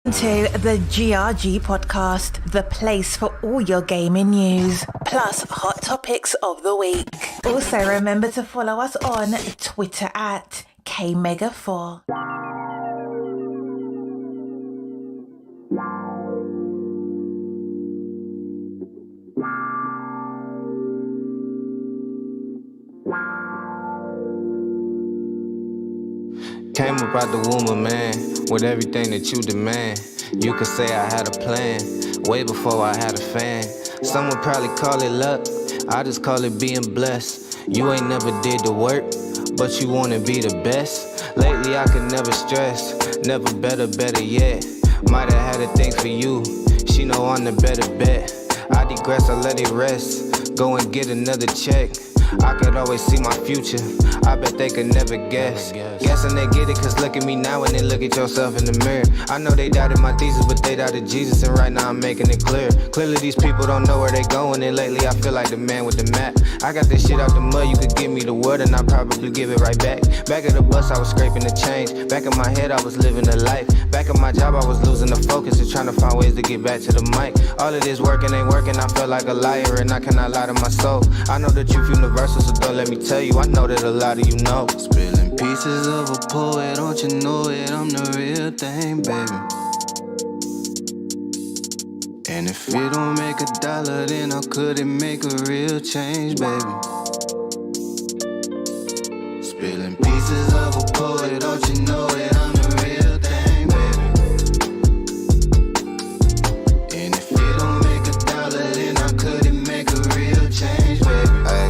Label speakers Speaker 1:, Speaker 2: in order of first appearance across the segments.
Speaker 1: To the GRG podcast, the place for all your gaming news, plus hot topics of the week. Also, remember to follow us on Twitter at KMega4.
Speaker 2: Came up out the womb of man with everything that you demand. You could say I had a plan way before I had a fan. Some would probably call it luck, I just call it being blessed. You ain't never did the work, but you wanna be the best. Lately I could never stress, never better yet. Might have had a thing for you, she know I'm the better bet. I digress, I let it rest, go and get another check. I could always see my future, I bet they could never guess. Guessing they get it, cause look at me now and then look at yourself in the mirror. I know they doubted my thesis, but they doubted Jesus, and right now I'm making it clear. Clearly these people don't know where they going, and lately I feel like the man with the map. I got this shit out the mud, you could give me the word and I'll probably give it right back. Back at the bus I was scraping the change, back in my head I was living a life. Back at my job I was losing the focus and trying to find ways to get back to the mic. All of this working ain't working, I feel like a liar and I cannot lie to my soul. I know the truth universal, so don't let me tell you, I know that a lot of you know. Spilling pieces of a poet, don't you know it, I'm the real thing, baby. And if it don't make $1, then how could it make a real change, baby? Spilling pieces of a poet, don't you know it, I'm the real thing, baby. And if it don't make $1, then how could it make a real change, baby? Ay.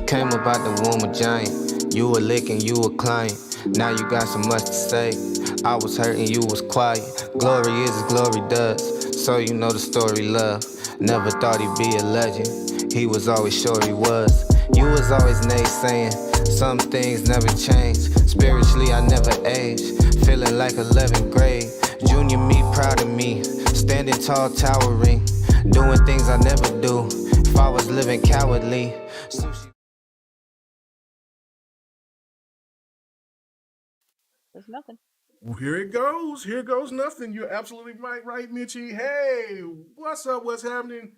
Speaker 2: Came up out the womb a giant, you a lick and you a client. Now you got so much to say, I was hurting, you was quiet. Glory is as glory does, so you know the story love. Never thought he'd be a legend, he was always sure he was. You was always naysaying, some things never change. Spiritually I never aged, feeling like 11th grade. Junior me, proud of me, standing tall, towering. Doing things I never do, if I was living cowardly.
Speaker 3: There's nothing.
Speaker 4: Well, here it goes. Here goes nothing. You're absolutely right, Mitchie. Hey, what's up? What's happening?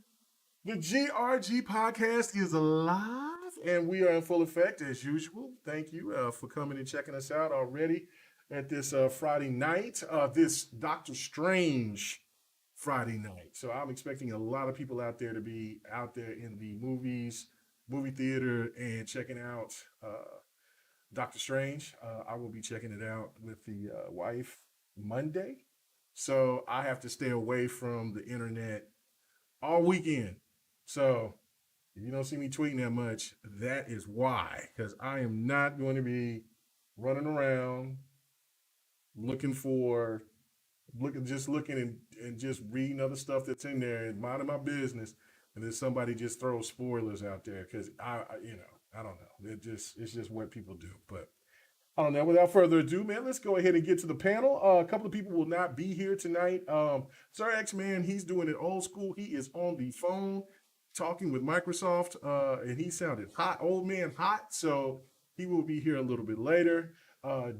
Speaker 4: The GRG podcast is alive, and we are in full effect as usual. Thank you for coming and checking us out already at this Friday night, this Doctor Strange Friday night. So I'm expecting a lot of people out there to be out there in the movie theater, and checking out Doctor Strange. I will be checking it out with the wife Monday. So I have to stay away from the internet all weekend. So if you don't see me tweeting that much, that is why. Because I am not going to be running around looking and just reading other stuff that's in there and minding my business. And then somebody just throws spoilers out there because I don't know. It's just what people do. But I don't know. Without further ado, man, let's go ahead and get to the panel. A couple of people will not be here tonight. Sir X Man, he's doing it old school. He is on the phone talking with Microsoft, and he sounded hot, old man hot. So he will be here a little bit later.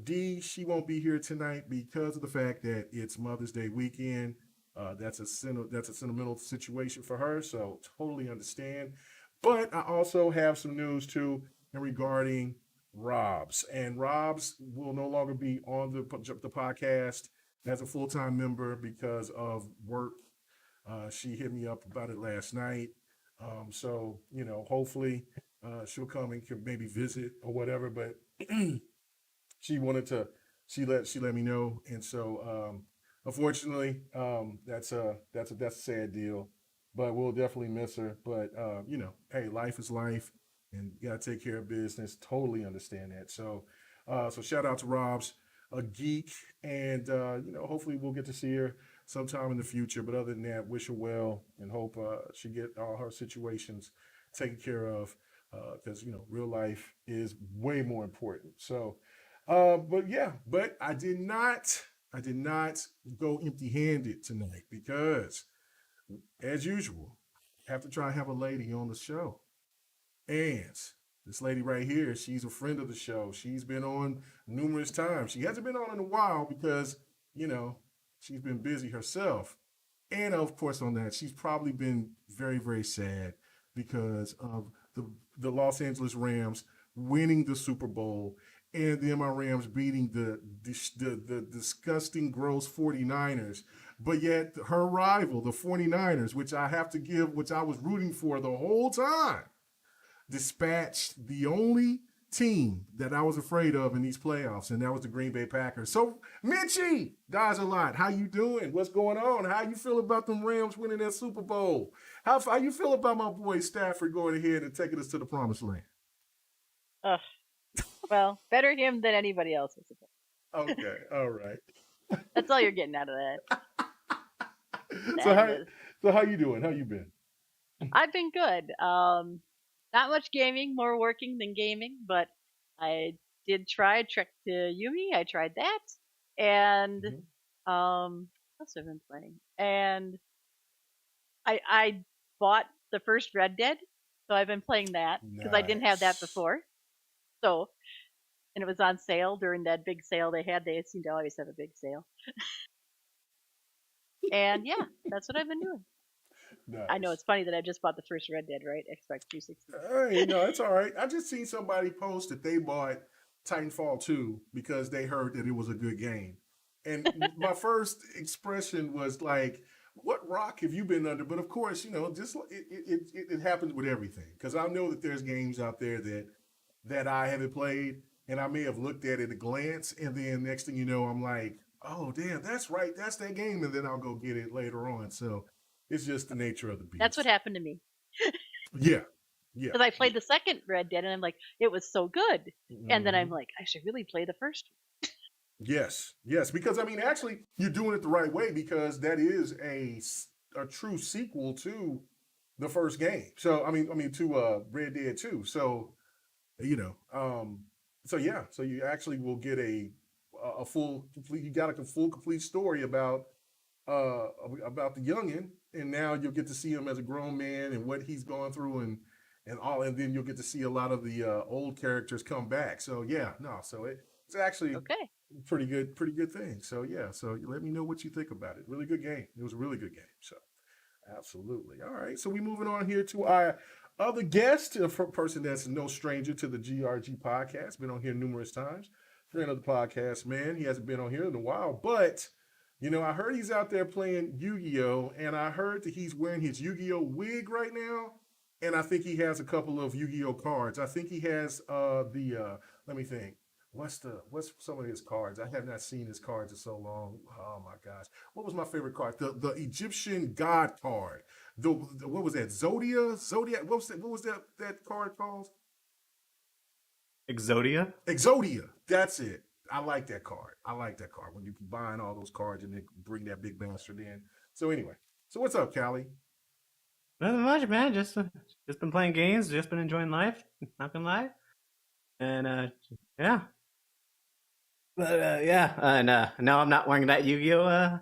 Speaker 4: D, she won't be here tonight because of the fact that it's Mother's Day weekend. That's a sentimental situation for her. So totally understand. But I also have some news too regarding Robs, and Robs will no longer be on the podcast as a full-time member because of work. She hit me up about it last night. So hopefully she'll come and can maybe visit or whatever. But she wanted to. She let me know, and so unfortunately, that's a sad deal. But we'll definitely miss her. But hey, life is life, and you gotta take care of business. Totally understand that. So, so shout out to Rob's, a geek, and hopefully we'll get to see her sometime in the future. But other than that, wish her well and hope she get all her situations taken care of, because real life is way more important. So, but I did not go empty-handed tonight because, as usual, have to try and have a lady on the show. And This lady right here, she's a friend of the show. She's been on numerous times. She hasn't been on in a while because, you know, she's been busy herself. And of course, on that, she's probably been very, very sad because of the Los Angeles Rams winning the Super Bowl and the MI Rams beating the disgusting, gross 49ers. But yet, her rival, the 49ers, which I have to give, which I was rooting for the whole time, dispatched the only team that I was afraid of in these playoffs, and that was the Green Bay Packers. So, Mitchie, guys a lot. How you doing? What's going on? How you feel about them Rams winning that Super Bowl? How you feel about my boy Stafford going ahead and taking us to the promised land?
Speaker 3: Well, better him than anybody else, I suppose.
Speaker 4: Okay, all right.
Speaker 3: That's all you're getting out of that.
Speaker 4: So how
Speaker 3: Sadness.
Speaker 4: so how you doing? How you been?
Speaker 3: I've been good. Not much gaming, more working than gaming, but I did try Trek to Yumi. I tried that, and
Speaker 4: Mhm.
Speaker 3: what else have I been playing? And I bought the first Red Dead, so I've been playing that because I didn't have that
Speaker 4: Nice.
Speaker 3: before. So, and it was on sale during that big sale they had. They seem to always have a big sale. And yeah, that's what I've been doing. I know
Speaker 4: Nice.
Speaker 3: it's funny that I just bought the first Red Dead, right? Xbox 360.
Speaker 4: Hey, no, it's all right. I just seen somebody post that they bought Titanfall 2 because they heard that it was a good game. And my first expression was like, what rock have you been under? But of course, you know, just it happens with everything. Because I know that there's games out there that I haven't played and I may have looked at it a glance, and then next thing you know, I'm like, oh damn, that's right, that's that game, and then I'll go get it later on. So it's just the nature of the
Speaker 3: That's what
Speaker 4: beast.
Speaker 3: happened to me.
Speaker 4: Yeah. Yeah.
Speaker 3: Because I
Speaker 4: Yeah.
Speaker 3: played the second Red Dead and I'm like, it was so good. And then I'm
Speaker 4: Hmm.
Speaker 3: like, I should really play the first
Speaker 4: Yes, yes, because I mean, actually, you're doing it the right way because that is a true sequel to the first game. So I mean to Red Dead 2. So you know, so yeah, so you actually will get a full complete. You got a full complete story uh about the youngin, and now you'll get to see him as a grown man and what he's gone through and all, and then you'll get to see a lot of the old characters come back. So yeah, no, so it's actually
Speaker 3: one. Okay.
Speaker 4: pretty good thing. So yeah, so let me know what you think about it. Really good game. It was a really good game. So absolutely. All right, so we moving on here to our other guest, a person that's no stranger to the GRG podcast. Been on here numerous times. Friend of the podcast, man. He hasn't been on here in a while, but you know, I heard he's out there playing Yu-Gi-Oh, and I heard that he's wearing his Yu-Gi-Oh wig right now, and I think he has a couple of Yu-Gi-Oh cards. I think he has the let me think. What's some of his cards? I have not seen his cards in so long. Oh my gosh. What was my favorite card? The Egyptian God card. What was that? Zodiac. What was that card called?
Speaker 5: Exodia?
Speaker 4: Exodia. That's it. I like that card. I like that card when you combine all those cards and then bring that big bastard in. So anyway, so what's up, Callie?
Speaker 5: Nothing much, man. Just been playing games, just been enjoying life, not gonna lie. And yeah. But yeah, and now I'm not wearing that Yu-Gi-Oh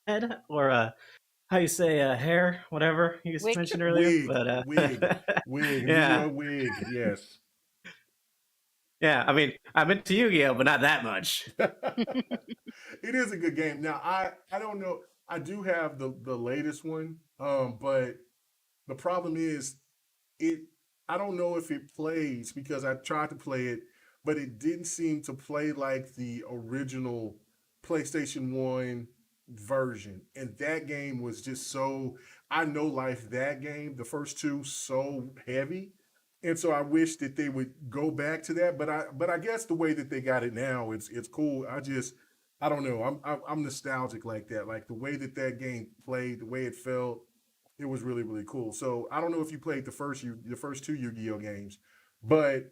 Speaker 5: head or how you say hair, whatever you
Speaker 3: Wig.
Speaker 5: mentioned earlier.
Speaker 4: Wig,
Speaker 5: But
Speaker 4: wig,
Speaker 5: yeah.
Speaker 4: Yu-Gi-Oh wig. Yes.
Speaker 5: Yeah, I mean, I've been to Yu-Gi-Oh, but not that much.
Speaker 4: It is a good game. Now I don't know. I do have the latest one, but the problem is it. I don't know if it plays because I tried to play it, but it didn't seem to play like the original PlayStation One version. And that game was just so. I know life that game. The first two so heavy, and so I wish that they would go back to that. But I guess the way that they got it now, it's cool. I don't know. I'm nostalgic like that. Like the way that that game played, the way it felt, it was really really cool. So I don't know if you played the first two Yu-Gi-Oh games, but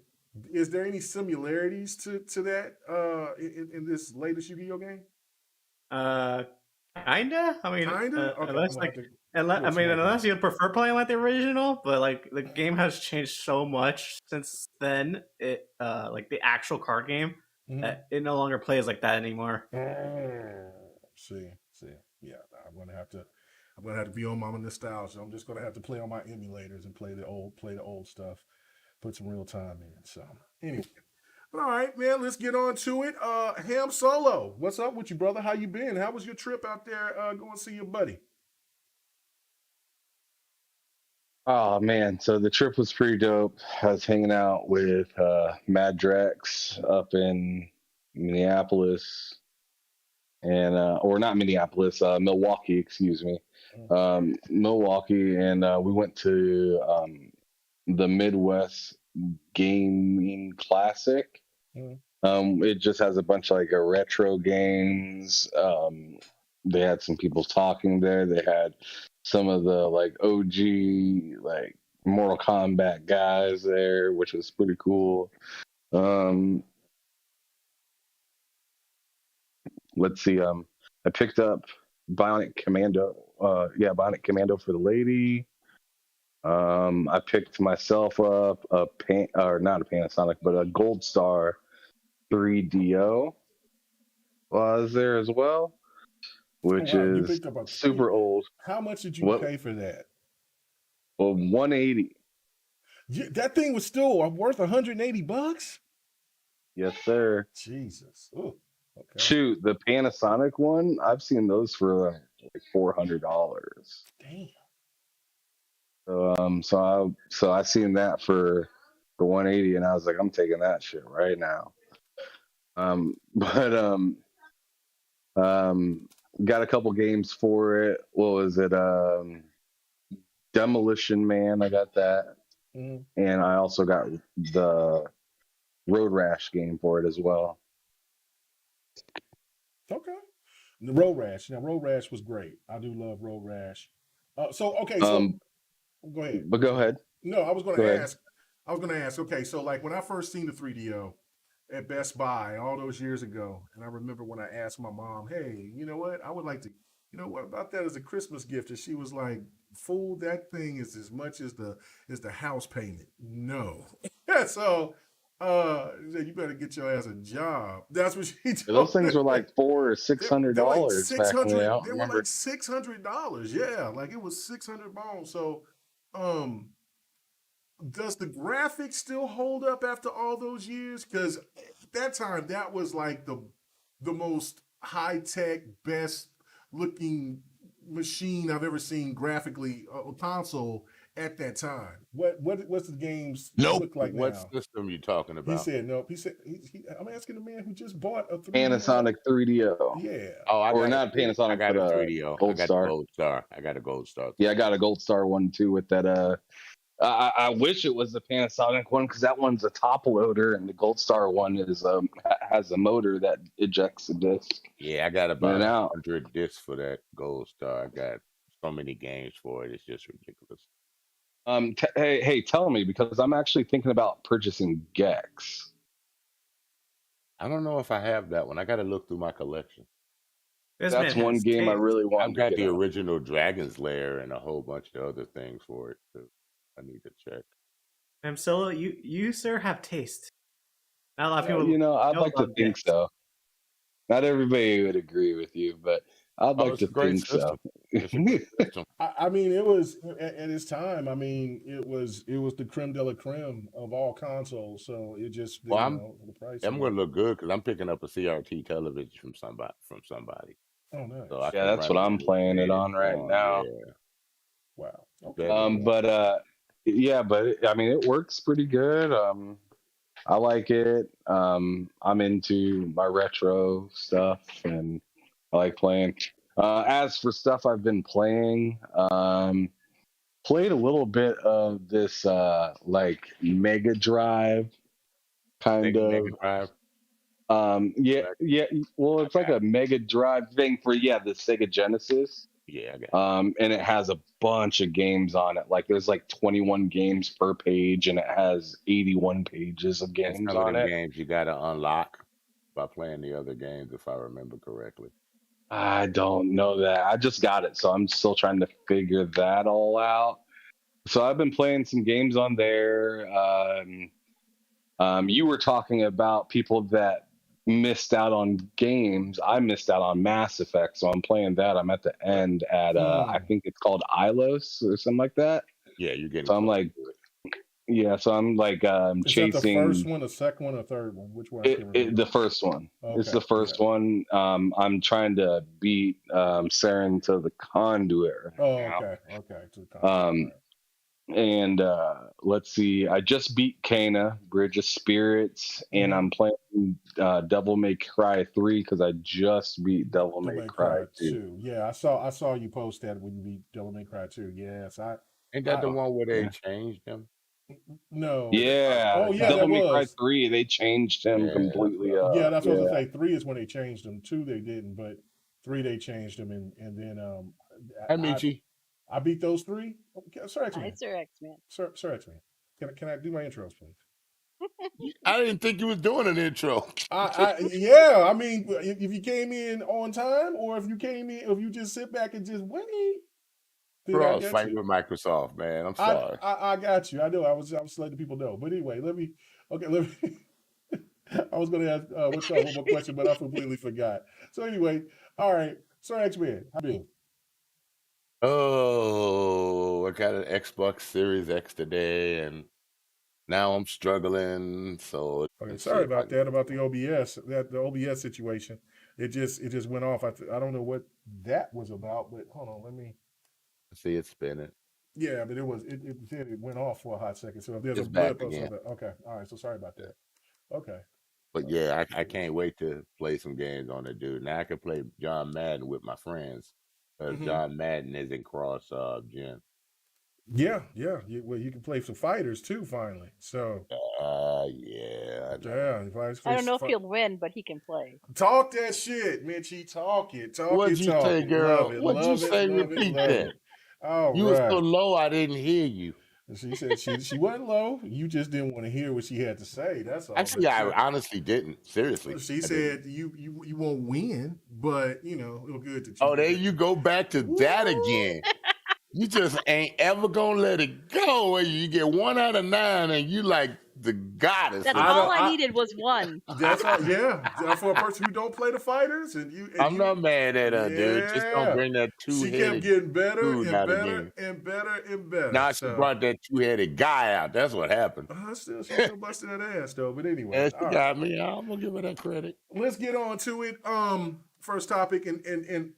Speaker 4: is there any similarities to that in this latest Yu-Gi-Oh game?
Speaker 5: Uh, kinda. I mean,
Speaker 4: Kinda. Okay, I'm
Speaker 5: unless
Speaker 4: gonna have
Speaker 5: like,
Speaker 4: to
Speaker 5: unless,
Speaker 4: do
Speaker 5: I
Speaker 4: a
Speaker 5: mean,
Speaker 4: small game.
Speaker 5: unless you prefer playing like the original, but like the game has changed so much since then. It like the actual card game,
Speaker 4: Mm-hmm.
Speaker 5: it no longer plays like that anymore.
Speaker 4: See, yeah. I'm gonna have to. I'm gonna have to be on my nostalgia. I'm just gonna have to play on my emulators and play the old stuff. put some real time in. So anyway. All right, man, let's get on to it. Ham Solo, what's up with you, brother? How you been? How was your trip out there going to see your buddy?
Speaker 6: Oh man, so the trip was pretty dope. I was hanging out with Mad Drex up in Minneapolis, and or not Minneapolis, Milwaukee, excuse me, Milwaukee, and we went to the Midwest Gaming Classic. It just has a bunch of like retro games. They had some people talking there. They had some of the like OG like Mortal Kombat guys there, which was pretty cool. Let's see. I picked up Bionic Commando. Bionic Commando for the lady. I picked myself up not a Panasonic, but a Gold Star 3DO was there as well, which
Speaker 4: you
Speaker 6: is
Speaker 4: picked up a
Speaker 6: super old.
Speaker 4: How much did you pay for that?
Speaker 6: Well, $180.
Speaker 4: That thing was still worth $180.
Speaker 6: Yes, sir.
Speaker 4: Jesus. Ooh, okay.
Speaker 6: Shoot, the Panasonic one, I've seen those for like $400.
Speaker 4: Damn.
Speaker 6: So I seen that for 180, and I was like, I'm taking that shit right now. Got a couple games for it. What was it? Demolition Man, I got that. And I also got the Road Rash game for it as well.
Speaker 4: Okay. The Road Rash. Now, Road Rash was great. I do love Road Rash. So go ahead.
Speaker 6: But go ahead.
Speaker 4: No, I was going to ask. Okay, so like when I first seen the 3DO at Best Buy all those years ago, and I remember when I asked my mom, "Hey, you know what? I would like to, what about that as a Christmas gift?" And she was like, "Fool, that thing is as much as the house payment." No. So you better get your ass a job. That's what she told
Speaker 6: Those things were like $400 or $600 back when
Speaker 4: they were like $600. Yeah, like it was 600 bones. So, does the graphics still hold up after all those years? Because at that time, that was like the most high tech, best looking machine I've ever seen graphically console at that time. What's the games look like now?
Speaker 7: What system you talking about?
Speaker 4: He said nope. He said I'm asking the man who just bought a 3DO.
Speaker 6: Panasonic 3DO.
Speaker 4: Yeah.
Speaker 6: Oh, not Panasonic.
Speaker 7: I got a 3DO.
Speaker 6: Gold
Speaker 7: I got
Speaker 6: Star.
Speaker 7: a Gold Star. I got a Gold Star.
Speaker 6: Yeah, I got a Gold Star one too with that. I wish it was the Panasonic one because that one's a top loader, and the Gold Star one is has a motor that ejects a disc.
Speaker 7: Yeah, I got about 100 discs for that Gold Star. I got so many games for it. It's just ridiculous.
Speaker 6: Hey, tell me, because I'm actually thinking about purchasing Gex.
Speaker 7: I don't know if I have that one. I got to look through my collection.
Speaker 6: That's one game I really want.
Speaker 7: I've got the original Dragon's Lair and a whole bunch of other things for it. So I need to check.
Speaker 5: Solo, you sir have taste. Not a lot of people.
Speaker 6: I'd like to think so. Not everybody would agree with you, but I'd like to think so.
Speaker 4: I mean, it was at its time. I mean, it was the creme de la creme of all consoles. So it just the price.
Speaker 7: I'm going to look good because I'm picking up a CRT television from somebody.
Speaker 4: Oh, nice.
Speaker 7: So
Speaker 6: that's what I'm playing it on right now.
Speaker 7: Yeah.
Speaker 4: Wow. Okay.
Speaker 6: But I mean, it works pretty good. I like it. I'm into my retro stuff, and I like playing. As for stuff I've been playing, played a little bit of this like Mega Drive kind of.
Speaker 7: Mega Drive.
Speaker 6: Yeah. Well, it's like a Mega Drive thing for the Sega Genesis.
Speaker 7: Yeah, I got it.
Speaker 6: And it has a bunch of games on it. Like there's like 21 games per page, and it has 81 pages of games on it.
Speaker 7: Games you got to unlock by playing the other games, if I remember correctly.
Speaker 6: I don't know that. I just got it, so I'm still trying to figure that all out. So I've been playing some games on there. You were talking about people that missed out on games. I missed out on Mass Effect, so I'm playing that. I'm at the end at I think it's called Ilos or something like that.
Speaker 7: Yeah, you're getting.
Speaker 6: So I'm like, Yeah, so I'm like
Speaker 4: Is that the first
Speaker 6: chasing
Speaker 4: one, the second one, or third one? Which one? I can't remember.
Speaker 6: the first one. It's
Speaker 4: Okay,
Speaker 6: the first
Speaker 4: yeah.
Speaker 6: one. I'm trying to beat Saren to the conduit right
Speaker 4: Oh,
Speaker 6: now.
Speaker 4: okay. To the concept,
Speaker 6: And let's see, I just beat Kana, Bridge of Spirits, and I'm playing Devil May Cry 3 because I just beat Devil May Cry 2.
Speaker 4: 2. Yeah, I saw you post that when you beat Devil May Cry 2. Yes,
Speaker 7: Ain't that the
Speaker 4: I
Speaker 7: one where they
Speaker 6: Yeah.
Speaker 7: changed him?
Speaker 4: no.
Speaker 6: Yeah,
Speaker 4: Oh yeah,
Speaker 6: Devil
Speaker 4: that
Speaker 6: May Cry
Speaker 4: was.
Speaker 6: 3, they changed him
Speaker 7: Yeah, that's
Speaker 6: completely
Speaker 7: what I
Speaker 4: Yeah,
Speaker 7: thought.
Speaker 4: that's what I was
Speaker 6: yeah.
Speaker 4: gonna say. 3 is when they changed them. 2 they didn't, but 3 they changed them, and then
Speaker 7: Hi,
Speaker 4: I
Speaker 7: Michi.
Speaker 4: I beat those 3. Okay, Sir X
Speaker 3: Hi,
Speaker 4: Man,
Speaker 3: Sir X-Man.
Speaker 4: Sir X Man. Can I do my intros, please?
Speaker 7: I didn't think you was doing an intro.
Speaker 4: Yeah. I mean, if you came in on time, or if you just sit back and just wait, then
Speaker 7: Bro,
Speaker 4: I
Speaker 7: I was
Speaker 4: got
Speaker 7: fighting
Speaker 4: you.
Speaker 7: with Microsoft, man. I'm sorry.
Speaker 4: I got you. I know. I was letting people know. But anyway, let me. I was going to ask one more question, but I completely forgot. So anyway, all right, Sir X Man, how you doing?
Speaker 7: Oh, I got an Xbox Series X today, and now I'm struggling. So
Speaker 4: Okay,
Speaker 7: let's see
Speaker 4: sorry
Speaker 7: if I
Speaker 4: about
Speaker 7: can.
Speaker 4: that. About the OBS, the OBS situation. It just went off. I don't know what that was about, but hold on, let me.
Speaker 7: See it spinning.
Speaker 4: Yeah, but it said it went off for a hot second. So if there's a
Speaker 7: It's back
Speaker 4: blip or
Speaker 7: again.
Speaker 4: something, okay, all right. So sorry about
Speaker 7: Yeah.
Speaker 4: that. Okay.
Speaker 7: But yeah, I can't wait to play some games on it, dude. Now I can play John Madden with my friends because
Speaker 4: Mm-hmm.
Speaker 7: John Madden isn't cross gen.
Speaker 4: Yeah. Well, you can play some fighters too. Finally, so
Speaker 7: Yeah, I know.
Speaker 4: yeah.
Speaker 3: I don't know if he'll win, but he can play.
Speaker 4: Talk that shit, Mitchie. Talk it.
Speaker 7: What'd you say,
Speaker 4: Love
Speaker 7: girl?
Speaker 4: it.
Speaker 7: What'd you
Speaker 4: Love it.
Speaker 7: say?
Speaker 4: Love it.
Speaker 7: Repeat
Speaker 4: Love
Speaker 7: that.
Speaker 4: it. All
Speaker 7: You was so
Speaker 4: right.
Speaker 7: low, I didn't hear you.
Speaker 4: She said she wasn't low. You just didn't want to hear what she had to say. That's all.
Speaker 7: Actually, I honestly didn't. Seriously,
Speaker 4: She
Speaker 7: I didn't.
Speaker 4: said you won't win, but it was good that
Speaker 7: Oh,
Speaker 4: you.
Speaker 7: there you go back to that again. You just ain't ever gonna let it go. You get 1 out of 9, and you like the goddess.
Speaker 3: That's
Speaker 7: of
Speaker 3: all I needed was 1.
Speaker 4: That's all. Yeah, for a person who don't play the fighters, and
Speaker 7: I'm
Speaker 4: you.
Speaker 7: not mad at her, dude. Just don't
Speaker 4: Yeah,
Speaker 7: bring that
Speaker 4: she kept
Speaker 7: two-headed
Speaker 4: getting better
Speaker 7: dude
Speaker 4: and
Speaker 7: out
Speaker 4: better
Speaker 7: again.
Speaker 4: and better and better.
Speaker 7: Now she
Speaker 4: So
Speaker 7: brought that two-headed guy out. That's what happened.
Speaker 4: she's still busting that ass though. But anyway,
Speaker 7: And
Speaker 4: all
Speaker 7: she
Speaker 4: right.
Speaker 7: got me. I'm gonna give her that credit.
Speaker 4: Let's get on to it. First topic, and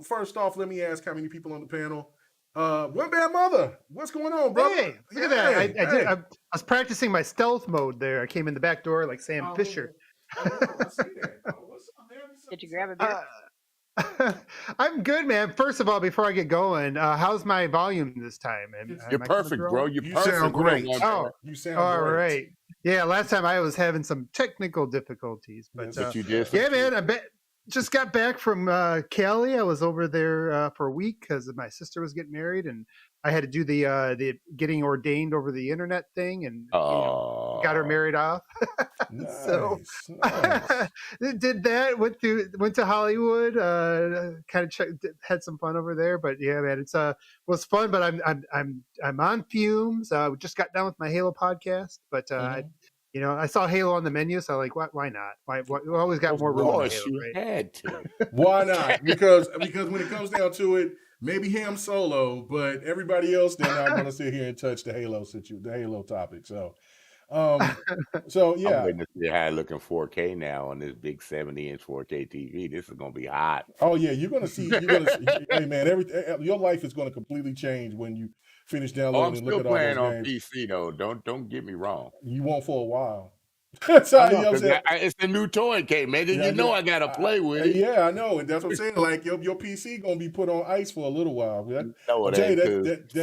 Speaker 4: first off, let me ask how many people on the panel. One Bad Mother, what's going on, brother?
Speaker 8: Hey, look at that! I was practicing my stealth mode there. I came in the back door like Sam Fisher.
Speaker 4: I know, I see that. What's up, man?
Speaker 3: Did you grab a beer?
Speaker 8: I'm good, man. First of all, before I get going, how's my volume this time?
Speaker 7: You're perfect, bro. You're
Speaker 4: You
Speaker 7: perfect.
Speaker 4: sound great.
Speaker 8: Oh,
Speaker 4: You sound
Speaker 8: all
Speaker 4: great.
Speaker 8: right. Yeah, last time I was having some technical difficulties, but
Speaker 4: Yes,
Speaker 7: you did.
Speaker 8: yeah, man. Just got back from Cali. I was over there for a week because my sister was getting married, and I had to do the getting ordained over the internet thing, and got her married off.
Speaker 4: Nice,
Speaker 8: So
Speaker 4: nice.
Speaker 8: did that. Went to Hollywood. Kind of had some fun over there. But yeah, man, it's was fun. But I'm on fumes. We just got done with my Halo podcast, but I saw Halo on the menu, so like, why not? Why we always got more room in
Speaker 7: Of course,
Speaker 8: Halo,
Speaker 7: you
Speaker 8: right?
Speaker 7: had to.
Speaker 4: Why not? Because when it comes down to it, maybe him solo, but everybody else they're not going to sit here and touch the Halo topic. So, so yeah.
Speaker 7: I'm waiting to see how it look in 4K now on this big 70-inch 4K TV. This is gonna be hot.
Speaker 4: Oh yeah, you're gonna see. Hey man, your life is going to completely change when you finish
Speaker 7: I'm
Speaker 4: downloading and look
Speaker 7: still
Speaker 4: at all those
Speaker 7: playing on
Speaker 4: games.
Speaker 7: PC though. Don't get me wrong.
Speaker 4: You won't for a while. So,
Speaker 7: I
Speaker 4: you know
Speaker 7: know,
Speaker 4: what I'm
Speaker 7: 'cause
Speaker 4: saying?
Speaker 7: it's a new toy, K. Man,
Speaker 4: Yeah,
Speaker 7: you know I gotta play with it.
Speaker 4: Yeah, I know, and that's what I'm saying. Like your PC gonna be put on ice for a little while.
Speaker 7: No, it
Speaker 4: Jay,
Speaker 7: ain't, 'cause
Speaker 4: that's it.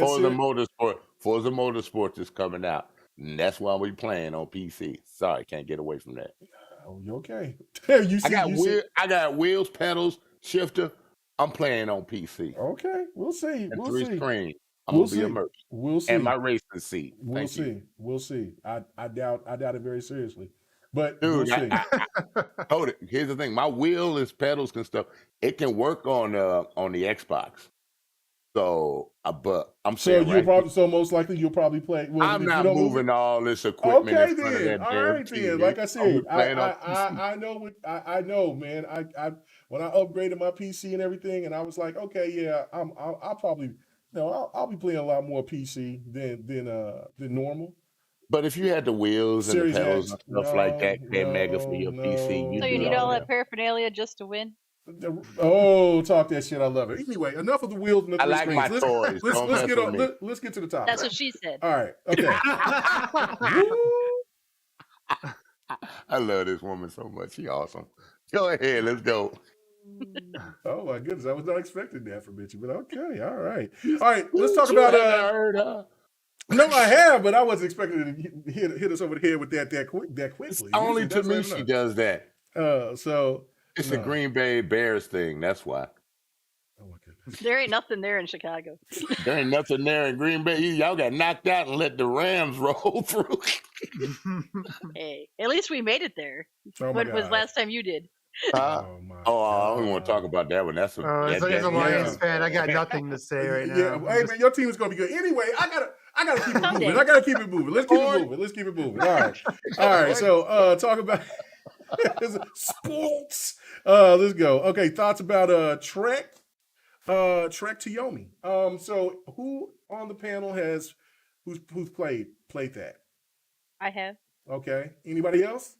Speaker 7: Forza Motorsport is coming out. And that's why we playing on PC. Sorry, can't get away from that.
Speaker 4: Oh, you okay? you see.
Speaker 7: I got wheels, pedals, shifter. I'm playing on PC.
Speaker 4: Okay, we'll see.
Speaker 7: And
Speaker 4: We'll
Speaker 7: 3
Speaker 4: see.
Speaker 7: screens. I'm
Speaker 4: We'll
Speaker 7: gonna be
Speaker 4: see.
Speaker 7: immersed.
Speaker 4: We'll see.
Speaker 7: And my racing seat.
Speaker 4: We'll
Speaker 7: Thank
Speaker 4: see.
Speaker 7: you.
Speaker 4: We'll see. I doubt it very seriously, but
Speaker 7: Dude,
Speaker 4: we'll see.
Speaker 7: hold it. Here's the thing. My wheel is pedals and stuff. It can work on the Xbox. So, but I'm saying
Speaker 4: most likely you'll probably play. Well,
Speaker 7: I'm
Speaker 4: if you
Speaker 7: not
Speaker 4: don't
Speaker 7: moving all this equipment
Speaker 4: Okay
Speaker 7: in front of
Speaker 4: then.
Speaker 7: that
Speaker 4: All
Speaker 7: damn
Speaker 4: right
Speaker 7: TV.
Speaker 4: then. Like I
Speaker 7: I'm
Speaker 4: said,
Speaker 7: playing on PC.
Speaker 4: I know what I know, man. I when I upgraded my PC and everything, and I was like, okay, yeah, I'll probably I'll be playing a lot more PC than normal.
Speaker 7: But if you had the wheels and the
Speaker 4: Series
Speaker 7: pedals
Speaker 4: X.
Speaker 7: and stuff like that,
Speaker 4: No,
Speaker 7: K Mega for your PC,
Speaker 3: So
Speaker 7: you'd
Speaker 3: you
Speaker 7: be
Speaker 3: need all
Speaker 7: all
Speaker 3: that
Speaker 7: right.
Speaker 3: paraphernalia just to win?
Speaker 4: Oh, talk that shit. I love it. Anyway, enough of the wheels and the
Speaker 7: I
Speaker 4: three
Speaker 7: like my
Speaker 4: screens.
Speaker 7: toys. Don't
Speaker 4: Let's
Speaker 7: mess
Speaker 4: get
Speaker 7: with
Speaker 4: on.
Speaker 7: me.
Speaker 4: Let's get to the topic.
Speaker 3: That's what she said.
Speaker 4: All right. Okay. Woo.
Speaker 7: I love this woman so much. She awesome. Go ahead. Let's go.
Speaker 4: Oh my goodness, I was not expecting that from Mitchie, but okay, all right.
Speaker 7: You
Speaker 4: All right, let's talk
Speaker 7: you
Speaker 4: about
Speaker 7: hadn't heard her.
Speaker 4: no, I have, but I wasn't expecting to hit us over the head with that
Speaker 7: It's
Speaker 4: quickly.
Speaker 7: only
Speaker 4: Usually
Speaker 7: to
Speaker 4: that's
Speaker 7: me
Speaker 4: right
Speaker 7: she
Speaker 4: enough.
Speaker 7: does that.
Speaker 4: So
Speaker 7: It's
Speaker 4: no.
Speaker 7: a Green Bay Bears thing. That's why.
Speaker 4: Oh my goodness.
Speaker 3: There ain't nothing there in Chicago.
Speaker 7: There ain't nothing there in Green Bay. Y'all got knocked out and let the Rams roll through.
Speaker 3: Hey, at least we made it there.
Speaker 4: Oh my
Speaker 3: When was
Speaker 4: God.
Speaker 3: last time you did?
Speaker 7: Huh?
Speaker 4: Oh my
Speaker 7: Oh, I don't want
Speaker 4: God.
Speaker 7: to talk about that one. That's
Speaker 8: as a Lions fan, I got nothing to say right now.
Speaker 4: Yeah, hey man, your team is gonna be good. Anyway, I gotta keep it moving.
Speaker 3: Someday.
Speaker 4: I gotta keep it moving. Let's keep it moving. Let's keep it moving. All right. All right. So talk about sports. Let's go. Okay, thoughts about Trek to Yomi. So who on the panel who's played that?
Speaker 3: I have.
Speaker 4: Okay. Anybody else?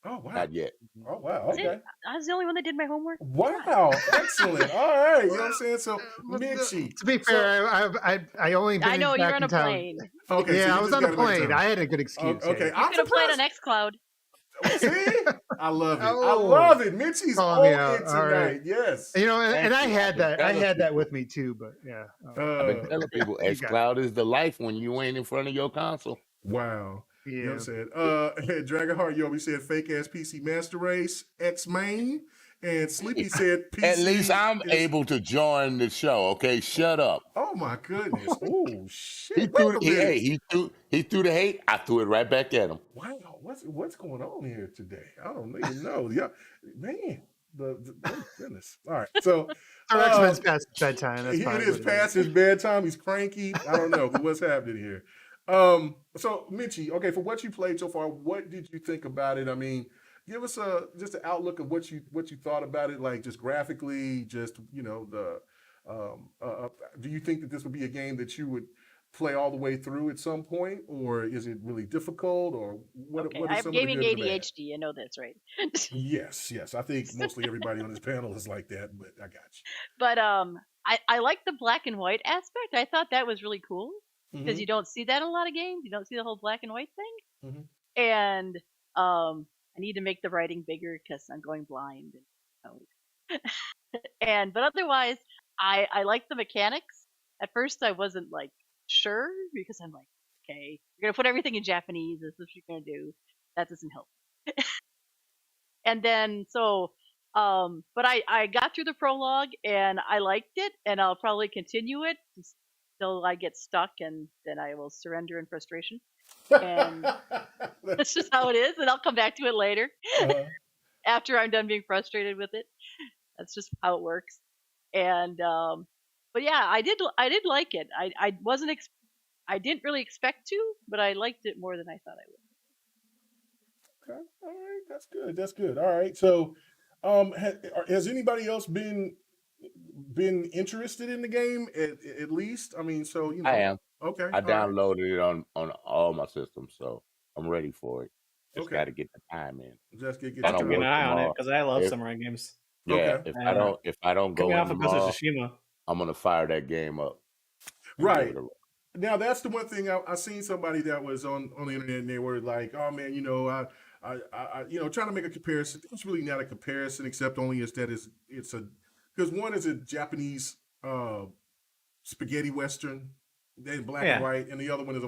Speaker 4: Oh wow.
Speaker 7: Not yet.
Speaker 4: Oh wow.
Speaker 3: That's
Speaker 4: Okay.
Speaker 3: it. I was the only one that did my homework.
Speaker 4: Wow. Excellent. All right. You know what I'm saying? So Mitchie.
Speaker 8: To be fair, I only been
Speaker 3: I know
Speaker 8: back
Speaker 3: you're on
Speaker 8: in
Speaker 3: a
Speaker 8: town.
Speaker 3: plane.
Speaker 4: Okay.
Speaker 8: Yeah,
Speaker 4: so
Speaker 8: I
Speaker 4: you
Speaker 8: was
Speaker 4: just
Speaker 8: on a
Speaker 4: gotta make
Speaker 8: plane.
Speaker 4: time.
Speaker 8: I had a good excuse.
Speaker 4: Okay.
Speaker 3: You
Speaker 4: I'm
Speaker 3: could have played on
Speaker 4: surprised.
Speaker 3: xCloud.
Speaker 4: See? I love it. I
Speaker 8: Oh.
Speaker 4: love it. Mitchie's
Speaker 8: Calling me
Speaker 4: on
Speaker 8: out.
Speaker 4: it
Speaker 8: All
Speaker 4: tonight.
Speaker 8: right.
Speaker 4: Yes.
Speaker 8: You know,
Speaker 7: Thank
Speaker 8: and I
Speaker 7: you.
Speaker 8: had
Speaker 7: I've been
Speaker 8: that. I
Speaker 7: telling
Speaker 8: had that
Speaker 7: people.
Speaker 8: with me too. But yeah.
Speaker 7: I've been telling people
Speaker 8: You got
Speaker 7: xCloud is the life when you ain't in front of your console.
Speaker 4: Wow. You know
Speaker 8: Yeah.
Speaker 4: what I'm saying? Dragonheart Yobi said fake ass PC Master Race X main. And Sleepy said PC.
Speaker 7: At least I'm
Speaker 4: is...
Speaker 7: able to join the show. Okay, shut up.
Speaker 4: Oh my goodness. Oh
Speaker 7: He
Speaker 4: shit.
Speaker 7: threw
Speaker 4: Wait a
Speaker 7: he,
Speaker 4: minute.
Speaker 7: hey, he threw the hate. I threw it right back at him.
Speaker 4: Wow. What's going on here today? I don't even know. Yeah. Man. Oh goodness. All right. So
Speaker 8: Our X-Men's past bedtime. That's
Speaker 4: it
Speaker 8: fine.
Speaker 4: is past his bedtime. He's cranky. I don't know, but what's happening here? So Mitchie, okay, for what you played so far, what did you think about it? I mean, give us just an outlook of what you thought about it, like just graphically, just do you think that this would be a game that you would play all the way through at some point, or is it really difficult, or what?
Speaker 3: Okay,
Speaker 4: What
Speaker 3: I
Speaker 4: are
Speaker 3: have
Speaker 4: some of the
Speaker 3: gaming
Speaker 4: good and the bad?
Speaker 3: ADHD. I know that's right.
Speaker 4: Yes. I think mostly everybody on this panel is like that, but I got you.
Speaker 3: But I like the black and white aspect. I thought that was really cool because
Speaker 4: Mhm.
Speaker 3: you don't see that in a lot of games. You don't see the whole black and white thing.
Speaker 4: Mhm.
Speaker 3: And I need to make the writing bigger because I'm going blind. But otherwise, I like the mechanics. At first, I wasn't like sure because I'm like, okay, you're gonna put everything in Japanese. This is what you're gonna do. That doesn't help. And then but I got through the prologue and I liked it, and I'll probably continue it until I get stuck, and then I will surrender in frustration. And that's just how it is, and I'll come back to it later after I'm done being frustrated with it. That's just how it works. And but yeah, I did like it. I wasn't I didn't really expect to, but I liked it more than I thought I would.
Speaker 4: Okay. All right. That's good. All right. So, has anybody else been interested in the game at least? I mean, so
Speaker 7: I am.
Speaker 4: Okay.
Speaker 7: I downloaded it on all my systems, so I'm ready for it. Just
Speaker 4: Okay.
Speaker 7: got to get the time in.
Speaker 4: Just get
Speaker 5: I'll
Speaker 7: I don't
Speaker 5: keep an
Speaker 7: work
Speaker 5: eye on it
Speaker 7: tomorrow.
Speaker 5: because I love
Speaker 7: If-
Speaker 5: samurai games.
Speaker 7: Yeah,
Speaker 4: Okay.
Speaker 7: if I don't go
Speaker 5: Coming
Speaker 7: in
Speaker 5: off of Ghost
Speaker 7: tomorrow,
Speaker 5: of Tsushima.
Speaker 7: I'm gonna fire that game up. and give
Speaker 4: Right.
Speaker 7: it a-
Speaker 4: Now that's the one thing I seen somebody that was on the internet and they were like, "Oh man, I trying to make a comparison. It's really not a comparison, except only is that it's a because one is a Japanese spaghetti western, then black and
Speaker 5: Yeah.
Speaker 4: white, and the other one is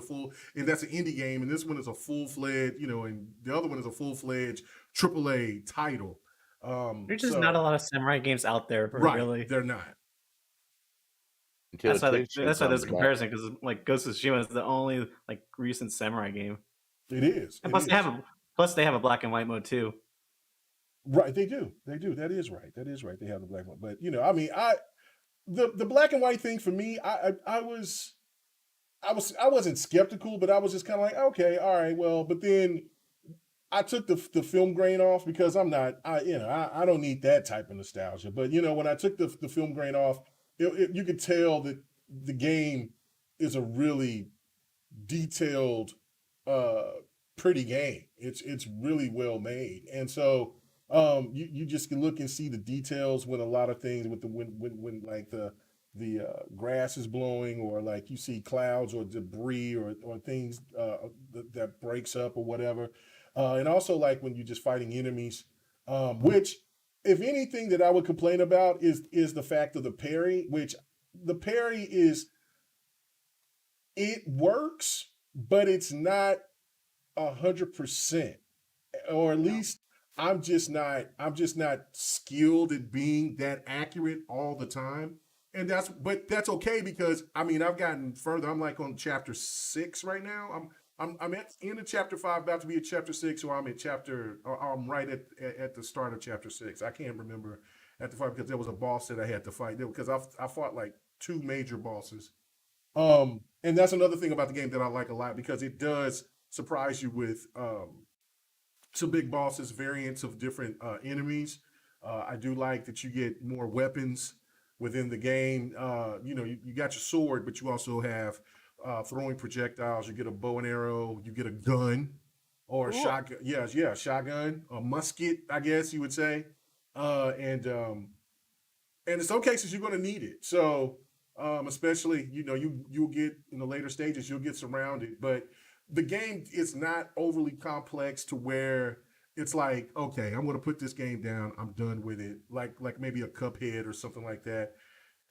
Speaker 4: and that's an indie game, and this one is a full-fledged, and the other one is a full-fledged AAA title.
Speaker 5: There's just
Speaker 4: so-
Speaker 5: not a lot of samurai games out there,
Speaker 4: right.
Speaker 5: really.
Speaker 4: They're not.
Speaker 7: until
Speaker 5: That's why
Speaker 7: Twitch
Speaker 5: there's
Speaker 7: comes
Speaker 5: a
Speaker 7: back.
Speaker 5: comparison because like Ghost of Tsushima is the only like recent samurai game,
Speaker 4: It is.
Speaker 5: and
Speaker 4: It is.
Speaker 5: plus they have a black and white mode too.
Speaker 4: Right, they do. That is right. They have the black one, but I mean, the black and white thing for me, I wasn't skeptical, but I was just kind of like, okay, all right, well, but then I took the film grain off because I'm not, I don't need that type of nostalgia. But when I took the film grain off, you could tell that the game is a really detailed, pretty game. It's really well made, and so you just can look and see the details when a lot of things with the when like the grass is blowing, or like you see clouds or debris or things that breaks up or whatever, and also like when you're just fighting enemies, which if anything that I would complain about is the fact of the parry, which the parry is it works, but it's not 100%, or at
Speaker 3: No.
Speaker 4: least I'm just not skilled at being that accurate all the time. And that's okay, because I mean I've gotten further. I'm like on chapter 6 right now. I'm at end of chapter 5, about to be at chapter 6, or I'm right at the start of chapter 6. I can't remember at the fight, because there was a boss that I had to fight, because I fought like two major bosses. And that's another thing about the game that I like a lot, because it does surprise you with some big bosses, variants of different enemies. I do like that you get more weapons within the game. You got your sword, but you also have throwing projectiles. You get a bow and arrow. You get a gun or a
Speaker 3: Cool.
Speaker 4: shotgun. Yeah, shotgun, a musket, I guess you would say. And in some cases you're going to need it. So especially you'll get in the later stages, you'll get surrounded, but the game is not overly complex to where it's like, okay, I'm going to put this game down, I'm done with it, like maybe a Cuphead or something like that.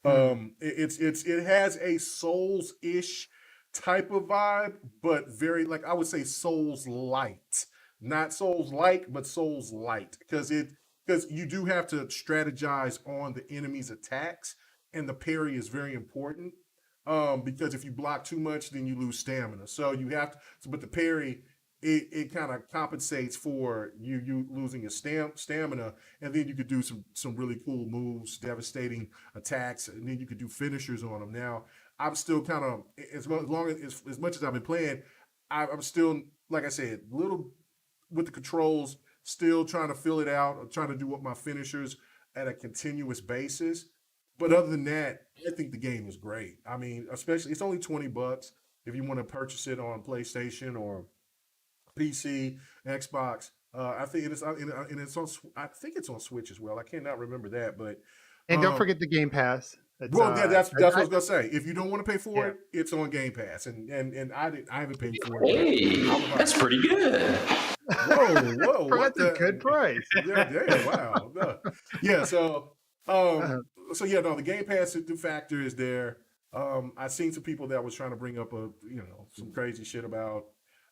Speaker 8: Hmm.
Speaker 4: It has a Souls ish type of vibe, but very, like, I would say Souls light, not Souls like, but Souls light, because you do have to strategize on the enemy's attacks, and the parry is very important. Because if you block too much, then you lose stamina. So you have to, but the parry, it kind of compensates for you losing your stamina, and then you could do some really cool moves, devastating attacks, and then you could do finishers on them. Now, I'm still kind of, as much as I've been playing, I'm still, like I said, little with the controls, still trying to fill it out, or trying to do what my finishers at a continuous basis. But other than that, I think the game is great. I mean, especially it's only $20 if you want to purchase it on PlayStation or PC, Xbox. I think it's on. I think it's on Switch as well. I cannot remember that, but
Speaker 8: And don't
Speaker 4: um,
Speaker 8: forget the Game Pass. It's
Speaker 4: well, yeah, that's what I was gonna say. If you don't want to pay for
Speaker 8: yeah.
Speaker 4: it, it's on Game Pass, and I haven't paid for it, but
Speaker 9: Hey,
Speaker 4: I would like
Speaker 9: that's
Speaker 4: to.
Speaker 9: pretty good.
Speaker 4: Whoa, what
Speaker 8: That's a
Speaker 4: the?
Speaker 8: good price.
Speaker 4: Yeah, damn, wow. Yeah, um,
Speaker 8: Uh,
Speaker 4: yeah, no, the Game Pass factor is there. I've seen some people that was trying to bring up some crazy shit about,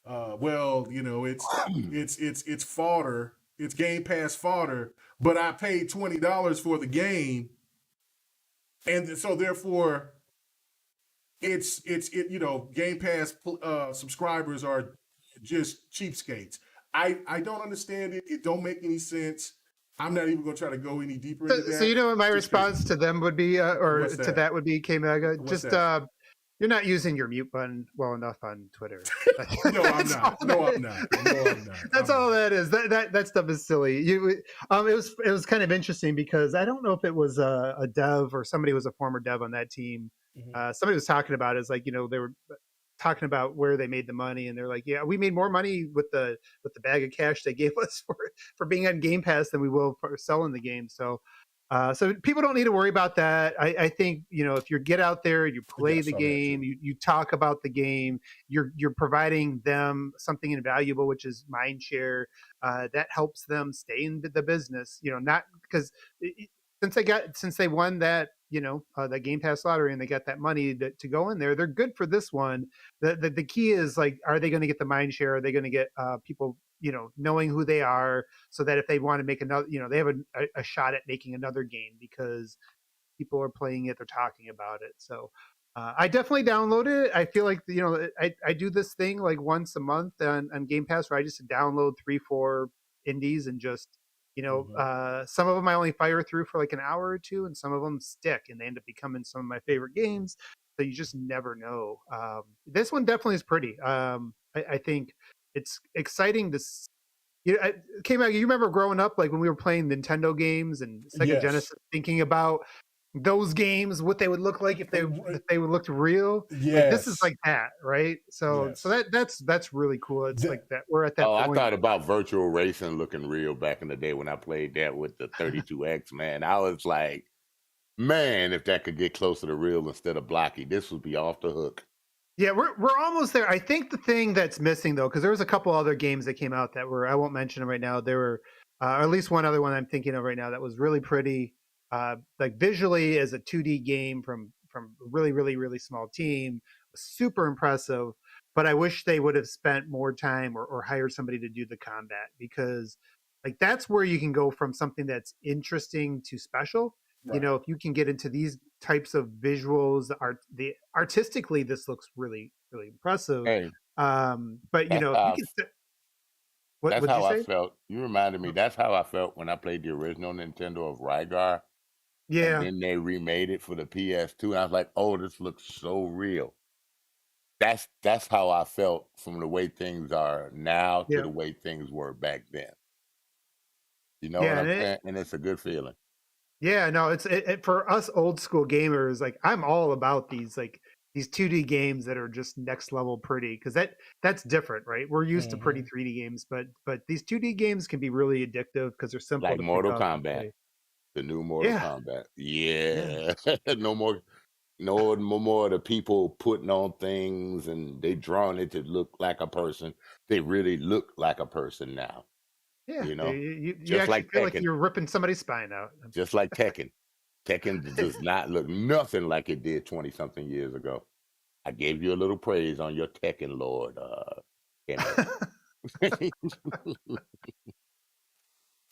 Speaker 4: well, it's fodder, it's Game Pass fodder, but I paid $20 for the game, and so therefore Game Pass subscribers are just cheapskates. I don't understand it. It don't make any sense. I'm not even gonna try to go any deeper into
Speaker 8: so you
Speaker 4: that.
Speaker 8: know what my
Speaker 4: Just because,
Speaker 8: response to them would be, or
Speaker 4: what's
Speaker 8: to
Speaker 4: that?
Speaker 8: that would be, K Mega.
Speaker 4: What's
Speaker 8: Just
Speaker 4: that?
Speaker 8: you're not using your mute button well enough on Twitter.
Speaker 4: No, I'm
Speaker 8: That's all
Speaker 4: not. No,
Speaker 8: that
Speaker 4: I'm not. No, I'm not.
Speaker 8: That's
Speaker 4: I'm
Speaker 8: all
Speaker 4: not.
Speaker 8: that is. That stuff is silly. It was kind of interesting because I don't know if it was a dev or somebody who was a former dev on that team.
Speaker 4: Mhm.
Speaker 8: Somebody was talking about it, is like, they were talking about where they made the money, and they're like, yeah, we made more money with the bag of cash they gave us for being on Game Pass than we will for selling the game. So people don't need to worry about that. I think, if you get out there, you
Speaker 4: Yeah, I
Speaker 8: play the
Speaker 4: saw that too.
Speaker 8: game, you talk about the game, you're providing them something invaluable, which is mind share. That helps them stay in the business. Not because since they won that Game Pass lottery, and they got that money to go in there, they're good for this one. The key is, like, are they going to get the mind share? Are they going to get people knowing who they are, so that if they want to make another, they have a shot at making another game because people are playing it, they're talking about it. So I definitely downloaded it. I feel like I do this thing like once a month on Game Pass, where I just download 3-4 indies, and just
Speaker 4: Hmm.
Speaker 8: some of them I only fire through for like an hour or two, and some of them stick and they end up becoming some of my favorite games. So you just never know. This one definitely is pretty. I think it's exciting to K-Mag, you remember growing up, like when we were playing Nintendo games and Sega
Speaker 4: Yes.
Speaker 8: Genesis, thinking about those games, what they would look like if they would look real.
Speaker 4: Yes.
Speaker 8: Like, this is like that, right? So
Speaker 4: Yes.
Speaker 8: that's really cool. It's
Speaker 4: Th-
Speaker 8: like that. We're at that
Speaker 7: Oh, I
Speaker 8: point.
Speaker 7: thought about virtual racing looking real back in the day when I played that with the 32X, man. I was like, man, if that could get closer to real instead of blocky, this would be off the hook.
Speaker 8: Yeah, we're almost there. I think the thing that's missing though, because there was a couple other games that came out that were, I won't mention them right now. There were at least one other one I'm thinking of right now that was really pretty, like visually as a 2D game from a really really small team, super impressive. But I wish they would have spent more time or hired somebody to do the combat, because like that's where you can go from something that's interesting to special. You know, if you can get into these types of visuals, artistically this looks really impressive.
Speaker 7: Hey,
Speaker 8: But you
Speaker 7: that's
Speaker 8: know, if
Speaker 7: how
Speaker 8: you
Speaker 7: I
Speaker 8: can
Speaker 7: f-
Speaker 8: what
Speaker 7: that's
Speaker 8: would you
Speaker 7: how I
Speaker 8: say?
Speaker 7: felt. You reminded me. That's how I felt when I played the original Nintendo of Rygar, and
Speaker 8: Yeah,
Speaker 7: then they remade it for the PS2, and I was like, oh, this looks so real. That's how I felt from the way things are now to
Speaker 8: yeah,
Speaker 7: the way things were back then. You know what
Speaker 8: yeah,
Speaker 7: I'm saying? And it's a good feeling.
Speaker 8: yeah. No, for us old school gamers. Like, I'm all about these 2D games that are just next level pretty, because that's different, right? We're used to pretty
Speaker 4: Mhm.
Speaker 8: 3D games, but these 2D games can be really addictive because they're simple
Speaker 7: Like
Speaker 8: to pick
Speaker 7: Mortal
Speaker 8: up and
Speaker 7: Kombat,
Speaker 8: play.
Speaker 7: the new Mortal
Speaker 8: Yeah,
Speaker 7: Kombat.
Speaker 8: yeah.
Speaker 7: Yeah. No more of the people putting on things and they drawing it to look like a person. They really look like a person now,
Speaker 8: Yeah,
Speaker 7: you know?
Speaker 8: you
Speaker 7: Just
Speaker 8: actually
Speaker 7: like
Speaker 8: feel like
Speaker 7: Tekken.
Speaker 8: you're ripping somebody's spine out.
Speaker 7: Just like Tekken. Tekken does not look nothing like it did 20 something years ago. I gave you a little praise on your Tekken Lord, K-Mac.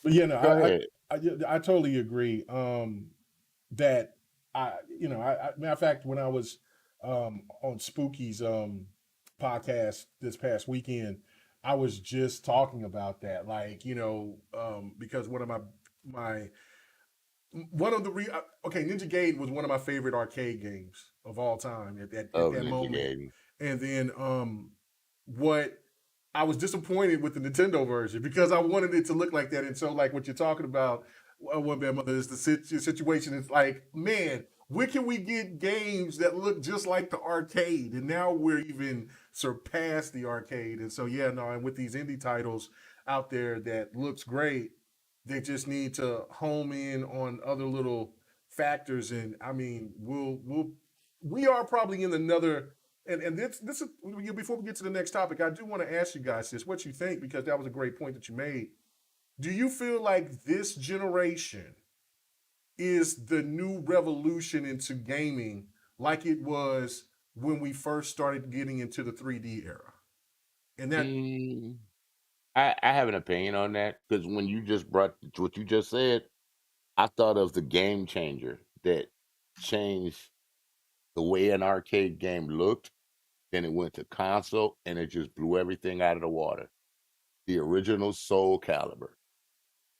Speaker 4: But yeah, no,
Speaker 7: Go ahead.
Speaker 4: I totally agree. That matter of fact, when I was on Spooky's podcast this past weekend, I was just talking about that. Like, because my one of the okay, Ninja Gaiden was one of my favorite arcade games of all time at
Speaker 7: Love
Speaker 4: that
Speaker 7: Ninja
Speaker 4: moment.
Speaker 7: Gaiden.
Speaker 4: And then what I was disappointed with the Nintendo version because I wanted it to look like that. And so, like what you're talking about, One Bad Mother, is the situation. It's like, man, where can we get games that look just like the arcade? And now we're even surpassed the arcade. And so, yeah, no, and with these indie titles out there that looks great, they just need to home in on other little factors. And I mean, we are probably in another. And this is before we get to the next topic. I do want to ask you guys this: what you think, because that was a great point that you made. Do you feel like this generation is the new revolution into gaming, like it was when we first started getting into the 3D era? And that,
Speaker 7: Mm, I have an opinion on that because when you just brought what you just said, I thought of the game changer that changed the way an arcade game looked. Then it went to console and it just blew everything out of the water. The original Soul Calibur.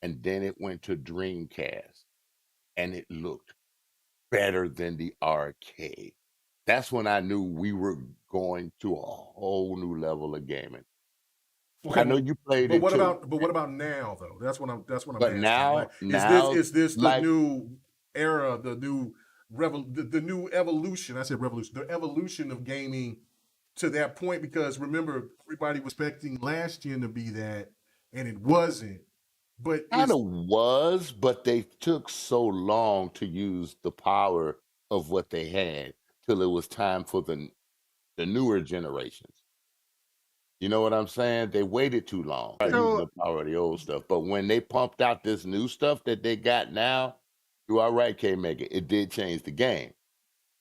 Speaker 7: And then it went to Dreamcast and it looked better than the arcade. That's when I knew we were going to a whole new level of gaming.
Speaker 4: okay,
Speaker 7: I know you played
Speaker 4: but
Speaker 7: it too.
Speaker 4: what about now though? That's what I'm
Speaker 7: But
Speaker 4: asking. Like,
Speaker 7: now,
Speaker 4: is this the
Speaker 7: like,
Speaker 4: new era, the new the new evolution? I said revolution, the evolution of gaming to that point, because remember, everybody was expecting last gen to be that, and it wasn't. But
Speaker 7: kind
Speaker 4: it's
Speaker 7: of was, but they took so long to use the power of what they had till it was time for the newer generations. You know what I'm saying? They waited too long to use
Speaker 8: So
Speaker 7: the power of the old stuff. But when they pumped out this new stuff that they got now, you are right, K Mega. It did change the game.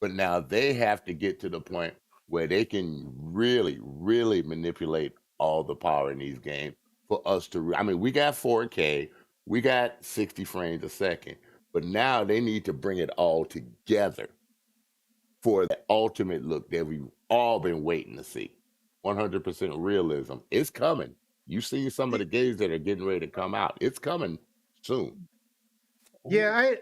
Speaker 7: But now they have to get to the point where they can really, really manipulate all the power in these games for us to. I mean, we got 4K, we got 60 frames a second, but now they need to bring it all together for the ultimate look that we've all been waiting to see. 100% realism. It's coming. You see some of the games that are getting ready to come out. It's coming soon.
Speaker 8: yeah,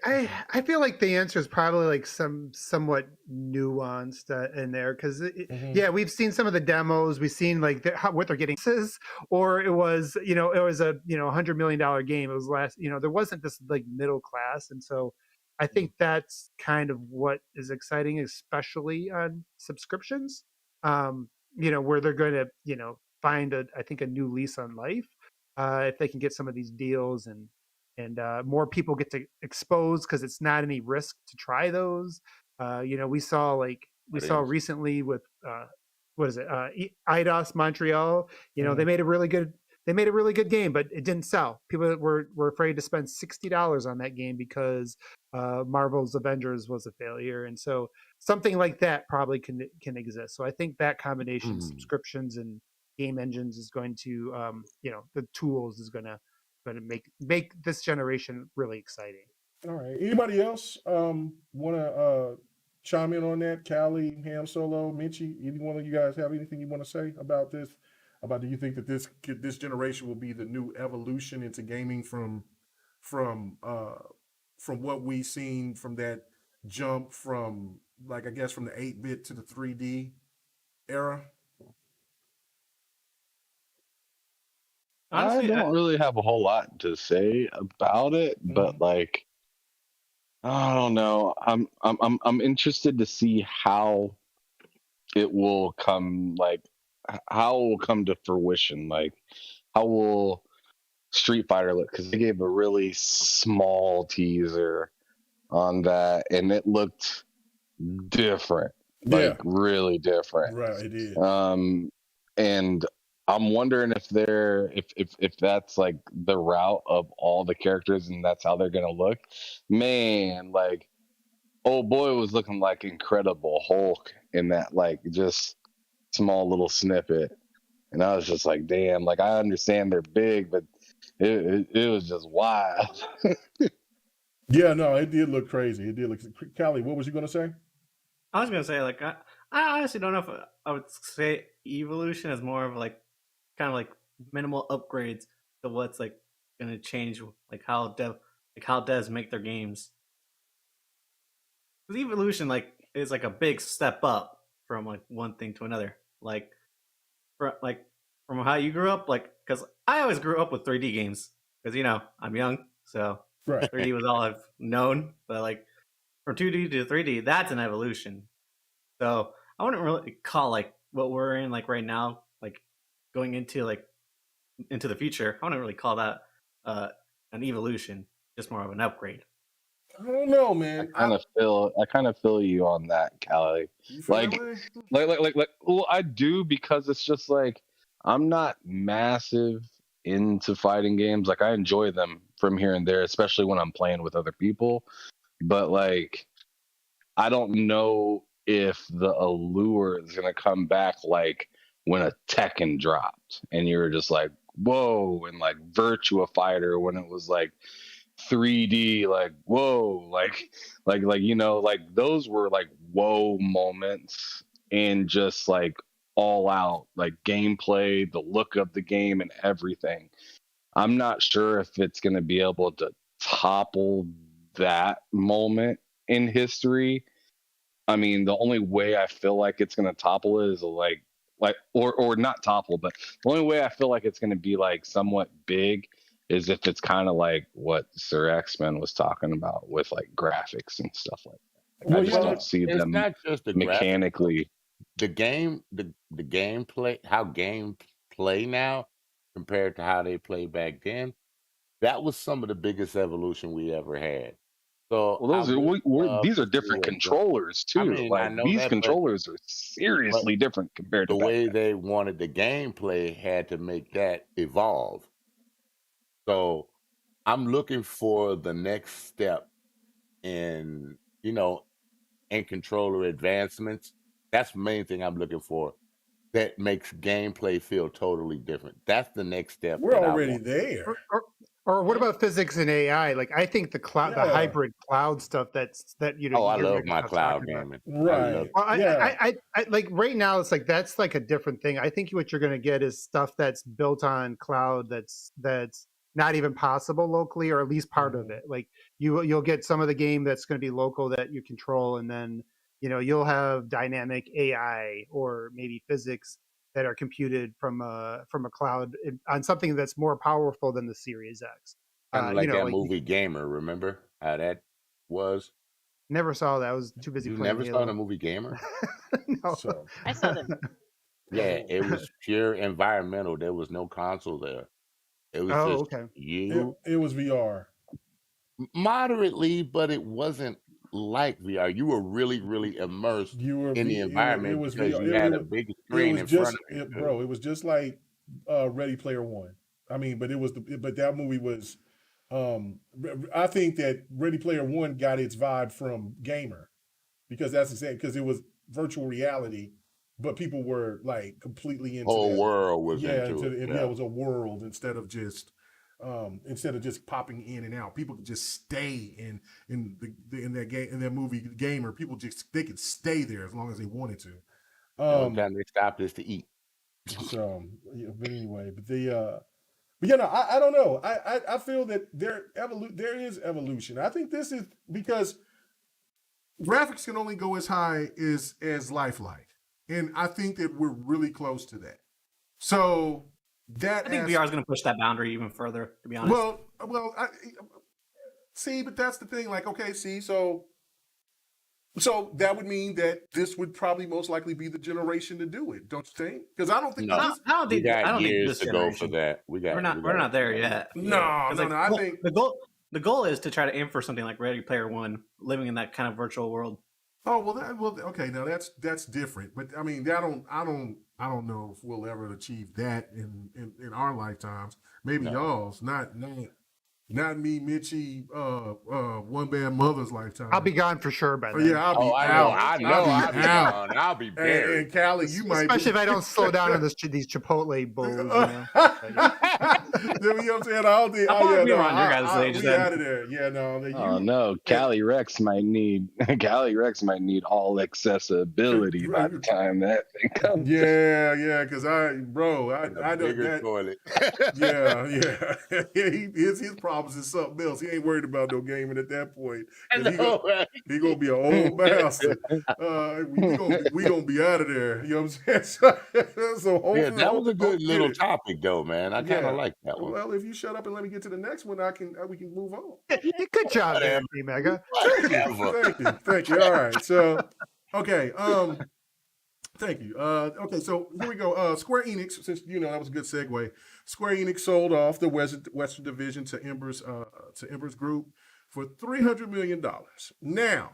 Speaker 8: I feel like the answer is probably like somewhat nuanced in there, because
Speaker 4: Mhm.
Speaker 8: yeah, we've seen some of the demos, we've seen like what they're getting is, or it was a $100 million game. It was there wasn't this like middle class, and so I think that's kind of what is exciting, especially on subscriptions. Where they're going to, find I think a new lease on life if they can get some of these deals and more people get to expose because it's not any risk to try those. We saw recently with what is it, IDOS Montreal. They made a really good game, but it didn't sell. People were afraid to spend $60 on that game because Marvel's Avengers was a failure, and so something like that probably can exist. So I think that combination of subscriptions and game engines is going to, the tools is going to make this generation really exciting.
Speaker 4: All right. Anybody else want to chime in on that? Callie, Ham Solo, Minchie, any one of you guys have anything you want to say about this? Do you think that this generation will be the new evolution into gaming from what we've seen from that jump from like I guess from the 8-bit to the 3D era?
Speaker 6: Honestly, I don't really have a whole lot to say about it, but like I don't know. I'm interested to see how it will come how it will come to fruition. Like how will Street Fighter look? Because they gave a really small teaser on that, and it looked different, like really different.
Speaker 4: Right, it is.
Speaker 6: And I'm wondering if that's like the route of all the characters, and that's how they're gonna look. Man, like old boy was looking like Incredible Hulk in that like just small little snippet, and I was just like, damn. Like I understand they're big, but it was just wild.
Speaker 4: Yeah, no, it did look crazy. It did look. Callie, what was you gonna say?
Speaker 5: I was gonna say like I honestly don't know if I would say evolution is more of like kind of like minimal upgrades to what's like gonna change like how devs make their games. Because evolution like is like a big step up from like one thing to another. Like from how you grew up, like because I always grew up with 3D games because I'm young, so 3D was all I've known. But like from 2D to 3D, that's an evolution. So I wouldn't really call like what we're in like right now, like going into the future. I wouldn't really call that an evolution, just more of an upgrade.
Speaker 4: I don't know, man.
Speaker 6: I kind of feel you on that, Callie. Like, well, I do because it's just like I'm not massive into fighting games. Like I enjoy them from here and there, especially when I'm playing with other people. But like, I don't know if the allure is gonna come back like when a Tekken dropped and you were just like, whoa, and like Virtua Fighter when it was like 3D, like whoa, like those were like whoa moments and just like all out like gameplay, the look of the game and everything. I'm not sure if it's going to be able to topple that moment in history. I mean, the only way I feel like it's going to topple it is like or not topple, but the only way I feel like it's going to be like somewhat big is if it's kind of like what Sir X-Men was talking about with like graphics and stuff like that. Like, I just don't see them
Speaker 7: not just the
Speaker 6: mechanically.
Speaker 7: The gameplay, how games play now compared to how they played back then, that was some of the biggest evolution we ever had. So
Speaker 6: these are different controllers too.
Speaker 7: I mean, I know
Speaker 6: these controllers are seriously different compared to
Speaker 7: the
Speaker 6: back
Speaker 7: way
Speaker 6: then.
Speaker 7: they wanted the gameplay had to make that evolve. So I'm looking for the next step in in controller advancements. That's the main thing I'm looking for. That makes gameplay feel totally different. That's the next step.
Speaker 4: We're already there.
Speaker 8: Or what about physics and AI? Like I think the hybrid cloud stuff I
Speaker 7: love my cloud gaming.
Speaker 4: Right.
Speaker 8: I like right now it's like that's like a different thing. I think what you're going to get is stuff that's built on cloud that's not even possible locally, or at least part of it. Like you'll get some of the game that's going to be local that you control, and then you'll have dynamic AI or maybe physics that are computed from a cloud on something that's more powerful than the Series X.
Speaker 7: Kind of like that movie Gamer. Remember how that was?
Speaker 8: Never saw that. I was too busy
Speaker 7: You
Speaker 8: playing
Speaker 7: never
Speaker 8: Halo.
Speaker 7: saw the movie Gamer?
Speaker 8: No.
Speaker 4: So
Speaker 3: I saw them.
Speaker 7: Yeah, it was pure environmental. There was no console there. It was
Speaker 8: Oh,
Speaker 7: just
Speaker 8: okay.
Speaker 7: you
Speaker 4: it was VR.
Speaker 7: moderately, but it wasn't like VR. You were really, really immersed
Speaker 4: You were
Speaker 7: in the
Speaker 4: it
Speaker 7: environment
Speaker 4: was
Speaker 7: because
Speaker 4: VR.
Speaker 7: you had a big
Speaker 4: It
Speaker 7: screen
Speaker 4: was
Speaker 7: in front
Speaker 4: just
Speaker 7: of you.
Speaker 4: bro. It was just like Ready Player One. I mean, but but that movie was. I think that Ready Player One got its vibe from Gamer because that's the same because it was virtual reality, but people were like completely into
Speaker 7: Whole
Speaker 4: that.
Speaker 7: world was
Speaker 4: Yeah,
Speaker 7: into it.
Speaker 4: it was a world instead of just popping in and out. People could just stay in that game in that movie Gamer. People they could stay there as long as they wanted to.
Speaker 7: The only time they stopped is to eat.
Speaker 4: So, yeah, but anyway, but you know, I don't know. I feel that there is evolution. I think this is because graphics can only go as high as lifelike, and I think that we're really close to that. So that
Speaker 5: I think VR is going to push that boundary even further. To be honest.
Speaker 4: Well, see, but that's the thing. Like, okay, see, so that would mean that this would probably most likely be the generation to do it, don't you think? Because I don't think
Speaker 7: No,
Speaker 4: that
Speaker 5: I don't
Speaker 7: we
Speaker 5: think
Speaker 7: got
Speaker 5: this
Speaker 7: years to go for
Speaker 5: generation.
Speaker 7: that.
Speaker 5: We're not there yet.
Speaker 4: No, I think
Speaker 5: the goal is to try to aim for something like Ready Player One, living in that kind of virtual world.
Speaker 4: Oh well, okay. Now that's different, but I mean, I don't know if we'll ever achieve that in our lifetimes. Maybe y'all's, not me, Mitchie, One Bad Mother's lifetime.
Speaker 8: I'll be gone for sure by then.
Speaker 4: Yeah, I'll be
Speaker 7: I know, I'll be gone. I'll be buried.
Speaker 4: And Callie, you might,
Speaker 8: especially if I don't slow down on these Chipotle bowls. You know?
Speaker 4: You know what I'm saying?
Speaker 5: I'll probably be around your guys' age
Speaker 4: we
Speaker 5: then.
Speaker 4: out of there. Yeah, no.
Speaker 6: Oh no, Cali Rex might need all accessibility by the time that thing comes.
Speaker 4: Yeah, because I know
Speaker 7: bigger
Speaker 4: that.
Speaker 7: toilet.
Speaker 4: Yeah. His problems is something else. He ain't worried about no gaming at that point. He gonna be an old bastard. We gonna be out of there. You know what I'm saying? So
Speaker 7: yeah, that was a good little topic though, man. I kind of like that one.
Speaker 4: Well, if you shut up and let me get to the next one, we can move on.
Speaker 8: Good job there, Mega.
Speaker 4: Thank you. All right. So, okay. Thank you. Okay, so here we go. Square Enix, since you know that was a good segue. Square Enix sold off the Western Division to Embers Group for $300 million. Now,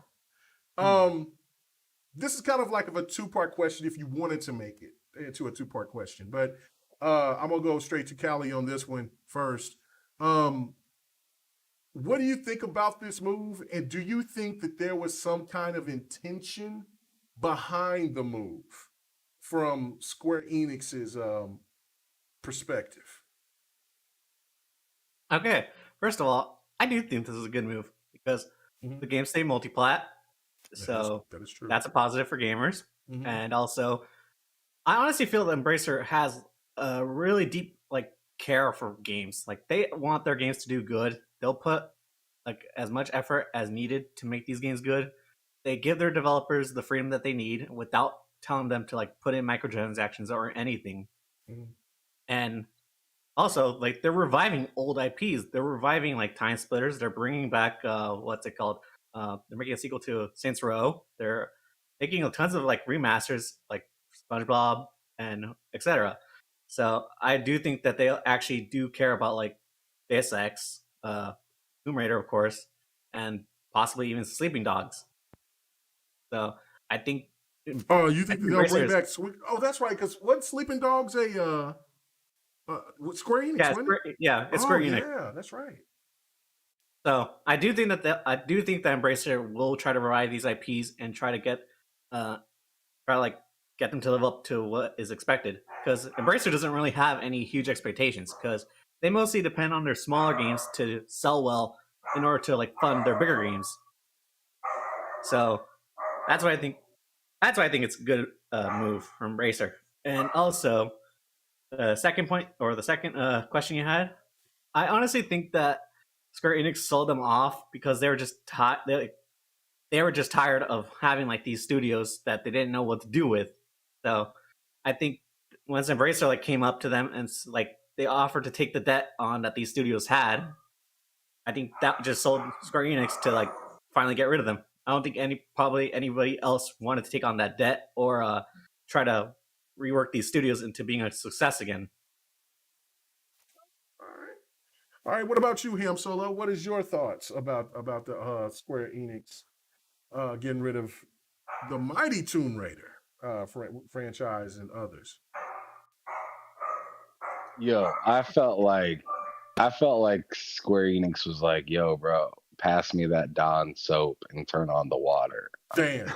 Speaker 4: this is kind of like a two-part question if you wanted to make it into a two-part question, but I'm gonna go straight to Callie on this one first. What do you think about this move, and do you think that there was some kind of intention behind the move from Square Enix's perspective?
Speaker 5: Okay, first of all, I do think this is a good move because the games stay multi-plat, so
Speaker 4: that is true.
Speaker 5: That's a positive for gamers, and also, I honestly feel that Embracer has a really deep care for games. Like they want their games to do good. They'll put as much effort as needed to make these games good. They give their developers the freedom that they need without telling them to put in microtransactions or anything. And also, they're reviving old IPs. They're reviving Time Splitters. They're bringing back what's it called? They're making a sequel to Saints Row. They're making tons of remasters, like SpongeBob and etc. So I do think that they actually do care about Deus Ex, Tomb Raider, of course, and possibly even Sleeping Dogs. So I think.
Speaker 4: Oh, you think they'll bring back? Oh, that's right. Because wasn't Sleeping Dogs a Square Enix?
Speaker 5: It's Square Enix.
Speaker 4: Yeah, that's right.
Speaker 5: So I do think that Embracer will try to revive these IPs and try to get get them to live up to what is expected. Because Embracer doesn't really have any huge expectations because they mostly depend on their smaller games to sell well in order to fund their bigger games. So that's why I think it's a good move from Embracer. And also, the second question you had, I honestly think that Square Enix sold them off because they were just they were just tired of having these studios that they didn't know what to do with. So I think once Embracer came up to them and they offered to take the debt on that these studios had, I think that just sold Square Enix to finally get rid of them. I don't think anybody else wanted to take on that debt or try to rework these studios into being a success again.
Speaker 4: All right. What about you, Ham Solo? What is your thoughts about the Square Enix getting rid of the mighty Tomb Raider franchise and others?
Speaker 6: Yo, I felt like Square Enix was like, "Yo, bro, pass me that Dawn soap and turn on the water."
Speaker 4: Damn.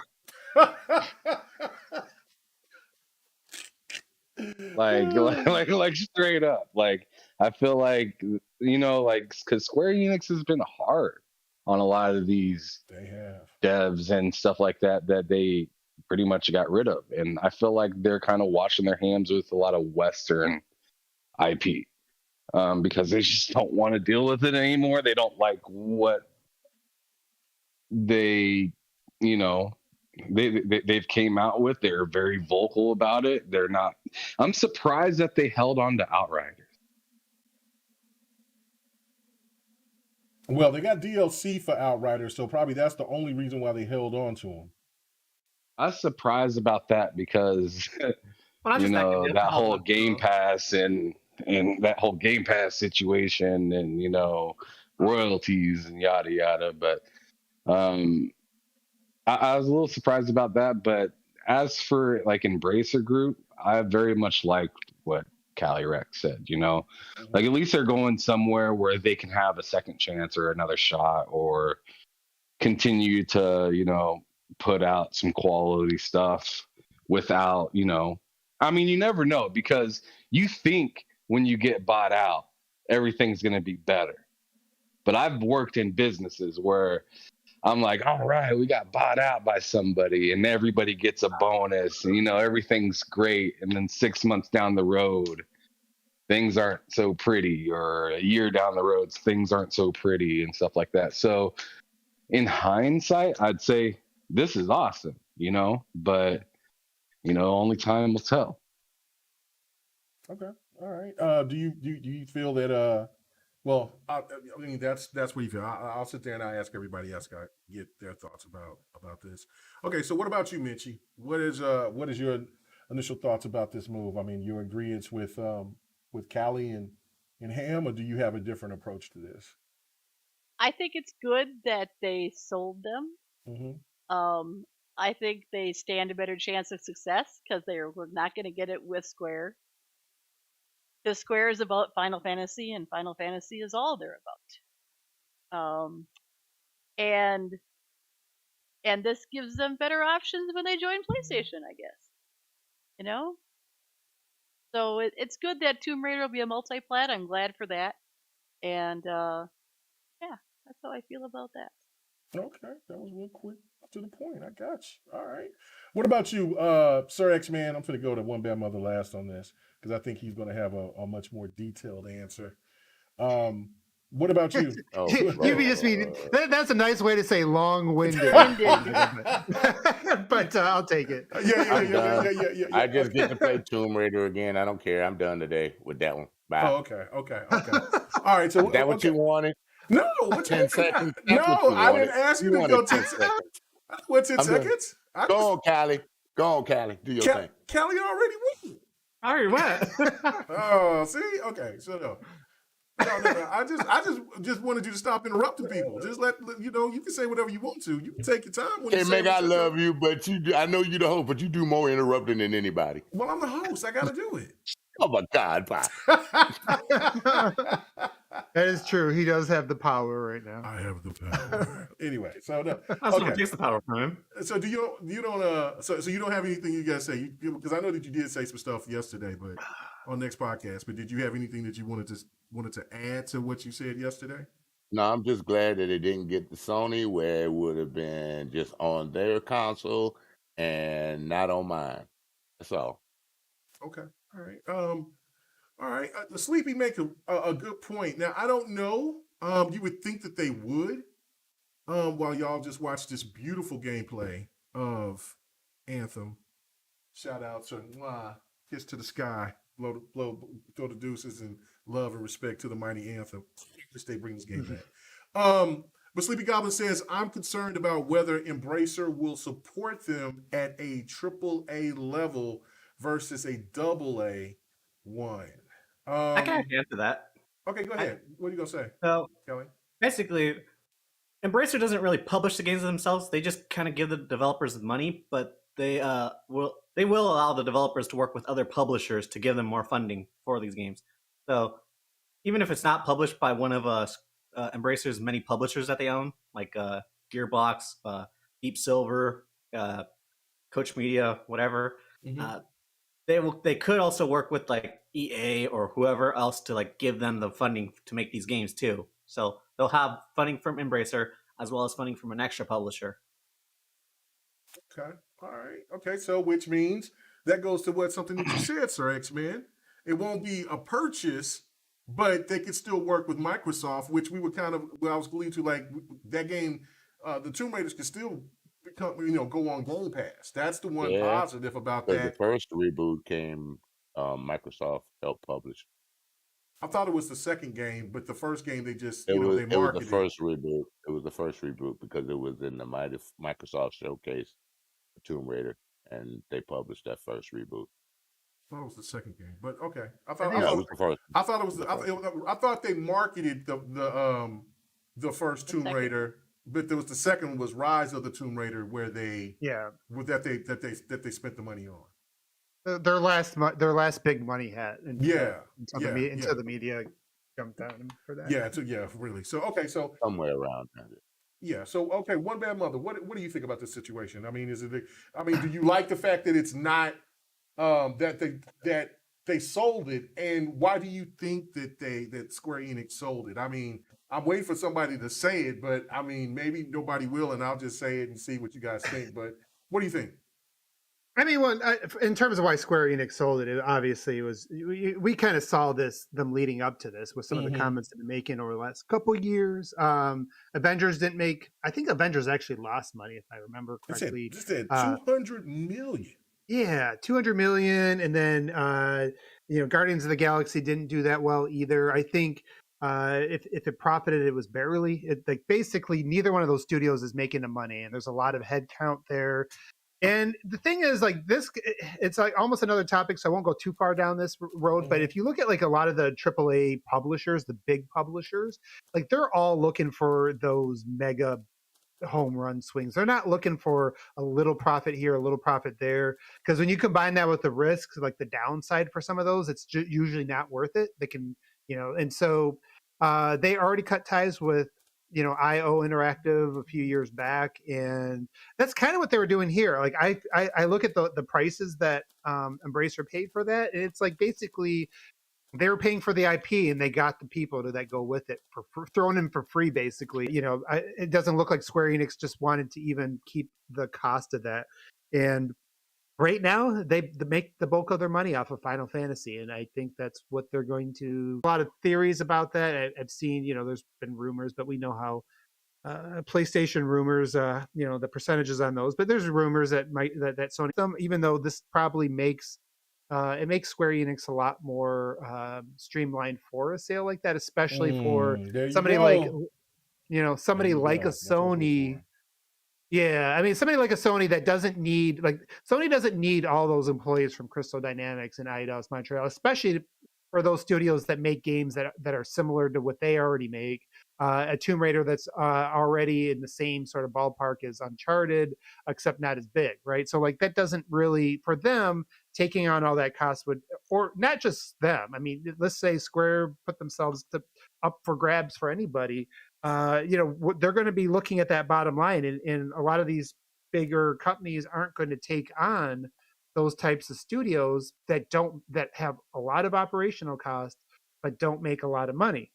Speaker 6: like straight up. Like I feel like because Square Enix has been hard on a lot of these
Speaker 4: They have
Speaker 6: devs and stuff like that they pretty much got rid of, and I feel like they're kind of washing their hands with a lot of Western IP. Because they just don't want to deal with it anymore. They don't like what they've came out with. They're very vocal about it. They're not. I'm surprised that they held on to Outriders.
Speaker 4: Well, they got DLC for Outriders, so probably that's the only reason why they held on to them.
Speaker 6: I was surprised about that because
Speaker 5: Well,
Speaker 6: that whole Game Pass and that whole Game Pass situation and royalties and yada yada. But I was a little surprised about that. But as for like Embracer Group, I very much liked what Cali Rex said. Like at least they're going somewhere where they can have a second chance or another shot or continue to put out some quality stuff without I mean, you never know, because you think when you get bought out, everything's going to be better. But I've worked in businesses where I'm like, all right, we got bought out by somebody and everybody gets a bonus and, everything's great. And then 6 months down the road, things aren't so pretty, or a year down the road, things aren't so pretty and stuff like that. So in hindsight, I'd say this is awesome, but, only time will tell.
Speaker 4: Okay. All right. Do you feel that well, I mean that's what you feel. I'll sit there and I ask everybody else, get their thoughts about this. Okay, so what about you, Minchie? What is your initial thoughts about this move? I mean, your agreeance with Callie and Ham, or do you have a different approach to this?
Speaker 3: I think it's good that they sold them.
Speaker 4: Mm-hmm.
Speaker 3: I think they stand a better chance of success because we're not going to get it with Square. The Square is about Final Fantasy, and Final Fantasy is all they're about. And this gives them better options when they join PlayStation, I guess. So it's good that Tomb Raider will be a multi-plat. I'm glad for that. And yeah, that's how I feel about that.
Speaker 4: Okay, that was real quick to the point. I got you. All right. What about you, Sir X-Man? I'm going to go to One Bad Mother last on this because I think he's going to have a much more detailed answer. What about you?
Speaker 8: That's a nice way to say long-winded. But I'll take it.
Speaker 4: Yeah.
Speaker 7: I just get to play Tomb Raider again. I don't care. I'm done today with that one. Bye.
Speaker 4: Oh, okay. All right. So
Speaker 7: is that what you wanted?
Speaker 4: No, what
Speaker 7: 10 seconds?
Speaker 4: No, I didn't ask you to go 10 seconds. What 10 seconds?
Speaker 7: Go on, Callie. Do your thing.
Speaker 4: Callie already went.
Speaker 5: I already went.
Speaker 4: Oh, see? Okay, shut up. No. I just wanted you to stop interrupting people. Just let you can say whatever you want to. You can take your time.
Speaker 7: Hey, Meg, I love you, but I know you're the host, but you do more interrupting than anybody.
Speaker 4: Well, I'm the host. I got to do it.
Speaker 7: Oh my God, bye.
Speaker 8: That is true. He does have the power right now.
Speaker 4: I have the power. Anyway, so no.
Speaker 5: That's what takes the power from him.
Speaker 4: So do you don't so you don't have anything you gotta say? Because I know that you did say some stuff yesterday, but on next podcast. But did you have anything that you wanted to add to what you said yesterday?
Speaker 7: No, I'm just glad that it didn't get the Sony, where it would have been just on their console and not on mine. That's all.
Speaker 4: Okay. All right. All right. The Sleepy make a good point. Now I don't know. You would think that they would. While y'all just watch this beautiful gameplay of Anthem. Shout out to kiss to the sky, throw the deuces, and love and respect to the mighty Anthem. Wish they bring this game back. But Sleepy Goblin says, I'm concerned about whether Embracer will support them at a triple A level versus a double A one.
Speaker 5: I can actually answer that.
Speaker 4: Okay, go ahead. What are you going to say,
Speaker 5: So
Speaker 4: Kelly?
Speaker 5: basically, Embracer doesn't really publish the games themselves. They just kind of give the developers money, but they will allow the developers to work with other publishers to give them more funding for these games. So even if it's not published by one of Embracer's many publishers that they own, like Gearbox, Deep Silver, Coach Media, whatever, they could also work with like EA or whoever else to like give them the funding to make these games too. So they'll have funding from Embracer as well as funding from an extra publisher.
Speaker 4: Okay. All right. Okay. So, which means that goes to something that you said, Sir X-Men. It won't be a purchase, but they could still work with Microsoft, which we were kind of, I was alluding to, like that game, the Tomb Raiders could still become, go on Game Pass. That's the one positive about
Speaker 7: Because
Speaker 4: that.
Speaker 7: the first reboot came, Microsoft helped publish.
Speaker 4: I thought it was the second game, but the first game they just,
Speaker 7: It was,
Speaker 4: they marketed.
Speaker 7: It was the first reboot. It was the first reboot because it was in the Microsoft showcase for Tomb Raider, and they published that first reboot.
Speaker 4: I thought it was the second game, but okay. I thought
Speaker 7: it was the first.
Speaker 4: I thought it was. I thought they marketed the first Tomb Raider, but there was the second was Rise of the Tomb Raider, where they that they spent the money on.
Speaker 8: Their last big money hit. Until the media jumped on them for that.
Speaker 4: Yeah, really. So okay, so
Speaker 7: somewhere around that.
Speaker 4: Yeah. So okay, One Bad Mother. What do you think about this situation? I mean, do you like the fact that it's not that they sold it, and why do you think that Square Enix sold it? I mean, I'm waiting for somebody to say it, but I mean, maybe nobody will, and I'll just say it and see what you guys think. But what do you think?
Speaker 8: I mean, in terms of why Square Enix sold it, obviously was we kind of saw them leading up to this with some of the comments they've been making over the last couple of years. Avengers didn't make. I think Avengers actually lost money, if I remember correctly.
Speaker 4: Just said 200 million.
Speaker 8: Yeah, 200 million, and then Guardians of the Galaxy didn't do that well either. I think if it profited, it was barely. Basically, neither one of those studios is making the money, and there's a lot of headcount there. And the thing is, like this, it's like almost another topic, so I won't go too far down this road. But if you look at like a lot of the AAA publishers, the big publishers, like they're all looking for those mega home run swings. They're not looking for a little profit here, a little profit there, because when you combine that with the risks, like the downside for some of those, it's usually not worth it. They can, and so they already cut ties with IO Interactive a few years back, and that's kind of what they were doing here. Like I look at the prices that Embracer paid for that, and it's like basically they were paying for the IP, and they got the people that go with it for thrown in for free. Basically, it doesn't look like Square Enix just wanted to even keep the cost of that. And right now, they make the bulk of their money off of Final Fantasy, and I think that's what they're going to. A lot of theories about that. I've seen, there's been rumors, but we know how PlayStation rumors, the percentages on those. But there's rumors that Sony, even though this probably makes Square Enix a lot more streamlined for a sale like that, especially for somebody like a Sony. Yeah, I mean, somebody like a Sony that doesn't need Sony doesn't need all those employees from Crystal Dynamics and Eidos Montreal, especially for those studios that make games that are similar to what they already make. A Tomb Raider that's already in the same sort of ballpark as Uncharted, except not as big, right? So like that doesn't really, for them, taking on all that cost would, or not just them. I mean, let's say Square put themselves up for grabs for anybody. They're going to be looking at that bottom line, and a lot of these bigger companies aren't going to take on those types of studios that have a lot of operational costs but don't make a lot of money.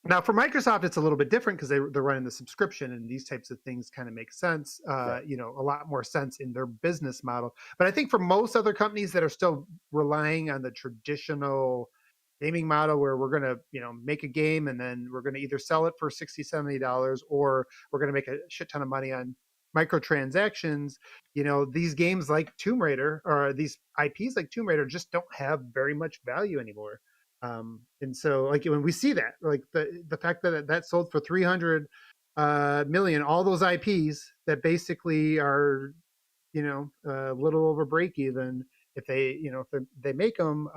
Speaker 8: Now for Microsoft, it's a little bit different because they're running the subscription, and these types of things kind of make sense, right. A lot more sense in their business model. But I think for most other companies that are still relying on the traditional gaming model where we're going to, make a game and then we're going to either sell it for $60, $70, or we're going to make a shit ton of money on microtransactions, these games like Tomb Raider or these IPs like Tomb Raider just don't have very much value anymore. And so like when we see that, like the fact that that sold for 300 million, all those IPs that basically are, a little over break even if they, if they make them,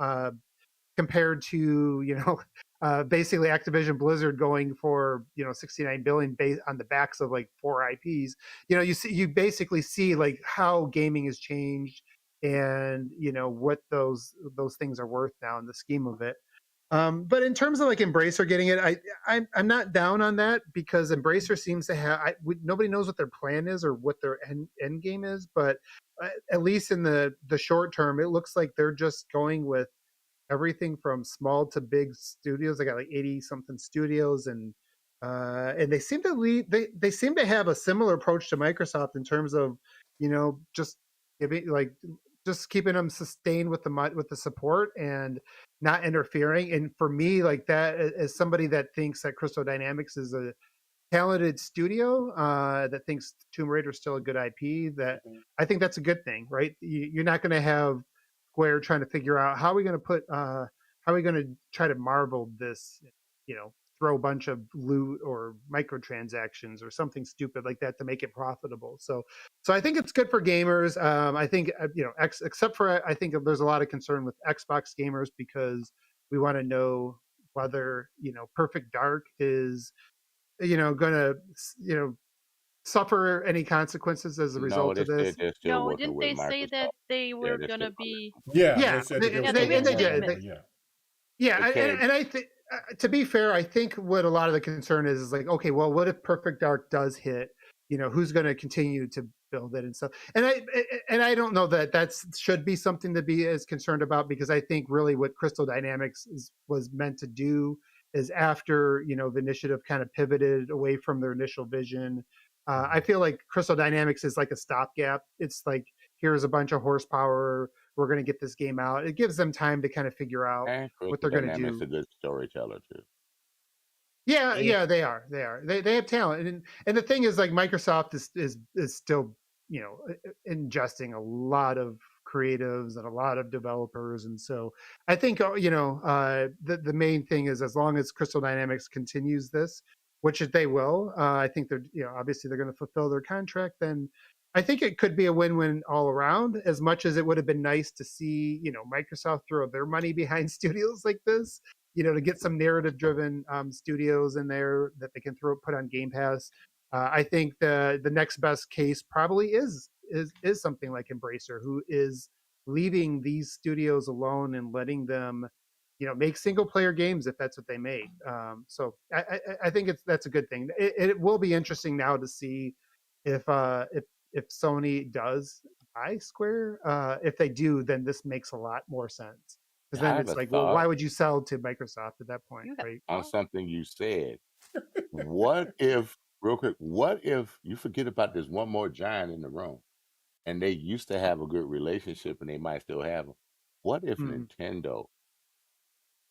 Speaker 8: compared to, basically Activision Blizzard going for 69 billion based on the backs of like 4 IPs. You basically see like how gaming has changed, and what those things are worth now in the scheme of it. But in terms of like Embracer getting it, I'm not down on that, because Embracer seems to have nobody knows what their plan is or what their end game is. But at least in the short term, it looks like they're just going with everything from small to big studios. They got like 80 something studios, and they seem to they seem to have a similar approach to Microsoft in terms of just giving like just keeping them sustained with the support and not interfering. And for me, like that, as somebody that thinks that Crystal Dynamics is a talented studio, that thinks Tomb Raider is still a good IP, that I think that's a good thing, right? You're not going to have Square trying to figure out how are we going to try to marvel this, throw a bunch of loot or microtransactions or something stupid like that to make it profitable. So I think it's good for gamers. I think except for I think there's a lot of concern with Xbox gamers, because we want to know whether Perfect Dark is going to suffer any consequences as a
Speaker 7: No,
Speaker 8: result
Speaker 7: they
Speaker 8: of this.
Speaker 7: said they're still
Speaker 3: No,
Speaker 7: working
Speaker 3: didn't
Speaker 7: with
Speaker 3: they say
Speaker 7: Microsoft.
Speaker 3: that they
Speaker 7: Yeah,
Speaker 3: were
Speaker 7: they're
Speaker 3: gonna
Speaker 7: still
Speaker 3: be?
Speaker 4: Yeah,
Speaker 8: Yeah,
Speaker 4: they said that
Speaker 3: Yeah,
Speaker 4: they
Speaker 3: they
Speaker 4: were still
Speaker 3: made
Speaker 4: working
Speaker 3: a
Speaker 4: on it.
Speaker 3: commitment.
Speaker 8: Yeah,
Speaker 7: They came.
Speaker 8: and I think, to be fair, I think what a lot of the concern is like, okay, well, what if Perfect Dark does hit? Who's going to continue to build it and stuff? And I don't know that should be something to be as concerned about, because I think really what Crystal Dynamics was meant to do is, after the initiative kind of pivoted away from their initial vision, I feel like Crystal Dynamics is like a stopgap. It's like, here's a bunch of horsepower, we're going to get this game out. It gives them time to kind of figure out
Speaker 7: And
Speaker 8: what
Speaker 7: Crystal
Speaker 8: they're going to
Speaker 7: Dynamics
Speaker 8: do.
Speaker 7: a good storyteller too.
Speaker 8: Yeah, they are. They have talent, and the thing is, like, Microsoft is still ingesting a lot of creatives and a lot of developers, and so I think the main thing is, as long as Crystal Dynamics continues this, which they will, I think they're obviously they're going to fulfill their contract. Then I think it could be a win-win all around. As much as it would have been nice to see Microsoft throw their money behind studios like this, to get some narrative-driven studios in there that they can put on Game Pass. I think the next best case probably is something like Embracer, who is leaving these studios alone and letting them, make single-player games if that's what they make. So I think that's a good thing. It will be interesting now to see if Sony does buy Square. If they do, then this makes a lot more sense. Because
Speaker 7: I
Speaker 8: then
Speaker 7: have
Speaker 8: it's
Speaker 7: a
Speaker 8: like, well,
Speaker 7: thought
Speaker 8: why would you sell to Microsoft at that point,
Speaker 3: You have
Speaker 8: right?
Speaker 7: on something you said. What if, real quick, what if you forget about this one more giant in the room, and they used to have a good relationship, and they might still have them? What if
Speaker 8: Hmm.
Speaker 7: Nintendo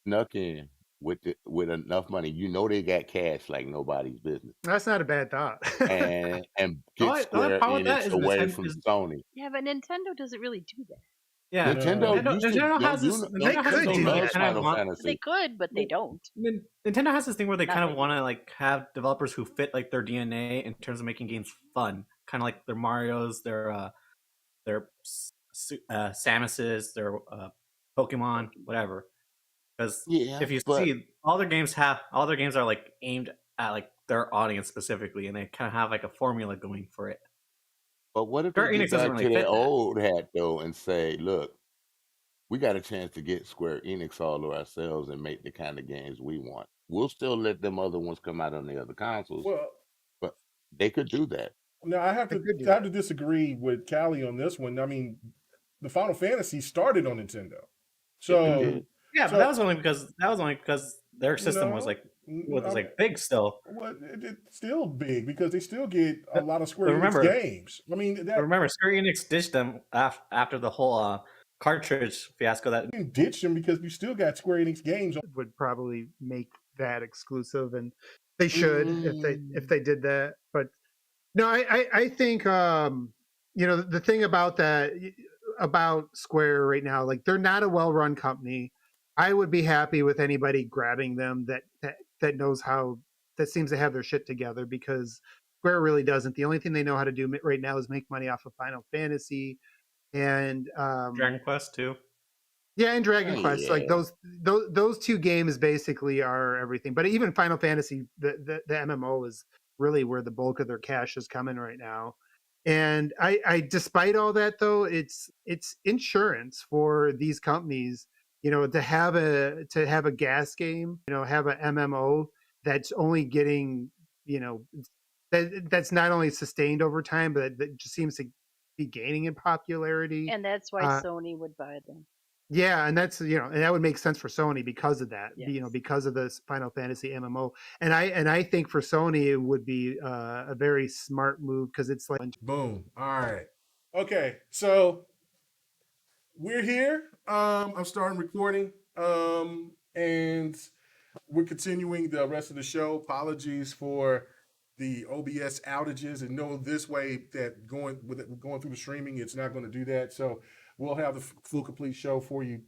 Speaker 7: snuck in with enough money? They got cash like nobody's business,
Speaker 8: That's not a bad thought.
Speaker 7: and
Speaker 5: The
Speaker 7: get
Speaker 5: only
Speaker 7: Square
Speaker 5: problem with that
Speaker 7: Enix
Speaker 5: is
Speaker 7: away
Speaker 5: Nintendo
Speaker 7: from
Speaker 5: is
Speaker 7: Sony.
Speaker 3: Yeah, but Nintendo doesn't really do that.
Speaker 5: yeah.
Speaker 7: Nintendo
Speaker 4: No.
Speaker 7: used to.
Speaker 5: Nintendo has this.
Speaker 8: They
Speaker 5: Nintendo has this
Speaker 8: could
Speaker 7: Nintendo
Speaker 5: thing
Speaker 8: do
Speaker 5: where they
Speaker 7: loves
Speaker 8: that.
Speaker 5: kind of
Speaker 7: Final
Speaker 5: want.
Speaker 7: Fantasy.
Speaker 3: They could, but they don't.
Speaker 5: Nintendo has this thing where they
Speaker 3: Not
Speaker 5: kind of
Speaker 3: lately.
Speaker 5: want to like have developers who fit like their DNA in terms of making games fun, kind of like their Mario's, their Samuses, their Pokemon, whatever. Because
Speaker 7: Yeah,
Speaker 5: if you
Speaker 7: but
Speaker 5: see, all their games are like aimed at like their audience specifically, and they kind of have like a formula going for it.
Speaker 7: what if they
Speaker 5: Square
Speaker 7: get
Speaker 5: Enix doesn't
Speaker 7: back
Speaker 5: really
Speaker 7: to their
Speaker 5: fit that.
Speaker 7: old hat though and say, look, we got a chance to get Square Enix all to ourselves and make the kind of games we want. We'll still let them other ones come out on the other consoles,
Speaker 4: Well,
Speaker 7: but they could do that.
Speaker 4: now I have
Speaker 8: They
Speaker 4: to
Speaker 8: could do
Speaker 4: I have
Speaker 8: that.
Speaker 4: to disagree with Callie on this one. I mean, the Final Fantasy started on Nintendo,
Speaker 7: Yes, it
Speaker 8: Hmm.
Speaker 7: did.
Speaker 5: Yeah, but that was only because their system was
Speaker 4: no,
Speaker 5: like big still.
Speaker 4: well, it's still big because they still get a lot of Square
Speaker 5: But
Speaker 4: Enix
Speaker 5: remember,
Speaker 4: games. I mean,
Speaker 5: Square Enix ditched them after the whole cartridge fiasco. That
Speaker 4: you can ditch them because you still got Square Enix games.
Speaker 8: Would probably make that exclusive, and they should if
Speaker 7: Mm.
Speaker 8: they did that. But no, I think the thing about that, about Square right now, like, they're not a well-run company. I would be happy with anybody grabbing them that knows how, that seems to have their shit together, because Square really doesn't. The only thing they know how to do right now is make money off of Final Fantasy and
Speaker 5: Dragon Quest too.
Speaker 8: yeah, and Dragon
Speaker 7: Oh,
Speaker 8: Quest. Like
Speaker 7: yeah.
Speaker 8: those two games basically are everything. But even Final Fantasy, the MMO is really where the bulk of their cash is coming right now. And I despite all that though, it's insurance for these companies, to have a gas game, have a MMO that's only getting, that's not only sustained over time, but that just seems to be gaining in popularity.
Speaker 3: And that's why Sony would buy them.
Speaker 8: Yeah, and that's and that would make sense for Sony because of that.
Speaker 3: Yes.
Speaker 8: Because of this Final Fantasy MMO, and I think for Sony it would be a very smart move, because it's like
Speaker 4: Boom. All right. Okay. So we're here. I'm starting recording. And we're continuing the rest of the show. Apologies for the OBS outages, and know this way that going through the streaming, it's not going to do that. So we'll have the full complete show for you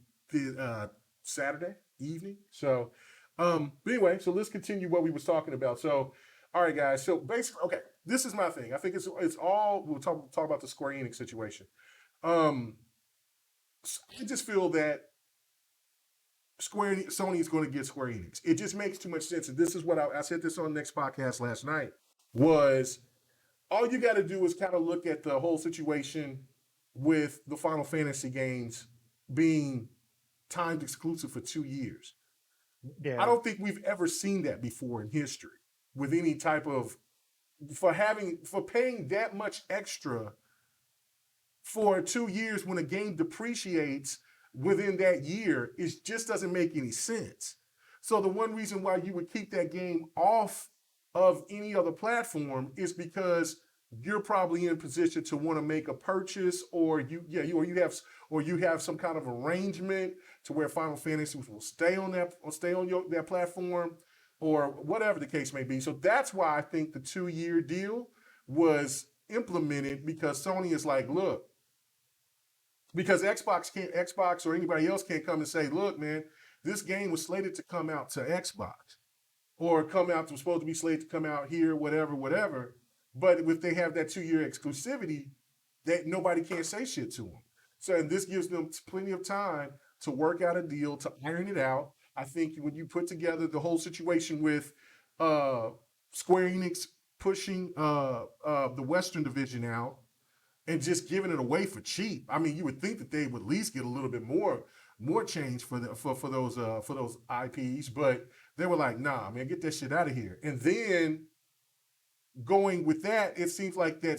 Speaker 4: Saturday evening. So, but anyway, so let's continue what we was talking about. So, all right, guys. So basically, okay, this is my thing. I think it's all we'll talk about the Square Enix situation. I just feel that Sony is going to get Square Enix. It just makes too much sense. And this is what I said this on Next Podcast last night, was all you got to do is kind of look at the whole situation with the Final Fantasy games being timed exclusive for 2 years.
Speaker 8: yeah.
Speaker 4: I don't think we've ever seen that before in history with any type of, for paying that much extra for 2 years when a game depreciates within that year. It just doesn't make any sense. So the one reason why you would keep that game off of any other platform is because you're probably in a position to want to make a purchase, or you have some kind of arrangement to where Final Fantasy will stay on that platform, or whatever the case may be. So that's why I think the 2-year deal was implemented, because Sony is like, look, because Xbox or anybody else can't come and say, look, man, this game was slated to come out to Xbox, or was supposed to be slated to come out here, whatever. But if they have that 2-year exclusivity, that nobody can't say shit to them. So, and this gives them plenty of time to work out a deal, to iron it out. I think when you put together the whole situation with Square Enix pushing the Western division out and just giving it away for cheap, I mean, you would think that they would at least get a little bit more change for those IPs, but they were like, nah, man, get that shit out of here. And then going with that, it seems like that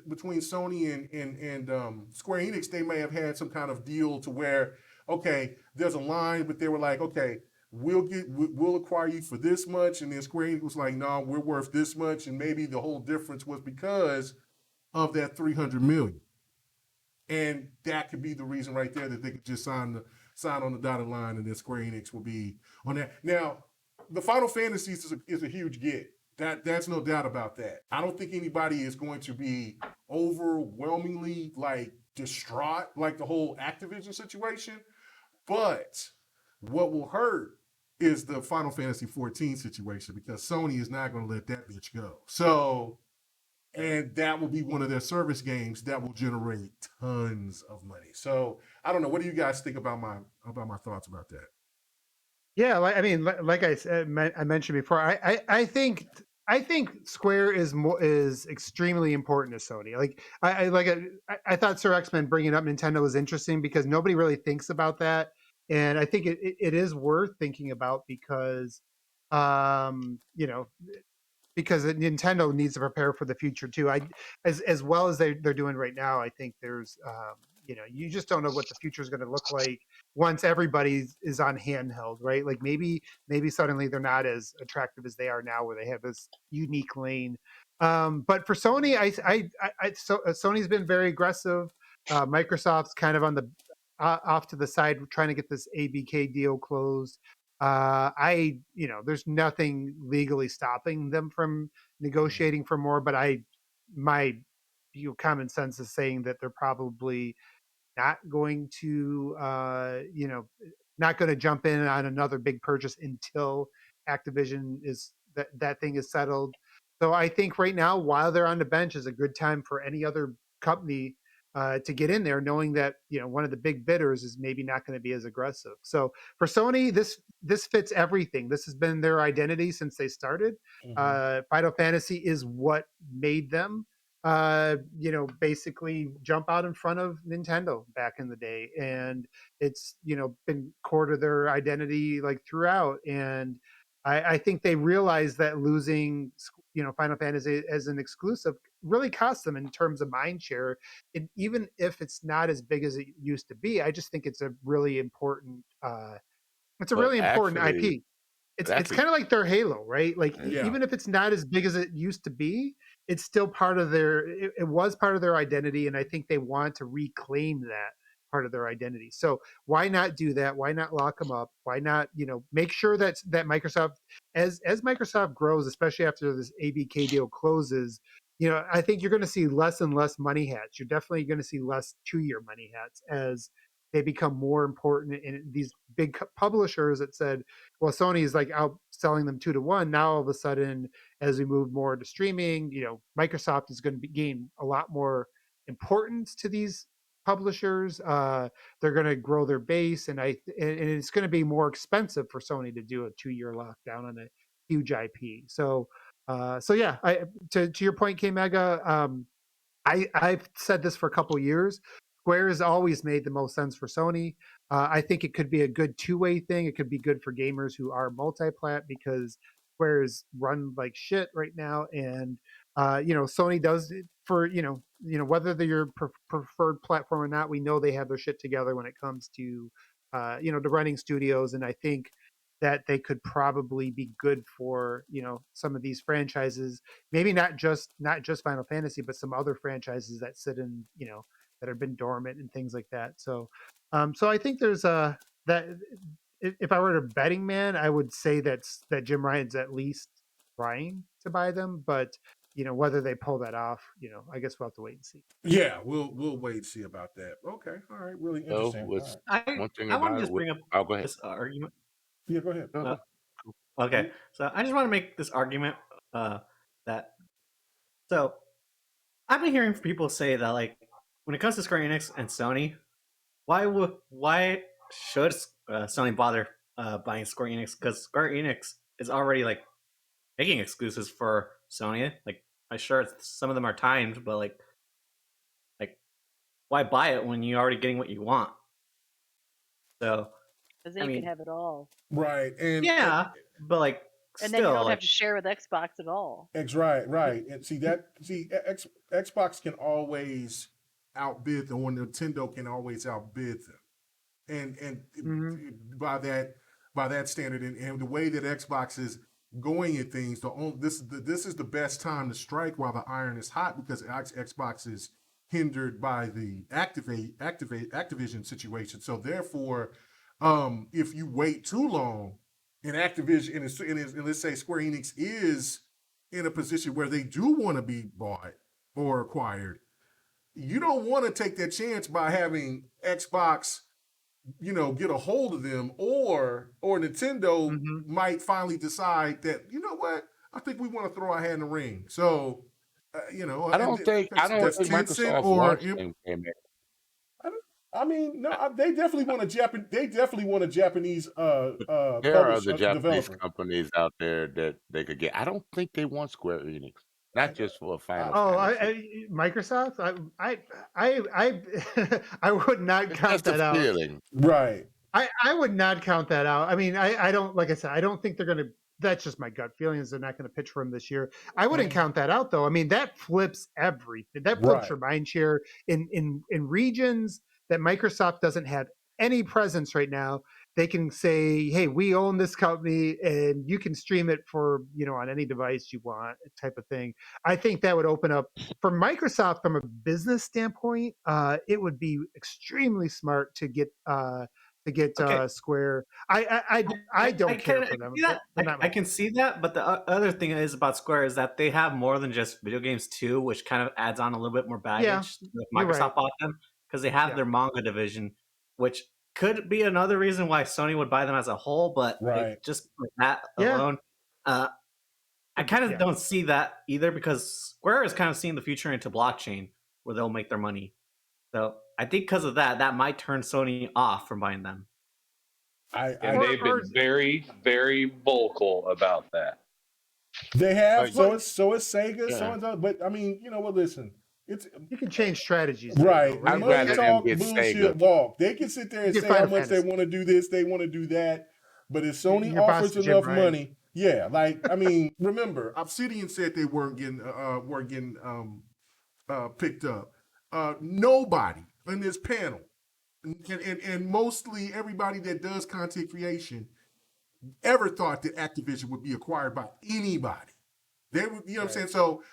Speaker 4: between Sony and Square Enix, they may have had some kind of deal to where, okay, there's a line, but they were like, okay, we'll acquire you for this much, and then Square Enix was like, no, we're worth this much, and maybe the whole difference was because of that $300 million, and that could be the reason right there that they could just sign on the dotted line, and then Square Enix will be on that. Now, the Final Fantasies is a huge get. That's no doubt about that. I don't think anybody is going to be overwhelmingly distraught like the whole Activision situation. But what will hurt is the Final Fantasy 14 situation, because Sony is not going to let that bitch go. So, and that will be one of their service games that will generate tons of money. So I don't know. What do you guys think about my thoughts about that?
Speaker 8: Yeah, like I said, I mentioned before, I think Square is extremely important to Sony. I thought Sir X-Men bringing up Nintendo was interesting, because nobody really thinks about that, and I think it is worth thinking about, because because Nintendo needs to prepare for the future too. As well as they're doing right now, I think there's you just don't know what the future is going to look like once everybody is on handheld, right? Like maybe suddenly they're not as attractive as they are now, where they have this unique lane. But for Sony, Sony's been very aggressive. Microsoft's kind of on the off to the side, trying to get this ABK deal closed. There's nothing legally stopping them from negotiating for more, but my common sense is saying that they're probably not going to not going to jump in on another big purchase until Activision is that thing is settled. So I think right now, while they're on the bench, is a good time for any other company to get in there, knowing that one of the big bidders is maybe not going to be as aggressive. So for Sony, this fits everything. This has been their identity since they started. Final Fantasy is what made them, basically jump out in front of Nintendo back in the day, and it's been core to their identity like throughout. And I think they realized that losing Final Fantasy as an exclusive really cost them in terms of mind share. And even if it's not as big as it used to be, I just think it's a really important
Speaker 7: But
Speaker 8: IP. It's kind of like their Halo, right? Like
Speaker 4: Yeah.
Speaker 8: even if it's not as big as it used to be, it's still part of their. It was part of their identity, and I think they want to reclaim that part of their identity. So why not do that? Why not lock them up? Why not make sure that Microsoft, as Microsoft grows, especially after this ABK deal closes, I think you're going to see less and less money hats. You're definitely going to see less 2-year money hats as they become more important in these big publishers that said, well, Sony is like out selling them 2-to-1. Now all of a sudden, as we move more to streaming, Microsoft is going to gain a lot more importance to these publishers. They're going to grow their base, and it's going to be more expensive for Sony to do a 2-year lockdown on a huge IP. So yeah, to your point, K Mega, I've said this for a couple of years. Square has always made the most sense for Sony. I think it could be a good two-way thing. It could be good for gamers who are multi-plat, because Square is run like shit right now, and Sony does it for whether they're your preferred platform or not. We know they have their shit together when it comes to to running studios, and I think that they could probably be good for some of these franchises. Maybe not just Final Fantasy, but some other franchises that sit in that have been dormant and things like that. So I think there's that. If I were a betting man, I would say that Jim Ryan's at least trying to buy them, but whether they pull that off, I guess we'll have to wait and see.
Speaker 4: Yeah, we'll wait and see about that. Okay, all right, really interesting. All right.
Speaker 7: One thing
Speaker 5: I want
Speaker 7: about
Speaker 5: to
Speaker 7: it.
Speaker 5: just bring up
Speaker 7: Oh, go ahead.
Speaker 5: this argument.
Speaker 4: Yeah, go ahead.
Speaker 7: Go.
Speaker 5: Okay, so I just want to make this argument that so I've been hearing people say that, like, when it comes to Square Enix and Sony, why should Sony bother buying Square Enix? Because Square Enix is already like making exclusives for Sony. Like, I'm sure some of them are timed, but like why buy it when you're already getting what you want? So
Speaker 3: Because they can have it all.
Speaker 4: Right, and
Speaker 5: yeah, but like
Speaker 3: And
Speaker 5: still,
Speaker 3: then you don't
Speaker 5: like,
Speaker 3: have to share with Xbox at all.
Speaker 4: right, and Xbox can always outbid them, or Nintendo can always outbid them, and by that standard, and the way that Xbox is going at things, this is the best time to strike while the iron is hot, because Xbox is hindered by the Activision situation. So therefore, if you wait too long, and Activision and let's say Square Enix is in a position where they do want to be bought or acquired, you don't want to take that chance by having Xbox, get a hold of them, or Nintendo might finally decide that, what, I think we want to throw our hat in the ring. So,
Speaker 7: I don't think
Speaker 4: that's Tencent
Speaker 7: Microsoft
Speaker 4: or
Speaker 7: wants them.
Speaker 4: I mean, no, they definitely want a Japanese
Speaker 7: There are other Japanese
Speaker 4: developer.
Speaker 7: companies out there that they could get. I don't think they want Square Enix, not just for a Final Fantasy.
Speaker 8: Microsoft, I would not
Speaker 7: It's
Speaker 8: count
Speaker 7: just
Speaker 8: that
Speaker 7: a
Speaker 8: out.
Speaker 7: feeling.
Speaker 4: Right.
Speaker 8: I would not count that out. I mean, I don't, like I said, I don't think they're going to. That's just my gut feeling, is they're not going to pitch for him this year. I wouldn't count that out, though. I mean, that flips everything. That flips your mind share in regions that Microsoft doesn't have any presence right now. They can say, hey, we own this company, and you can stream it for, on any device you want, type of thing. I think that would open up for Microsoft from a business standpoint. It would be extremely smart to get Square. I don't care for them.
Speaker 5: I can see that, but the other thing is about Square is that they have more than just video games too, which kind of adds on a little bit more baggage. Microsoft bought them because they have their manga division, which could be another reason why Sony would buy them as a whole, but
Speaker 4: Right.
Speaker 5: just with that
Speaker 8: Yeah.
Speaker 5: alone, I kind of don't see that either, because Square is kind of seeing the future into blockchain where they'll make their money. So I think because of that, that might turn Sony off from buying them.
Speaker 6: And they've been very, very vocal about that.
Speaker 4: They have.
Speaker 7: But-
Speaker 4: So it's Sega.
Speaker 7: Yeah.
Speaker 4: So it's, but I mean, you know what? Listen, it's
Speaker 8: You can change strategies.
Speaker 4: right.
Speaker 7: I'd
Speaker 4: Money
Speaker 7: rather them
Speaker 4: talk,
Speaker 7: get
Speaker 4: bullshit
Speaker 7: Sega.
Speaker 4: walk. They can sit there and
Speaker 8: You
Speaker 4: say
Speaker 8: can
Speaker 4: how
Speaker 8: find a
Speaker 4: much they
Speaker 8: fantasy.
Speaker 4: want to do this, they want to do that. But if Sony
Speaker 8: Your boss
Speaker 4: offers
Speaker 8: is Jim
Speaker 4: enough
Speaker 8: Ryan.
Speaker 4: money, yeah. Like I mean, remember, Obsidian said they weren't getting picked up. Nobody in this panel, and mostly everybody that does content creation, ever thought that Activision would be acquired by anybody. They would, you know what I'm saying? So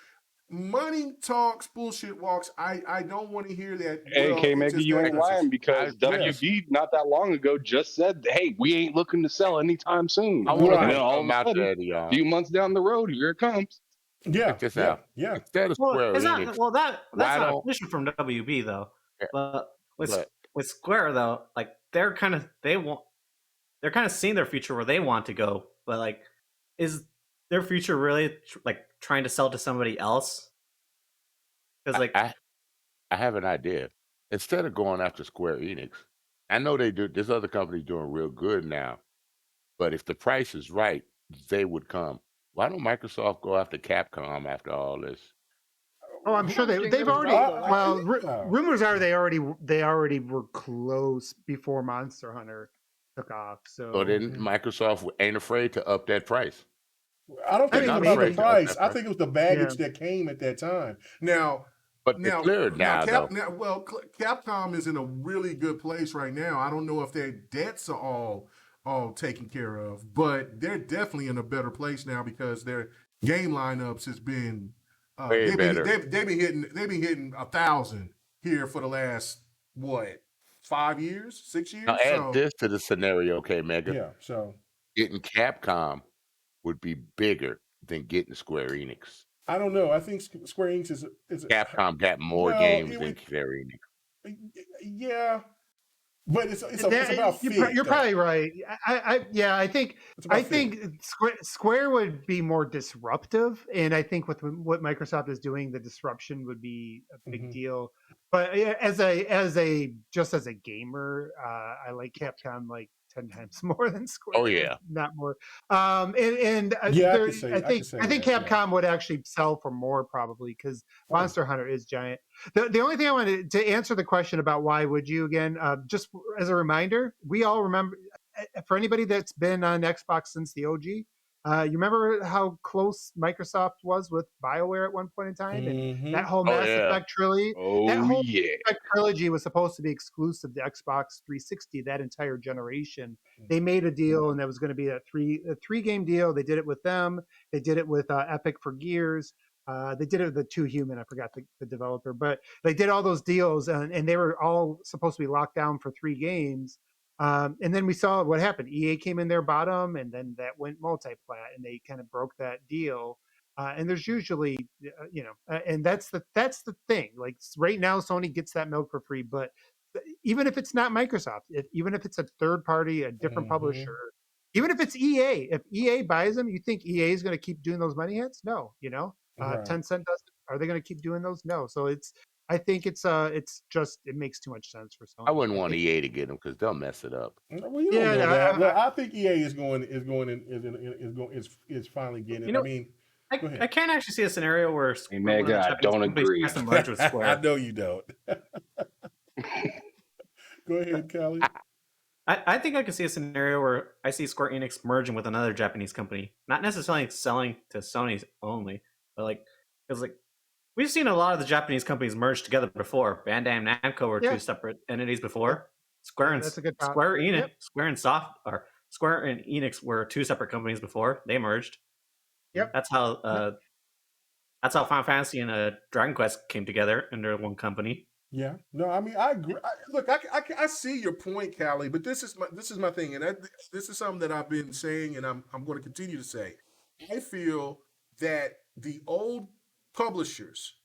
Speaker 4: money talks, bullshit walks. I don't want to hear that.
Speaker 6: Hey,
Speaker 4: Well,
Speaker 6: K-Mega,
Speaker 4: it's
Speaker 6: you ain't
Speaker 4: bankruptcies.
Speaker 6: lying, because
Speaker 4: Yes.
Speaker 6: WB not that long ago just said, hey, we ain't looking to sell anytime soon.
Speaker 7: I want
Speaker 4: Right.
Speaker 7: to
Speaker 6: And then all of
Speaker 7: come
Speaker 6: a
Speaker 7: out
Speaker 6: sudden,
Speaker 7: there to y'all.
Speaker 6: a few months down the road, here it comes.
Speaker 4: Yeah.
Speaker 7: Check this
Speaker 4: yeah.
Speaker 7: out.
Speaker 4: Yeah.
Speaker 7: Instead of
Speaker 5: Well,
Speaker 7: Square
Speaker 5: it's
Speaker 7: Enix,
Speaker 5: not. Well, that's
Speaker 7: why
Speaker 5: not a
Speaker 7: don't-
Speaker 5: position from WB though.
Speaker 7: Yeah.
Speaker 5: But with
Speaker 7: But-
Speaker 5: with Square though, like they're kind of seeing their future where they want to go. But like, is their future really like trying to sell to somebody else? Because like,
Speaker 7: I have an idea. Instead of going after Square Enix, I know they do. This other company's doing real good now, but if the price is right, they would come. Why don't Microsoft go after Capcom after all this?
Speaker 8: Oh, I'm sure
Speaker 3: Doing
Speaker 8: they've
Speaker 3: really
Speaker 8: already.
Speaker 3: well,
Speaker 8: Well,
Speaker 4: yeah.
Speaker 8: rumors are they already were close before Monster Hunter took off. So
Speaker 7: So then Microsoft ain't afraid to up that price.
Speaker 4: I don't think
Speaker 8: I
Speaker 4: it
Speaker 8: mean,
Speaker 4: was about the
Speaker 8: maybe.
Speaker 4: price. I think it was the baggage
Speaker 8: Yeah.
Speaker 4: that came at that time. Now,
Speaker 7: But they're cleared now, though.
Speaker 4: Capcom is in a really good place right now. I don't know if their debts are all taken care of, but they're definitely in a better place now because their game lineups has been
Speaker 7: Way better.
Speaker 4: They've been hitting 1,000 here for the last 5 years, 6 years.
Speaker 7: Now add this to the scenario, okay, Mega.
Speaker 4: Yeah. So
Speaker 7: Getting Capcom would be bigger than getting Square Enix.
Speaker 4: I don't know. I think Square Enix is
Speaker 7: Capcom got more
Speaker 4: Well,
Speaker 7: games
Speaker 4: it
Speaker 7: than
Speaker 4: would-
Speaker 7: Square Enix.
Speaker 4: Yeah, but it's about fit.
Speaker 8: You're
Speaker 4: though.
Speaker 8: probably right. I think
Speaker 4: It's about
Speaker 8: I
Speaker 4: fit.
Speaker 8: think Square would be more disruptive, and I think with what Microsoft is doing, the disruption would be a big
Speaker 4: Mhm.
Speaker 8: deal. But as a gamer, I like Capcom like 10 times more than Square.
Speaker 7: Oh, yeah.
Speaker 8: Not more.
Speaker 4: Yeah, I could say- I could say
Speaker 8: I think
Speaker 4: that, yeah.
Speaker 8: Capcom would actually sell for more probably because Monster Hunter is giant. The only thing I wanted to answer the question about why would you again, just as a reminder, we all remember, for anybody that's been on Xbox since the OG, you remember how close Microsoft was with BioWare at one point in time, and
Speaker 4: Mhm.
Speaker 8: that whole
Speaker 7: Oh,
Speaker 8: Mass
Speaker 7: yeah.
Speaker 8: Effect trilogy.
Speaker 6: Oh,
Speaker 8: That whole
Speaker 6: yeah.
Speaker 8: Effect trilogy was supposed to be exclusive to Xbox 360 that entire generation. They made a deal, and that was going to be a three game deal. They did it with them. They did it with Epic for Gears. They did it with the Two Human. I forgot the developer, but they did all those deals, and they were all supposed to be locked down for 3 games. And then we saw what happened. EA came in their bottom, and then that went multi-plat, and they kind of broke that deal. And there's usually, and that's the thing. Like right now, Sony gets that milk for free, but even if it's not Microsoft, even if it's a third party, a different
Speaker 4: Mhm.
Speaker 8: publisher, even if it's EA, if EA buys them, you think EA is going to keep doing those money hits? No,
Speaker 4: Right.
Speaker 8: Tencent does. Are they going to keep doing those? No. So I think it's just it makes too much sense for Sony.
Speaker 7: I wouldn't
Speaker 8: I
Speaker 7: want
Speaker 8: think-
Speaker 7: EA to get them because they'll mess it up.
Speaker 4: Well, you don't
Speaker 8: Yeah,
Speaker 4: know
Speaker 8: no,
Speaker 4: that.
Speaker 8: I-
Speaker 4: Well, I think EA is finally getting.
Speaker 5: You know,
Speaker 4: I mean, go ahead.
Speaker 5: I can't actually see a scenario where
Speaker 6: Hey,
Speaker 5: one of the
Speaker 6: Mega, I
Speaker 5: Japanese
Speaker 6: don't
Speaker 5: companies
Speaker 6: agree.
Speaker 5: has to merge with
Speaker 4: I
Speaker 5: Square.
Speaker 4: know you don't. Go ahead, Callie.
Speaker 5: I think I could see a scenario where I see Square Enix merging with another Japanese company, not necessarily selling to Sony only, but because we've seen a lot of the Japanese companies merge together before. Bandai and Namco were
Speaker 8: Yeah.
Speaker 5: 2 separate entities before. Square and
Speaker 8: That's a good thought.
Speaker 5: Square Enix,
Speaker 8: Yep.
Speaker 5: Square and Enix were 2 separate companies before they merged.
Speaker 8: Yep.
Speaker 5: That's how Final Fantasy and Dragon Quest came together under one company.
Speaker 4: Yeah, no, I mean, I agree. Look, I see your point, Callie, but this is my thing, and this is something that I've been saying, and I'm going to continue to say. I feel that the old publishers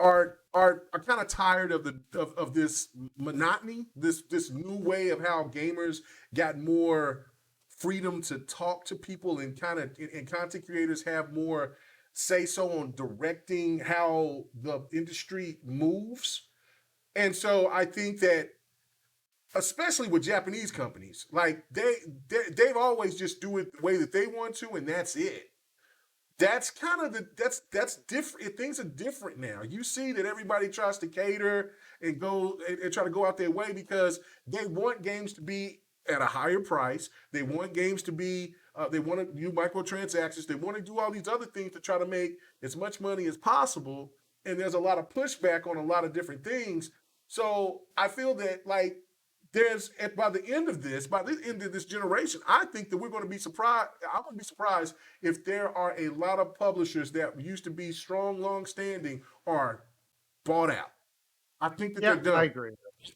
Speaker 4: are kind of tired of this monotony, this new way of how gamers got more freedom to talk to people and and content creators have more say so on directing how the industry moves. And so I think that especially with Japanese companies, like they've always just do it the way that they want to, and that's it. That's kind of that's different. Things are different now. You see that everybody tries to cater and go and try to go out their way because they want games to be at a higher price. They want games to be they want to do microtransactions. They want to do all these other things to try to make as much money as possible. And there's a lot of pushback on a lot of different things. So I feel that like by the end of this generation, I think that we're going to be surprised. I'm going to be surprised if there are a lot of publishers that used to be strong, long standing are bought out. I think that they're done.
Speaker 8: I agree.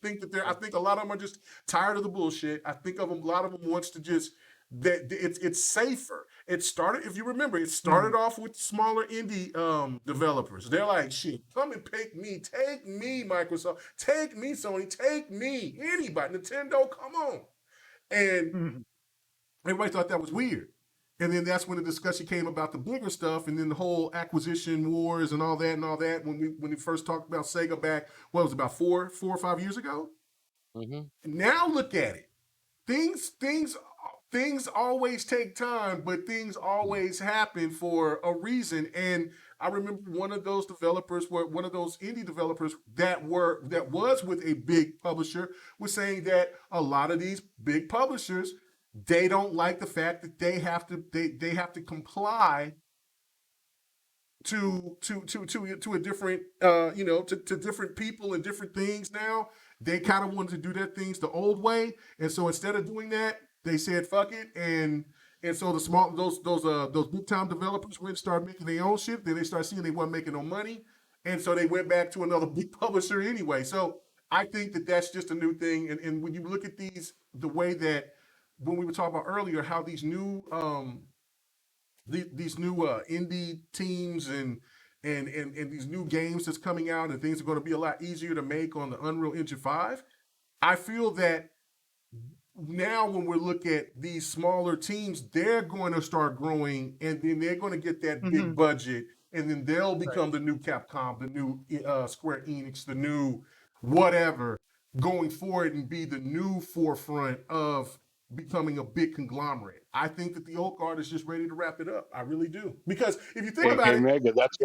Speaker 4: I think a lot of them are just tired of the bullshit. I think a lot of them wants to just that it's safer. It started, if you remember, it started off with smaller indie developers. They're like, shit, come and take me, Microsoft, take me, Sony, take me, anybody, Nintendo, come on. And everybody thought that was weird. And then that's when the discussion came about the bigger stuff, and then the whole acquisition wars and all that. When we first talked about Sega back, what was it, about 4 or 5 years ago? Now look at it. Things always take time, but things always happen for a reason. And I remember one of those indie developers that was with a big publisher was saying that a lot of these big publishers, they don't like the fact that they have to comply to a different to different people and different things now. They kind of wanted to do their things the old way, and so instead of doing that, they said fuck it, and so those big time developers went and started making their own shit. Then they started seeing they weren't making no money, and so they went back to another big publisher anyway. So I think that that's just a new thing, and when you look at the way that when we were talking about earlier, how these new indie teams and these new games that's coming out and things are going to be a lot easier to make on the Unreal Engine 5. I feel that now when we look at these smaller teams, they're going to start growing, and then they're going to get that big budget, and then they'll become the new Capcom, the new Square Enix, the new whatever, going forward and be the new forefront of becoming a big conglomerate. I think that the old guard is just ready to wrap it up. I really do. Because if you think about it,
Speaker 6: Mega, that's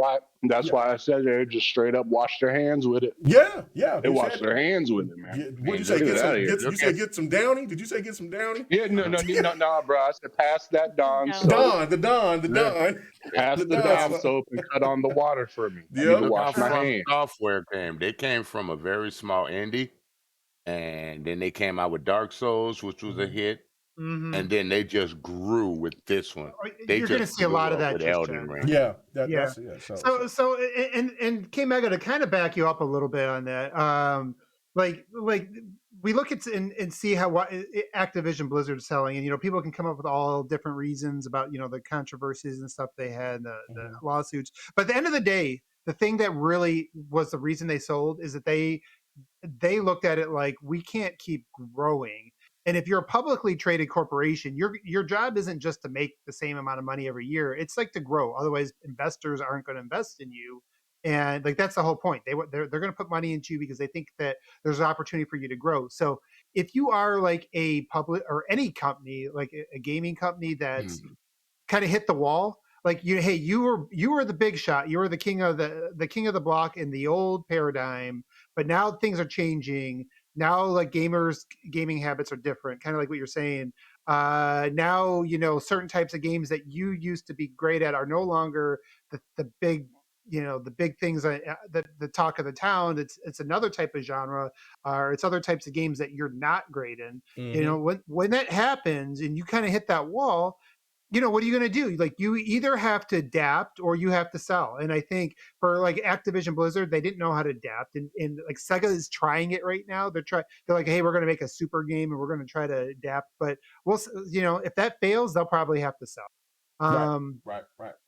Speaker 6: why I said they just straight up washed their hands with it.
Speaker 4: Yeah.
Speaker 6: They washed their hands with it, man.
Speaker 4: What did you say? Get some Downy? Did you say get some Downy?
Speaker 6: Yeah, no, bro. I said pass that Dawn soap.
Speaker 4: The Dawn.
Speaker 6: Pass the Dawn soap and cut on the water for me. I need to wash my hands.
Speaker 7: Software came. They came from a very small indie, and then they came out with Dark Souls, which was a hit. And then they just grew with this one.
Speaker 8: You're going to see a lot of that.
Speaker 7: With Elden Ring.
Speaker 8: So and K Mega, to kind of back you up a little bit on that, like we look at and see how Activision Blizzard is selling, and people can come up with all different reasons about the controversies and stuff they had, the lawsuits. But at the end of the day, the thing that really was the reason they sold is that they looked at it like, we can't keep growing. And if you're a publicly traded corporation, your job isn't just to make the same amount of money every year. It's like to grow. Otherwise, investors aren't going to invest in you. And like, that's the whole point. They're going to put money into you because they think that there's an opportunity for you to grow. So if you are like a public or any company, like a gaming company that's kind of hit the wall, like you were the big shot. You were the king of the block in the old paradigm, but now things are changing. Now, like gaming habits are different, kind of like what you're saying. Now, certain types of games that you used to be great at are no longer the big, the big things the talk of the town. It's another type of genre, or it's other types of games that you're not great in. When that happens and you kind of hit that wall, what are you going to do? Like, you either have to adapt or you have to sell. And I think for like Activision Blizzard, they didn't know how to adapt. And like Sega is trying it right now. They're like, hey, we're going to make a super game and we're going to try to adapt. But if that fails, they'll probably have to sell.
Speaker 4: Right.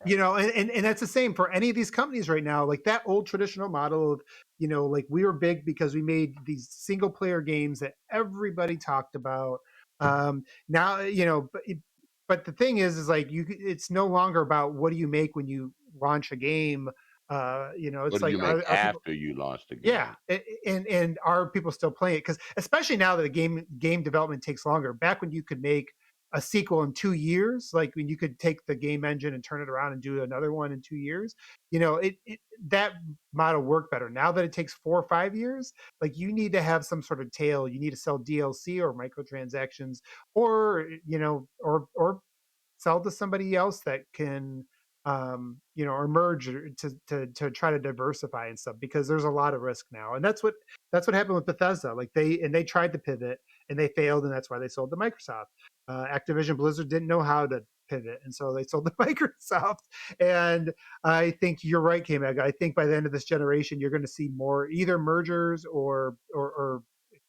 Speaker 8: You know, and that's the same for any of these companies right now. Like that old traditional model of, you know, like we were big because we made these single player games that everybody talked about. Now, you know, but the thing is like it's no longer about what do you make when you launch a game. You know,
Speaker 7: What
Speaker 8: it's
Speaker 7: do
Speaker 8: like
Speaker 7: you make
Speaker 8: are people,
Speaker 7: after you launch the
Speaker 8: yeah,
Speaker 7: game?
Speaker 8: and are people still playing it? Because especially now that the game development takes longer. Back when you could make a sequel in 2 years, like when you could take the game engine and turn it around and do another one in 2 years, you know, that model worked better. Now that it takes 4 or 5 years, like you need to have some sort of tail. You need to sell DLC or microtransactions, or you know, or sell to somebody else that can you know, or merge to try to diversify and stuff, because there's a lot of risk now. And that's what happened with Bethesda. Like they tried to pivot and they failed, and that's why they sold to Microsoft. Activision Blizzard didn't know how to pivot, and so they sold to Microsoft. And I think you're right, K-Mag. I think by the end of this generation, you're going to see more either mergers or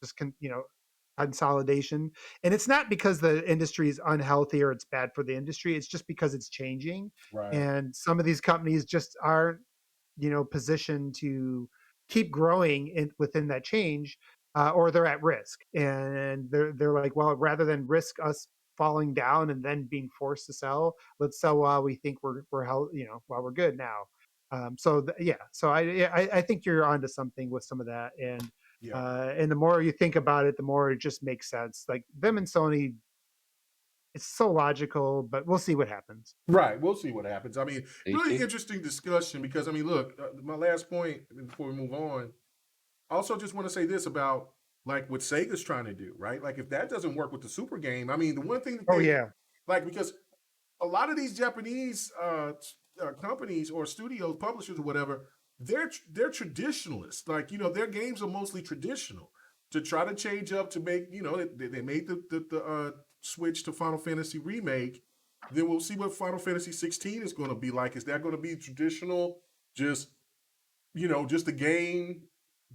Speaker 8: just you know, consolidation. And it's not because the industry is unhealthy or it's bad for the industry. It's just because it's changing,
Speaker 4: Right.
Speaker 8: and some of these companies just aren't, you know, positioned to keep growing within that change, or they're at risk, and they're like, well, rather than risk us falling down and then being forced to sell, let's sell while we think we're you know, while we're good now. Yeah, so I think you're onto something with some of that.
Speaker 4: Yeah.
Speaker 8: And the more you think about it, the more it just makes sense. Like them and Sony, it's so logical, but we'll see what happens.
Speaker 4: Right. We'll see what happens. I mean, really
Speaker 7: AC?
Speaker 4: interesting discussion because, I mean, look, my last point before we move on, I also just want to say this about like what Sega's trying to do, right? Like, if that doesn't work with the Super game, I mean, the one thing that
Speaker 8: Oh
Speaker 4: they
Speaker 8: yeah,
Speaker 4: like, because a lot of these Japanese companies or studios, publishers or whatever, they're traditionalists. Like, you know, their games are mostly traditional. To try to change up to make, you know, they made the switch to Final Fantasy remake. Then we'll see what Final Fantasy 16 is going to be like. Is that going to be traditional? Just, you know, just a game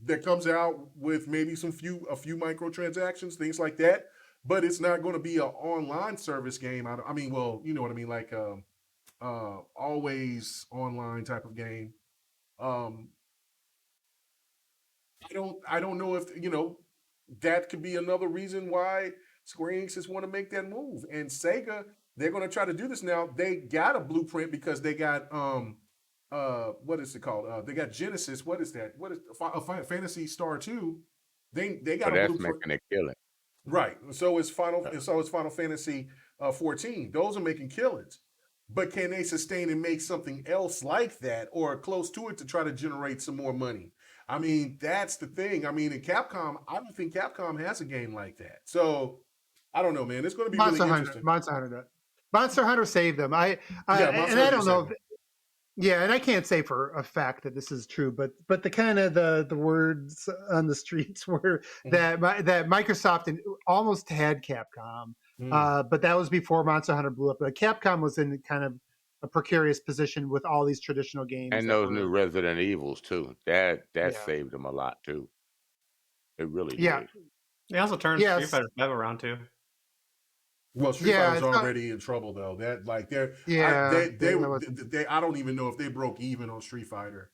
Speaker 4: that comes out with maybe a few microtransactions, things like that. But it's not going to be an online service game. I mean, well, you know what I mean, like always online type of game. Um, I don't know if, you know, that could be another reason why Square Enix just want to make that move. And Sega, they're going to try to do this now. They got a blueprint because they got what is it called? They got Genesis. What is that? What is Fantasy Star 2? They
Speaker 7: Oh,
Speaker 4: got a
Speaker 7: that's
Speaker 4: blueprint.
Speaker 7: making a killing.
Speaker 4: Right. So is Final Fantasy 14. Those are making killings. But can they sustain and make something else like that or close to it to try to generate some more money? I mean, that's the thing. I mean, in Capcom, I don't think Capcom has a game like that. So I don't know, man. It's going to be really interesting.
Speaker 8: Monster Hunter saved them.
Speaker 4: Yeah, Monster
Speaker 8: And I
Speaker 4: Hunter
Speaker 8: don't know
Speaker 4: saved
Speaker 8: if, yeah, and I can't say for a fact that this is true, but the kind of the words on the streets were
Speaker 4: them.
Speaker 8: that Microsoft almost had Capcom, but that was before Monster Hunter blew up. But Capcom was in kind of a precarious position with all these traditional games
Speaker 7: And
Speaker 8: that
Speaker 7: those new
Speaker 8: were,
Speaker 7: Resident Evils too. That
Speaker 8: yeah,
Speaker 7: saved them a lot too. It really
Speaker 8: yeah,
Speaker 7: did.
Speaker 5: They also turned Street
Speaker 8: yes,
Speaker 5: Fighter 5 around too.
Speaker 4: Well, Street
Speaker 8: yeah,
Speaker 4: Fighter's
Speaker 8: it's not,
Speaker 4: already in trouble though. That like
Speaker 8: yeah,
Speaker 4: they I don't even know if they broke even on Street Fighter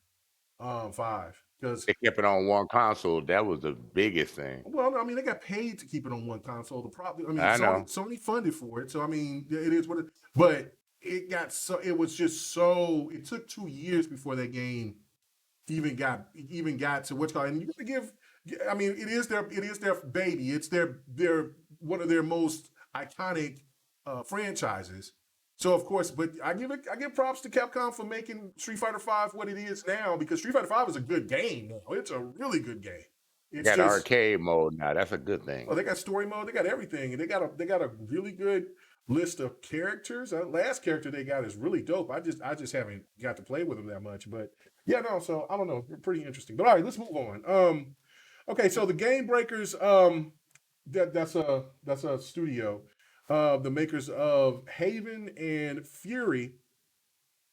Speaker 4: 5 because
Speaker 7: They kept it on one console. That was the biggest thing.
Speaker 4: well, I mean they got paid to keep it on one console. The problem, I mean,
Speaker 7: I know.
Speaker 4: Sony funded for it, so I mean it is what it. But it was just so it took 2 years before that game even got to what's called. And you got to give. I mean, it is their baby. It's their one of their most iconic franchises. So of course, but I give props to Capcom for making Street Fighter Five what it is now because Street Fighter Five is a good game now. It's a really good game.
Speaker 7: They
Speaker 4: It's
Speaker 7: got
Speaker 4: just
Speaker 7: arcade mode now. That's a good thing.
Speaker 4: oh, they got story mode. They got everything, and they got a really good list of characters. Last character they got is really dope. I just haven't got to play with them that much, but yeah, no. So I don't know, pretty interesting. But all right, let's move on. Okay, so the Game Breakers, that's a studio, the makers of Haven and Fury.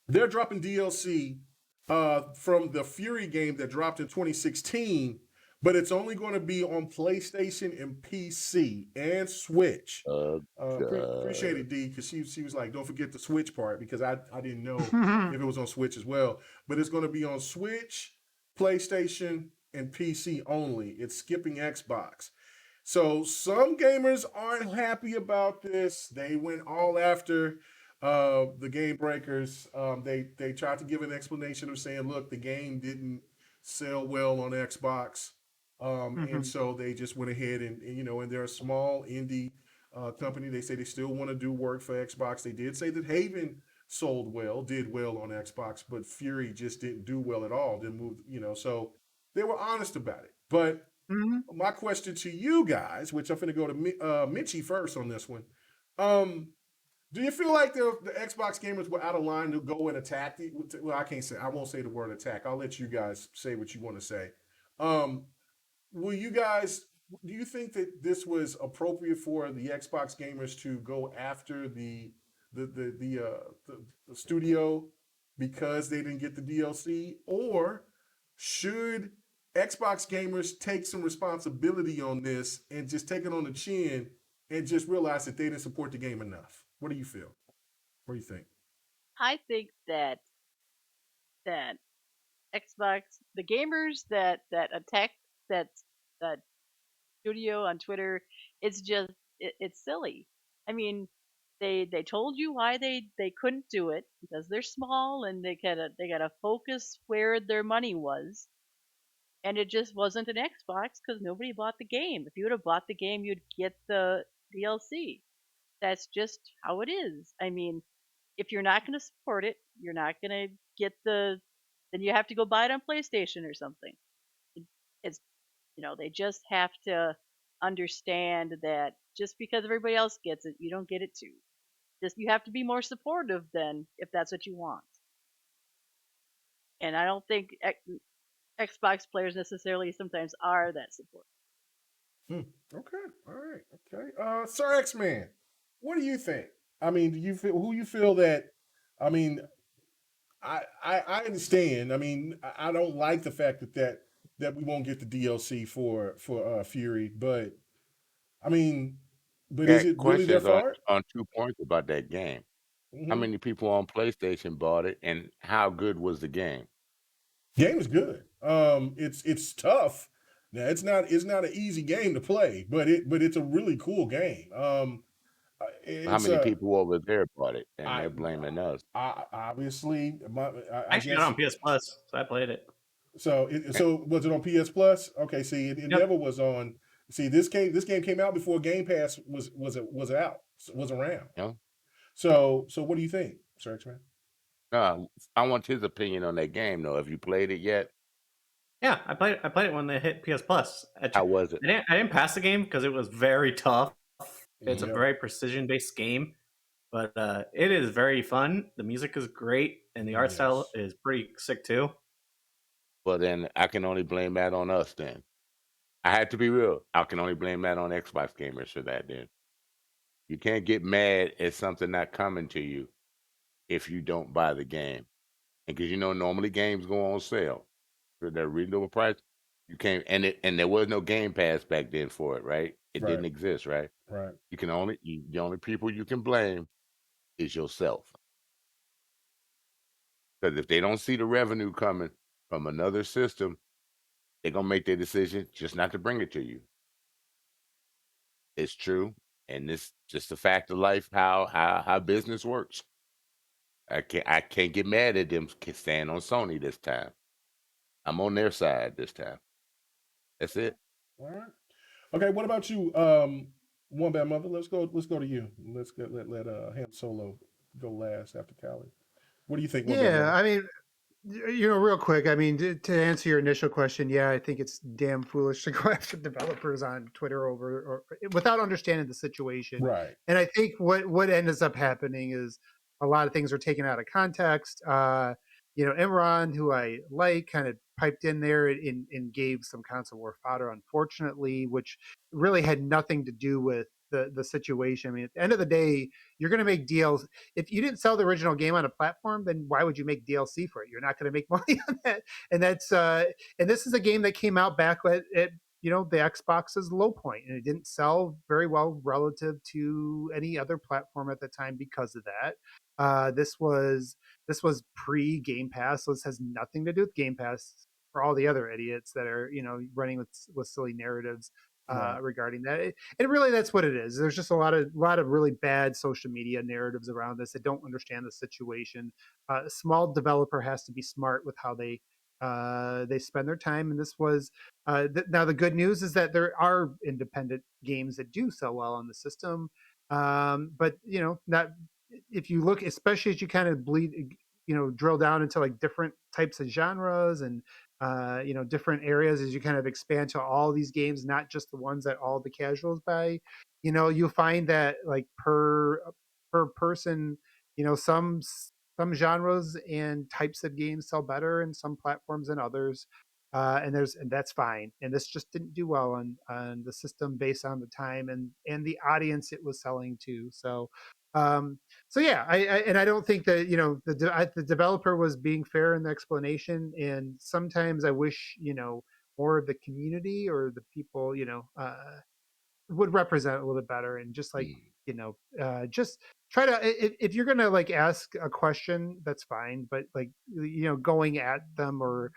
Speaker 4: They're dropping DLC from the Fury game that dropped in 2016 but it's only going to be on PlayStation and PC and Switch. Appreciate
Speaker 7: God.
Speaker 4: it, D, because she was like, don't forget the Switch part, because I didn't know if it was on Switch as well. But it's going to be on Switch, PlayStation, and PC only. It's skipping Xbox. So some gamers aren't happy about this. They went all after the game breakers. They tried to give an explanation of saying, look, the game didn't sell well on Xbox. And so they just went ahead and they're a small indie company. They say they still want to do work for Xbox. They did say that Haven did well on Xbox, but Fury just didn't do well at all. Didn't move, so they were honest about it. But my question to you guys, which I'm going to go to Mitchie first on this one. Do you feel like the Xbox gamers were out of line to go and attack well, I won't say the word attack. I'll let you guys say what you want to say. Do you think that this was appropriate for the Xbox gamers to go after the studio because they didn't get the DLC, or should Xbox gamers take some responsibility on this and just take it on the chin and just realize that they didn't support the game enough? What do you feel? What do you think?
Speaker 3: I think that Xbox, the gamers that attack that that studio on Twitter, it's silly. I mean, they told you why they couldn't do it because they're small and they gotta focus where their money was, and it just wasn't an Xbox because nobody bought the game. If you would have bought the game, you'd get the DLC. That's just how it is. I mean, if you're not going to support it, you're not going to get then you have to go buy it on PlayStation or something. It's they just have to understand that just because everybody else gets it, you don't get it too. Just you have to be more supportive then if that's what you want. And I don't think Xbox players necessarily sometimes are that supportive.
Speaker 4: Okay. All right. Okay. Sir X Man, what do you think? I mean, who you feel that? I mean, I understand. I mean, I don't like the fact that we won't get the DLC for Fury, but I mean, but is
Speaker 7: Got
Speaker 4: it really their
Speaker 7: questions
Speaker 4: fault?
Speaker 7: on 2 points about that game. How
Speaker 4: Mm-hmm.
Speaker 7: many people on PlayStation bought it, and how good was the game?
Speaker 4: Game is good. It's tough. Now it's not an easy game to play, but it's a really cool game.
Speaker 7: How
Speaker 4: It's
Speaker 7: many
Speaker 4: a
Speaker 7: people over there bought it, and
Speaker 4: I
Speaker 7: they're blaming us?
Speaker 4: I obviously
Speaker 5: I
Speaker 4: I
Speaker 5: actually got it
Speaker 4: guess
Speaker 5: on PS Plus, so I played it.
Speaker 4: so was it on PS Plus? Okay, see it
Speaker 5: Yep.
Speaker 4: never was on. See this game came out before Game Pass was out was around.
Speaker 7: You know?
Speaker 4: So what do you think, Sir X-Man?
Speaker 7: I want his opinion on that game, though. Have you played it yet?
Speaker 5: Yeah, I played it when they hit PS Plus.
Speaker 7: How was it?
Speaker 5: I didn't pass the game because it was very tough. It's a
Speaker 4: Yep.
Speaker 5: very precision based game, but it is very fun. The music is great, and the art style
Speaker 4: Yes.
Speaker 5: is pretty sick too.
Speaker 7: Well, then I can only blame that on us. Then I had to be real. I can only blame that on Xbox gamers for that. Then you can't get mad at something not coming to you if you don't buy the game, and because normally games go on sale for their reasonable price. You can't, and there was no Game Pass back then for it, right? It
Speaker 4: Right.
Speaker 7: didn't exist, right?
Speaker 4: Right.
Speaker 7: The only people you can blame is yourself. Because if they don't see the revenue coming from another system, they're gonna make their decision just not to bring it to you. It's true, and it's just a fact of life how business works. I can't get mad at them staying on Sony this time. I'm on their side this time. That's it.
Speaker 4: All right. Okay. What about you, One Bad Mother? Let's go. Let's go to you. Let's get let Ham Solo go last after Callie. What do you think, One Bad
Speaker 8: Yeah,
Speaker 4: Mother?
Speaker 8: I mean, real quick, I mean, to answer your initial question, yeah, I think it's damn foolish to go after developers on Twitter or without understanding the situation.
Speaker 4: Right.
Speaker 8: And I think what ends up happening is a lot of things are taken out of context. Imran, who I like, kind of piped in there and gave some console war fodder, unfortunately, which really had nothing to do with the situation. I mean, at the end of the day, you're going to make deals. If you didn't sell the original game on a platform, then why would you make DLC for it? You're not going to make money on that. And that's and this is a game that came out back at the Xbox's low point, and it didn't sell very well relative to any other platform at the time because of that. This was pre Game Pass, so this has nothing to do with Game Pass for all the other idiots that are running with silly narratives regarding that. And really, that's what it is. There's just a lot of really bad social media narratives around this that don't understand the situation. A small developer has to be smart with how they spend their time, and this was now the good news is that there are independent games that do sell well on the system, but not if you look, especially as you kind of drill down into like different types of genres and different areas as you kind of expand to all these games, not just the ones that all the casuals buy. You'll find that like per person, some genres and types of games sell better in some platforms than others. And that's fine. And this just didn't do well on the system based on the time and the audience it was selling to. So yeah, I don't think that the developer was being fair in the explanation. And sometimes I wish more of the community or the people would represent a little bit better, and just like just try to, if you're gonna like ask a question, that's fine, but like going at them or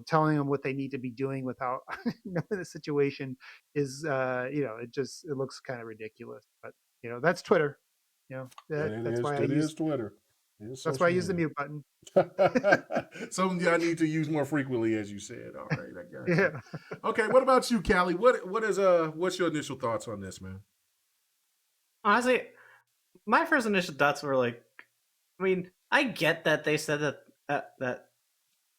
Speaker 8: telling them what they need to be doing without knowing the situation is it looks kind of ridiculous. But that's Twitter. That's why
Speaker 4: It is Twitter.
Speaker 8: That's why I use the mute button.
Speaker 4: Something I need to use more frequently, as you said. All right, I got you.
Speaker 8: Yeah.
Speaker 4: Okay, what about you, Callie? What's your initial thoughts on this, man?
Speaker 5: Honestly, my first initial thoughts were like, I mean, I get that they said that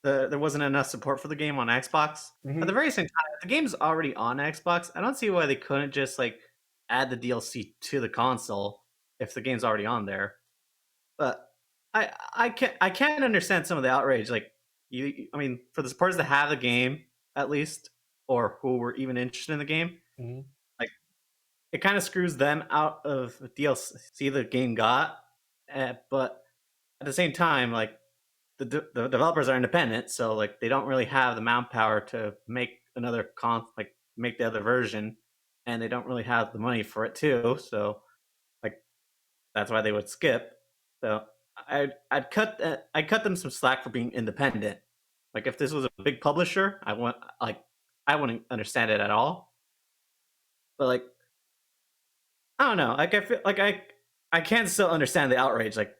Speaker 5: there wasn't enough support for the game on Xbox.
Speaker 4: Mhm.
Speaker 5: At the very same time, if the game's already on Xbox, I don't see why they couldn't just like add the DLC to the console if the game's already on there. But I can't understand some of the outrage. Like I mean, for the supporters that have the game at least, or who were even interested in the game,
Speaker 4: Mhm.
Speaker 5: like it kind of screws them out of the DLC the game got. But at the same time, like the developers are independent, so like they don't really have the manpower to make another make the other version, and they don't really have the money for it too. So like that's why they would skip. So I'd cut them some slack for being independent. Like if this was a big publisher, I wouldn't understand it at all. But like I don't know, like I feel like I can still understand the outrage, like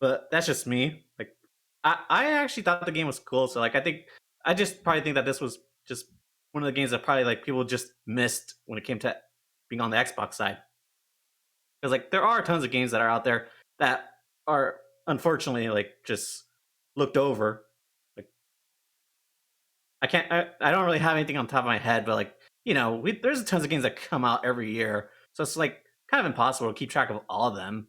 Speaker 5: but that's just me. Like I actually thought the game was cool, so like I just probably think that this was just one of the games that probably like people just missed when it came to being on the Xbox side. Because like there are tons of games that are out there that are unfortunately like just looked over. Like I don't really have anything on top of my head, but like there's tons of games that come out every year, so it's like kind of impossible to keep track of all of them.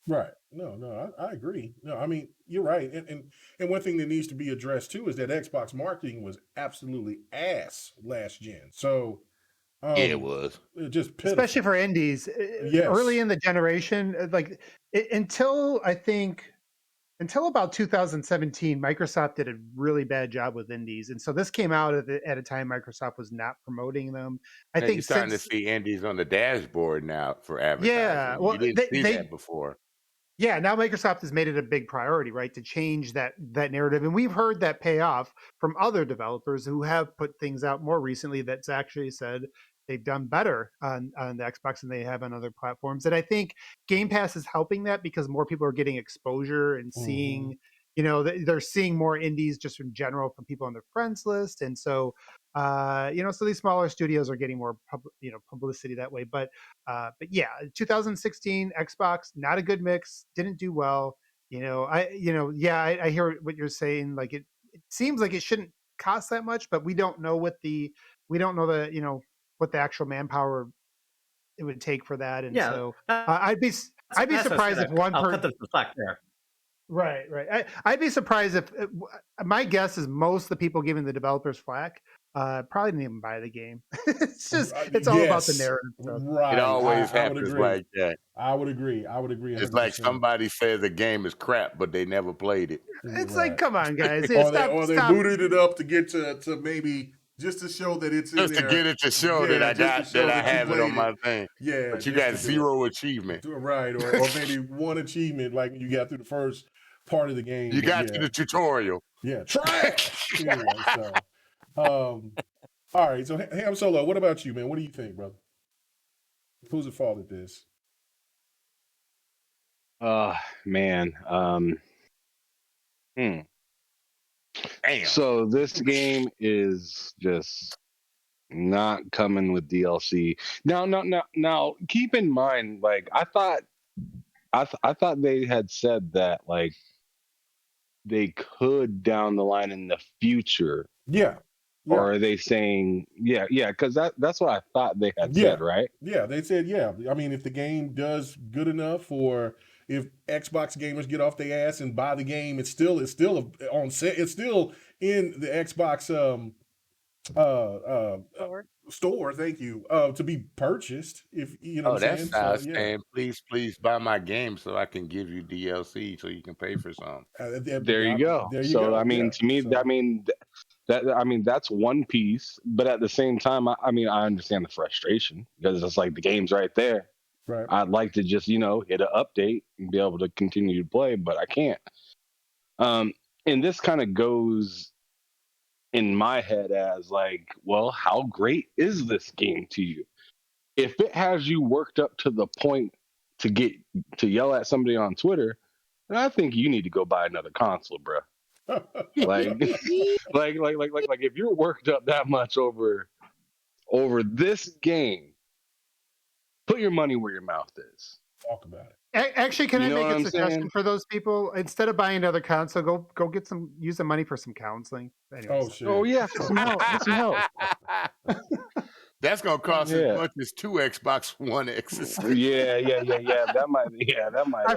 Speaker 4: Right. No, I agree. No, I mean, you're right. And one thing that needs to be addressed too is that Xbox marketing was absolutely ass last gen. So
Speaker 7: Yeah, it was.
Speaker 4: just pitiful.
Speaker 8: Especially for indies.
Speaker 4: Yes.
Speaker 8: Early in the generation, until about 2017, Microsoft did a really bad job with indies, and so this came out at a time Microsoft was not promoting them. I
Speaker 7: Now
Speaker 8: think
Speaker 7: you're starting
Speaker 8: since
Speaker 7: to see indies on the dashboard now for advertising.
Speaker 8: yeah, well,
Speaker 7: you didn't see that before.
Speaker 8: yeah, now Microsoft has made it a big priority, right, to change that narrative, and we've heard that pay off from other developers who have put things out more recently that's actually said they've done better on the Xbox than they have on other platforms. And I think Game Pass is helping that because more people are getting exposure and seeing, they're seeing more indies just in general from people on their friends list, and so so these smaller studios are getting more publicity that way. But yeah, 2016 Xbox, not a good mix, didn't do well. I hear what you're saying. Like it seems like it shouldn't cost that much, but we don't know what the actual manpower it would take for that. And
Speaker 5: Yeah,
Speaker 8: so I'd be surprised if one
Speaker 5: I'll cut
Speaker 8: person.
Speaker 5: them some slack there.
Speaker 8: Right. I'd be surprised if my guess is most of the people giving the developers flack probably didn't even buy the game. It's all about the
Speaker 4: Yes,
Speaker 8: narrative stuff.
Speaker 4: right.
Speaker 7: It always
Speaker 4: I would
Speaker 7: happens
Speaker 4: agree.
Speaker 7: like that.
Speaker 4: I would agree. 100%.
Speaker 7: It's like somebody says a game is crap, but they never played it.
Speaker 8: It's like,
Speaker 4: Right.
Speaker 8: come on, guys.
Speaker 4: Or
Speaker 8: Stop.
Speaker 4: they booted it up to get to maybe just to show that it's in
Speaker 7: Just to
Speaker 4: there.
Speaker 7: get it to show that I
Speaker 4: just to
Speaker 7: got
Speaker 4: show
Speaker 7: that I
Speaker 4: that you
Speaker 7: have it on
Speaker 4: played
Speaker 7: my thing.
Speaker 4: Yeah,
Speaker 7: But you
Speaker 4: just
Speaker 7: got
Speaker 4: to do it.
Speaker 7: zero achievement.
Speaker 4: Right, or maybe one achievement like when you got through the first part of the game.
Speaker 7: You
Speaker 4: but
Speaker 7: got to the tutorial.
Speaker 4: Yeah, trash. Anyway, so all right. So Ham Solo, what about you, man? What do you think, brother? Who's at fault at this?
Speaker 6: Man.
Speaker 7: Damn.
Speaker 6: So this game is just not coming with DLC. Now, keep in mind, like I thought they had said that like they could down the line in the future.
Speaker 4: Yeah.
Speaker 6: Or are they saying because that's what I thought they had said, right?
Speaker 4: Yeah, they said I mean, if the game does good enough, or if Xbox gamers get off their ass and buy the game, it's still on set. It's still in the Xbox store. Thank you. To be purchased. If you know what I'm saying.
Speaker 7: That's saying, please buy my game so I can give you DLC so you can pay for some.
Speaker 6: There you go. So I mean, to me, I mean that's one piece, but at the same time, I mean I understand the frustration because it's like the game's right there.
Speaker 4: Right.
Speaker 6: I'd like to just hit an update and be able to continue to play, but I can't. And this kind of goes in my head as like, well, how great is this game to you? If it has you worked up to the point to yell at somebody on Twitter, then I think you need to go buy another console, bro. like if you're worked up that much over this game, put your money where your mouth is.
Speaker 4: Talk about it.
Speaker 8: Actually, can I make a suggestion for those people? Instead of buying another console, go get use the money for some counseling. Anyways.
Speaker 4: Oh
Speaker 6: yeah, for some help.
Speaker 7: That's gonna cost as much as 2 Xbox One X's.
Speaker 6: Yeah. That might.
Speaker 8: I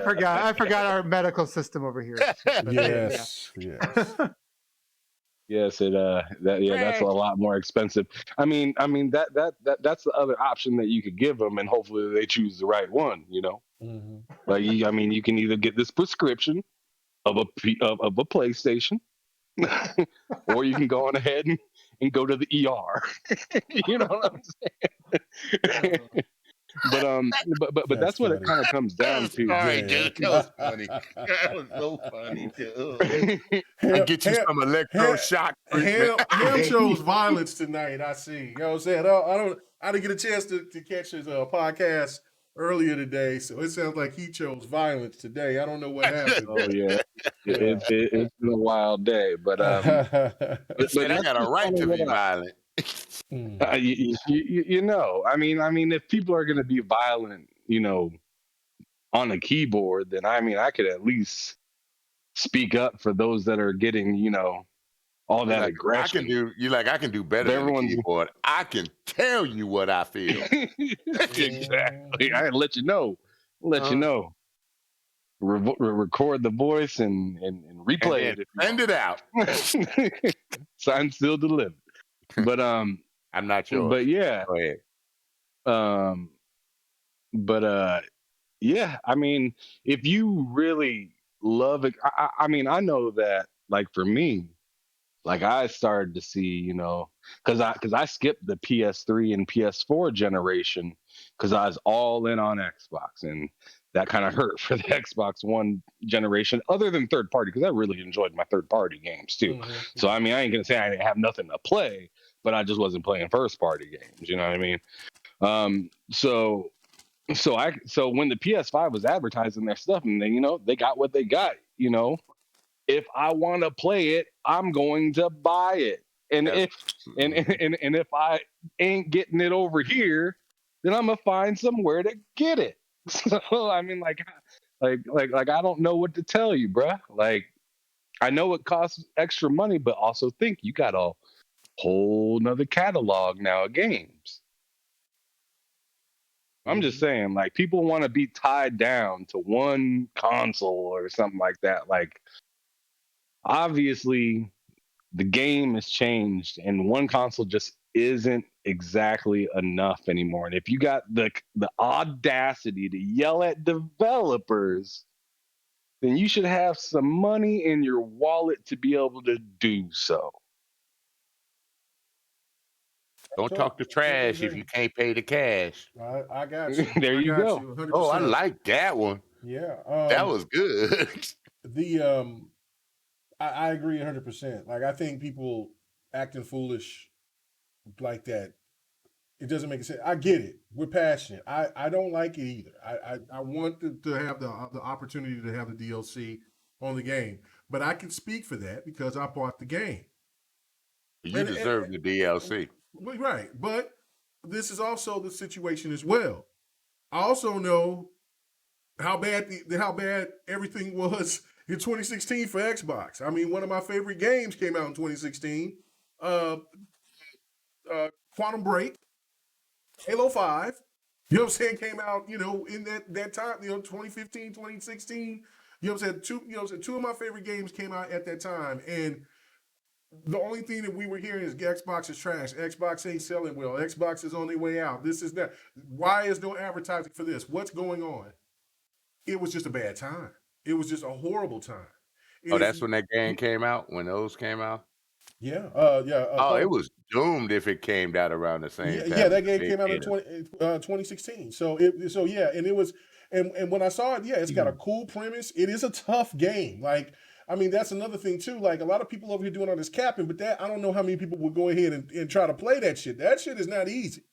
Speaker 8: forgot our medical system over here.
Speaker 4: Yes.
Speaker 6: Yes, that's a lot more expensive. I mean that's the other option that you could give them, and hopefully they choose the right one. You know, like I mean, you can either get this prescription of a PlayStation, or you can go on ahead and go to the ER. You know what I'm saying? But that's what it kind of comes down to.
Speaker 7: Sorry, dude. That was funny. That was so funny, dude. I'll get you some electroshock treatment.
Speaker 4: Ham shows violence tonight, I see. You know what I'm saying? I didn't get a chance to catch his podcast earlier today, so it sounds like he chose violence today. I don't know what happened.
Speaker 6: Oh yeah. It's been a wild day, but
Speaker 7: I got a right to be violent.
Speaker 6: You know, I mean, if people are going to be violent, you know, on a keyboard, then I mean, I could at least speak up for those that are getting, you know, all that aggression.
Speaker 7: I can do better than the keyboard. I can tell you what I feel.
Speaker 6: Exactly. I let you know. You know. Record the voice and replay it.
Speaker 7: Send it out.
Speaker 6: Signed, sealed, delivered. But
Speaker 7: I'm not sure.
Speaker 6: But yeah.
Speaker 7: Go ahead.
Speaker 6: Yeah. I mean, if you really love it, I mean, I know that. Like for me, like I started to see, you know, because I skipped the PS3 and PS4 generation because I was all in on Xbox, and that kind of hurt for the Xbox One generation, other than third party, because I really enjoyed my third party games too. So I mean, I ain't gonna say I didn't have nothing to play, but I just wasn't playing first party games. You know what I mean? So when the PS5 was advertising their stuff, and then, you know, they got what they got. You know, if I want to play it, I'm going to buy it, and if I ain't getting it over here, then I'm gonna find somewhere to get it. So I mean, like I don't know what to tell you, bruh. Like, I know it costs extra money, but also think you got a whole nother catalog now of games. I'm just saying, like, people want to be tied down to one console or something like that. Like, obviously, the game has changed, and one console just isn't exactly enough anymore. And if you got the audacity to yell at developers, then you should have some money in your wallet to be able to do so.
Speaker 7: Don't talk to trash if you can't pay the cash.
Speaker 4: I got you.
Speaker 6: There
Speaker 4: I
Speaker 6: you
Speaker 4: got
Speaker 6: go.
Speaker 4: you 100%.
Speaker 7: Oh, I like that one.
Speaker 4: Yeah.
Speaker 7: That was good.
Speaker 4: I agree 100%. Like, I think people acting foolish like that, it doesn't make sense. I get it. We're passionate. I don't like it either. I want to have the opportunity to have the DLC on the game, but I can speak for that because I bought the game.
Speaker 7: You deserve the DLC.
Speaker 4: Right, but this is also the situation as well. I also know how bad how bad everything was in 2016 for Xbox. I mean, one of my favorite games came out in 2016. Quantum Break, Halo 5. You know what I'm saying? Came out, in that time, 2015, 2016. You know what I'm saying? Two of my favorite games came out at that time. And the only thing that we were hearing is Xbox is trash. Xbox ain't selling well. Xbox is on their way out. This is that. Why is no advertising for this? What's going on? It was just a bad time. It was just a horrible time.
Speaker 7: Oh, that's when that game came out? When those came out?
Speaker 4: Yeah.
Speaker 7: Oh, it was doomed if it came out around the same time.
Speaker 4: Yeah, that game came out in 2016. So and it was, and when I saw it, it's got a cool premise. It is a tough game. Like, I mean, that's another thing too. Like, a lot of people over here doing all this capping, but I don't know how many people would go ahead and try to play that shit. That shit is not easy.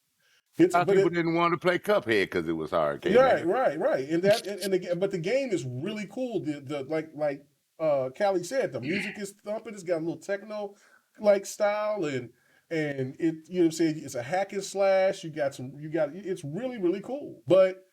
Speaker 7: People didn't want to play Cuphead because it was hard.
Speaker 4: Right. And but the game is really cool. The like Callie said, the music is thumping. It's got a little techno like style, and it, you know what I'm saying, it's a hack and slash. It's really, really cool. But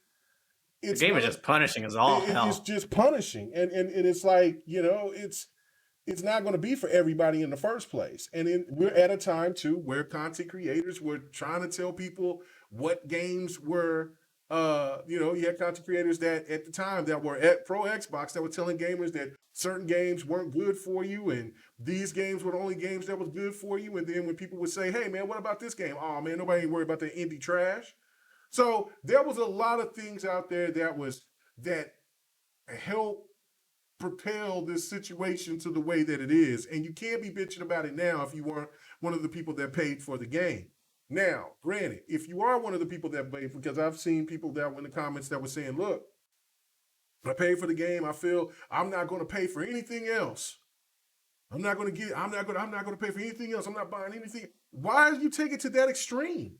Speaker 5: the game is just punishing as all hell.
Speaker 4: It's just punishing, and it's like, it's not going to be for everybody in the first place. And we're at a time too where content creators were trying to tell people what games were. You had content creators that at the time that were at pro Xbox that were telling gamers that certain games weren't good for you, and these games were the only games that was good for you. And then when people would say, "Hey man, what about this game?" "Oh man, nobody ain't worried about the indie trash." So there was a lot of things out there that helped propel this situation to the way that it is. And you can't be bitching about it now if you weren't one of the people that paid for the game. Now, granted, if you are one of the people that paid, because I've seen people that were in the comments that were saying, "Look, I paid for the game. I feel I'm not going to pay for anything else. I'm not going to pay for anything else. I'm not buying anything." Why do you take it to that extreme?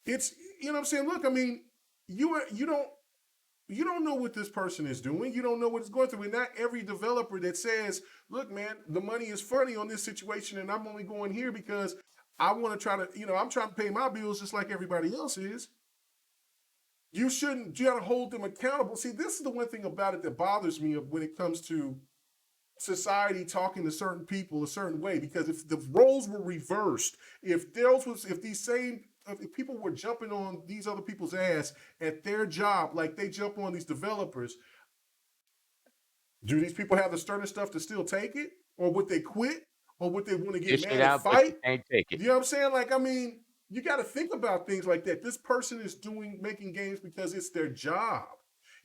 Speaker 4: It's, you know what I'm saying? Look, I mean, you don't know what this person is doing. You don't know what it's going through. And not every developer that says, "Look, man, the money is funny on this situation, and I'm only going here because I want to try to, I'm trying to pay my bills just like everybody else is." You got to hold them accountable. See, this is the one thing about it that bothers me when it comes to society talking to certain people a certain way. Because if the roles were reversed, if people were jumping on these other people's ass at their job like they jump on these developers, do these people have the sterner stuff to still take it? Or would they quit? Or would they want to get mad and fight?
Speaker 7: Can't take it.
Speaker 4: You know what I'm saying? Like, I mean, you got to think about things like that. This person is making games because it's their job.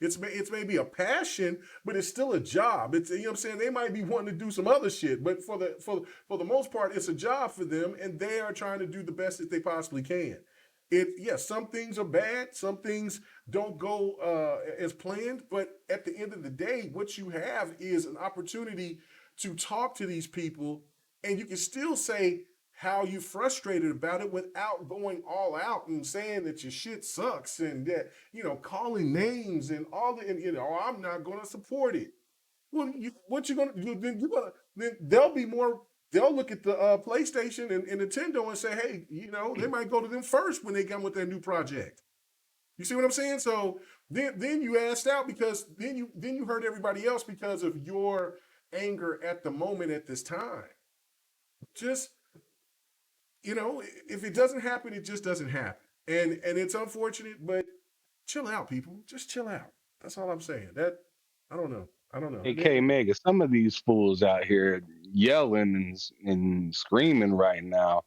Speaker 4: It's maybe a passion, but it's still a job. It's, you know what I'm saying? They might be wanting to do some other shit, but for the most part, it's a job for them, and they are trying to do the best that they possibly can. Some things are bad, some things don't go as planned, but at the end of the day, what you have is an opportunity to talk to these people, and you can still say how you frustrated about it without going all out and saying that your shit sucks and that, calling names and all I'm not going to support it. Well, what you going to do? Then they'll look at the PlayStation and Nintendo and say, "Hey, they might go to them first when they come with their new project." You see what I'm saying? So then you asked out because then you hurt everybody else because of your anger at the moment at this time. Just, if it doesn't happen, it just doesn't happen. And it's unfortunate, but chill out, people. Just chill out. That's all I'm saying. That I don't know.
Speaker 6: Hey, K Mega, some of these fools out here yelling and screaming right now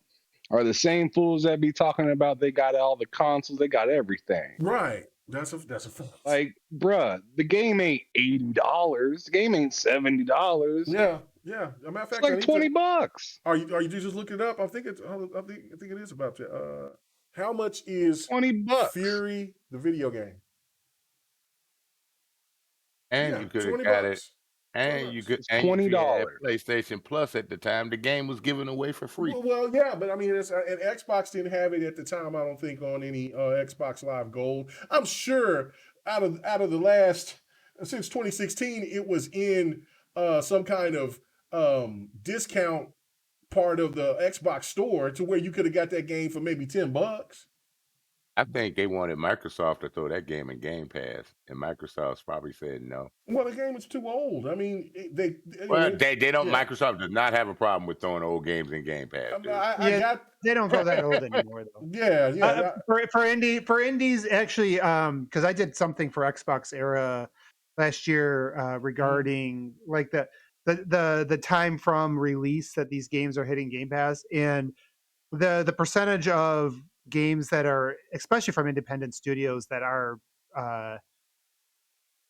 Speaker 6: are the same fools that be talking about they got all the consoles, they got everything.
Speaker 4: Right. That's a fact.
Speaker 6: Like, bruh, the game ain't $80. The game ain't $70.
Speaker 4: Yeah. As a matter of
Speaker 6: It's
Speaker 4: fact, I
Speaker 6: like
Speaker 4: need to.
Speaker 6: $20.
Speaker 4: Are you just looking it up? I think it is about that. How much is
Speaker 6: $20.
Speaker 4: Fury the video game?
Speaker 7: And
Speaker 4: Yeah,
Speaker 7: you could have
Speaker 4: 20
Speaker 7: got it.
Speaker 4: bucks.
Speaker 7: And you could,
Speaker 6: It's
Speaker 7: and if you had
Speaker 6: $20.
Speaker 7: PlayStation Plus at the time, the game was given away for free.
Speaker 4: Well, yeah, but I mean, and Xbox didn't have it at the time. I don't think on any Xbox Live Gold. I'm sure out of the last since 2016, it was in some kind of discount part of the Xbox store to where you could have got that game for maybe $10.
Speaker 7: I think they wanted Microsoft to throw that game in Game Pass, and Microsoft's probably said no.
Speaker 4: Well, the game is too old. I mean,
Speaker 7: Well,
Speaker 4: anyway,
Speaker 7: they don't.
Speaker 4: yeah.
Speaker 7: Microsoft does not have a problem with throwing old games in Game Pass.
Speaker 4: I, mean,
Speaker 7: Dude.
Speaker 4: I
Speaker 8: Yeah,
Speaker 4: got.
Speaker 8: they don't go that old anymore though.
Speaker 4: Yeah.
Speaker 8: For indies, actually, because I did something for Xbox Era last year regarding like the time from release that these games are hitting Game Pass, and the percentage of games that are, especially from independent studios, that are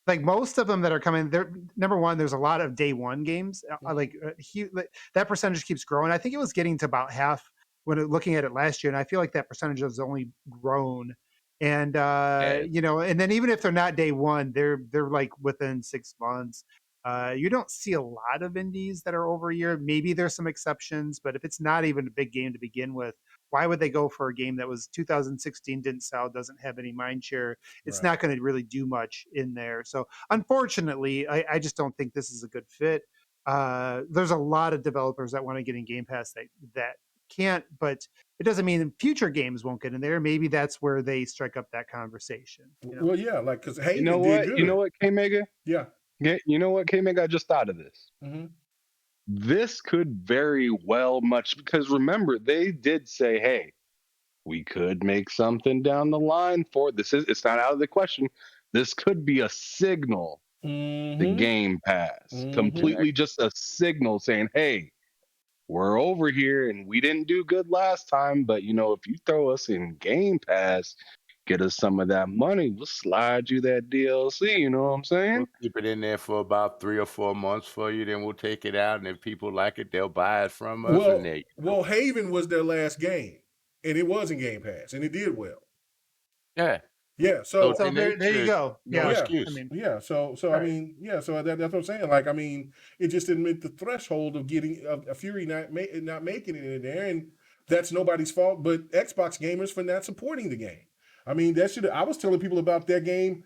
Speaker 8: like most of them that are coming. There, number one, there's a lot of day one games. That percentage keeps growing. I think it was getting to about half when looking at it last year, and I feel like that percentage has only grown. And and then even if they're not day one, they're like within 6 months. You don't see a lot of indies that are over a year. Maybe there's some exceptions, but if it's not even a big game to begin with, why would they go for a game that was 2016, didn't sell, doesn't have any mind share? It's not going to really do much in there. So unfortunately, I just don't think this is a good fit. There's a lot of developers that want to get in Game Pass that can't, but it doesn't mean future games won't get in there. Maybe that's where they strike up that conversation.
Speaker 4: Well, yeah, like because Haven
Speaker 6: You know
Speaker 4: did
Speaker 6: what?
Speaker 4: good.
Speaker 6: You know what, K Mega?
Speaker 4: Yeah.
Speaker 6: You know what, K Mega? I just thought of this.
Speaker 4: Mm-hmm.
Speaker 6: This could very well much, because remember, they did say, hey, we could make something down the line for this. It's not out of the question. This could be a signal to Game Pass. Completely just a signal saying, hey, we're over here and we didn't do good last time, but if you throw us in Game Pass, get us some of that money, we'll slide you that DLC. You know what I'm saying?
Speaker 7: We'll keep it in there for about 3 or 4 months for you. Then we'll take it out, and if people like it, they'll buy it from us.
Speaker 4: Well, Haven was their last game, and it was in Game Pass, and it did well.
Speaker 7: Yeah.
Speaker 4: Yeah. So
Speaker 8: there you go.
Speaker 7: No excuse.
Speaker 8: I mean,
Speaker 4: yeah. So
Speaker 8: right.
Speaker 4: I mean, yeah. So that's what I'm saying. Like, I mean, it just didn't meet the threshold of getting a Fury not making it in there, and that's nobody's fault but Xbox gamers for not supporting the game. I mean, I was telling people about that game.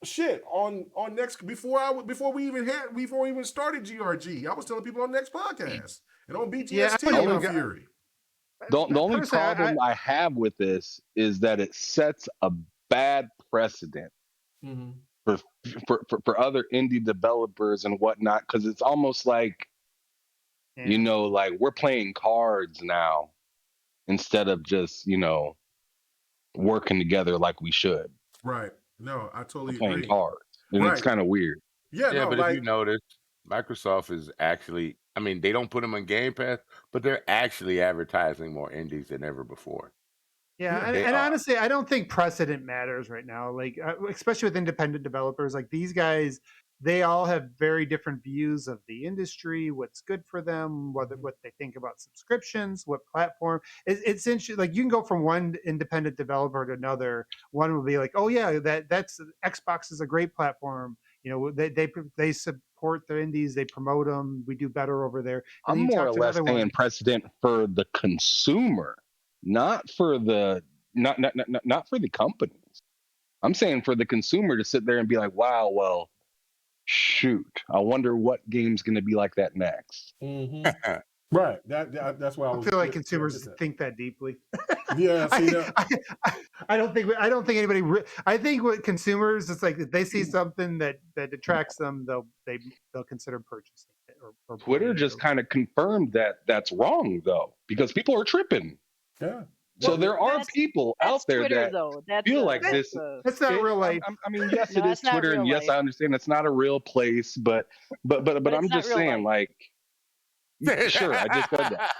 Speaker 4: Shit, on next before we even started GRG, I was telling people on next podcast and on BTST about Fury.
Speaker 6: The only problem I have with this is that it sets a bad precedent for other indie developers and whatnot, because it's almost like like we're playing cards now instead of just working together like we should.
Speaker 4: Right. No, I totally
Speaker 6: playing
Speaker 4: agree.
Speaker 6: cards, and it's kind of weird.
Speaker 4: Yeah,
Speaker 7: but if you notice, Microsoft is actually, I mean, they don't put them on Game Pass, but they're actually advertising more indies than ever before.
Speaker 8: Yeah, and honestly, I don't think precedent matters right now. Like, especially with independent developers, like these guys, they all have very different views of the industry, what's good for them, what they think about subscriptions, what platform. It's interesting. Like, you can go from one independent developer to another. One will be like, oh yeah, that's Xbox is a great platform. They support the indies, they promote them. We do better over there. And
Speaker 6: I'm more or less saying precedent for the consumer, not for the not for the companies. I'm saying for the consumer to sit there and be like, wow, well, shoot, I wonder what game's going to be like that next.
Speaker 4: Right. That's why I
Speaker 8: feel like consumers think that deeply.
Speaker 4: Yeah.
Speaker 8: I don't think anybody. I think what consumers, it's like if they see something that attracts them, they'll consider purchasing it. Or
Speaker 6: Twitter just kind of confirmed that that's wrong, though, because people are tripping.
Speaker 4: Yeah.
Speaker 6: So
Speaker 4: Well,
Speaker 6: there are
Speaker 3: That's
Speaker 6: people out
Speaker 3: that's
Speaker 6: there
Speaker 3: Twitter
Speaker 6: that
Speaker 3: though. That's
Speaker 6: feel like
Speaker 3: that's
Speaker 6: this.
Speaker 8: That's not real life.
Speaker 6: I mean, yes,
Speaker 3: no,
Speaker 6: it is
Speaker 3: that's not
Speaker 6: Twitter,
Speaker 3: real
Speaker 6: and yes,
Speaker 3: life.
Speaker 6: I understand it's not a real place, but
Speaker 3: But
Speaker 6: I'm
Speaker 3: it's not
Speaker 6: just
Speaker 3: real
Speaker 6: saying,
Speaker 3: life.
Speaker 6: like, sure, I just said that.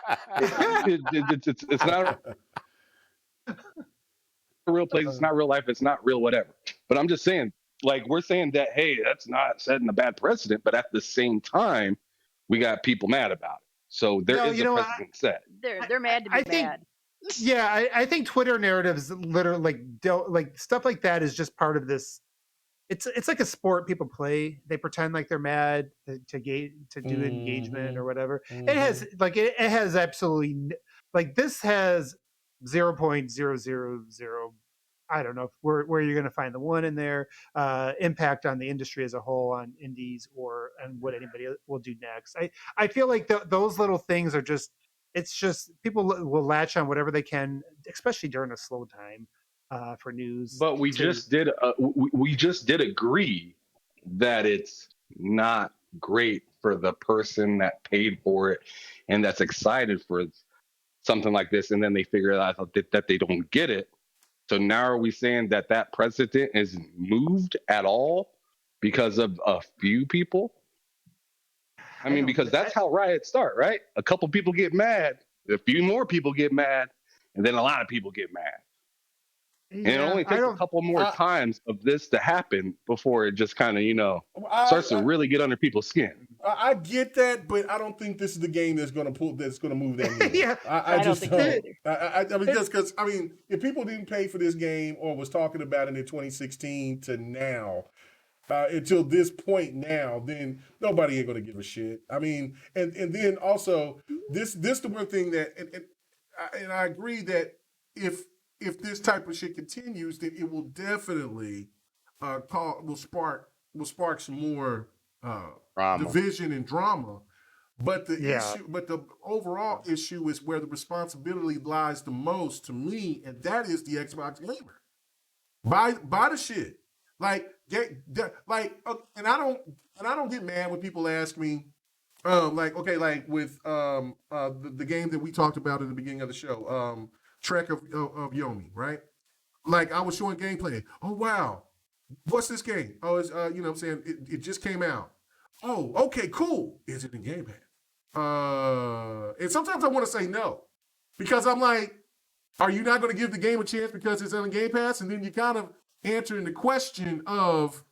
Speaker 6: It's not a real place. It's not real life. It's not real whatever. But I'm just saying, like, we're saying that, hey, that's not setting a bad precedent. But at the same time, we got people mad about it. So there
Speaker 8: No,
Speaker 6: is a precedent set.
Speaker 3: They're mad to be
Speaker 8: I think
Speaker 3: mad.
Speaker 8: yeah, I think Twitter narratives literally like stuff like that is just part of this. It's like a sport people play. They pretend like they're mad to do engagement or whatever. It has like it has absolutely like this has 0.000. I don't know where you're going to find the one in there. Impact on the industry as a whole, on indies, or and what anybody will do next. I feel like those little things are just. It's just people will latch on whatever they can, especially during a slow time for news.
Speaker 6: But we just did agree that it's not great for the person that paid for it and that's excited for something like this, and then they figure out that they don't get it. So now are we saying that precedent is moved at all because of a few people? I mean, because that's how riots start, right? A couple people get mad, a few more people get mad, and then a lot of people get mad. And it only takes a couple more times of this to happen before it just kind of, starts to really get under people's skin.
Speaker 4: I get that, but I don't think this is the game that's going to move that needle.
Speaker 8: Yeah,
Speaker 4: I just
Speaker 3: don't think so
Speaker 4: don't. I mean, just because if people didn't pay for this game or was talking about it in 2016 to now, until this point now, then nobody ain't going to give a shit. I mean, and then also this the one thing that and I agree that if this type of shit continues, then it will definitely will spark some more division and drama. But the overall issue is where the responsibility lies the most to me, and that is the Xbox gamer. Buy the shit. And I don't get mad when people ask me, with the game that we talked about in the beginning of the show, Trek of Yomi, right? Like I was showing gameplay. Oh wow, what's this game? Oh, it's what I'm saying, it just came out. Oh, okay, cool. Is it in Game Pass? And sometimes I want to say no, because I'm like, are you not going to give the game a chance because it's on Game Pass? And then you kind of answering the question of,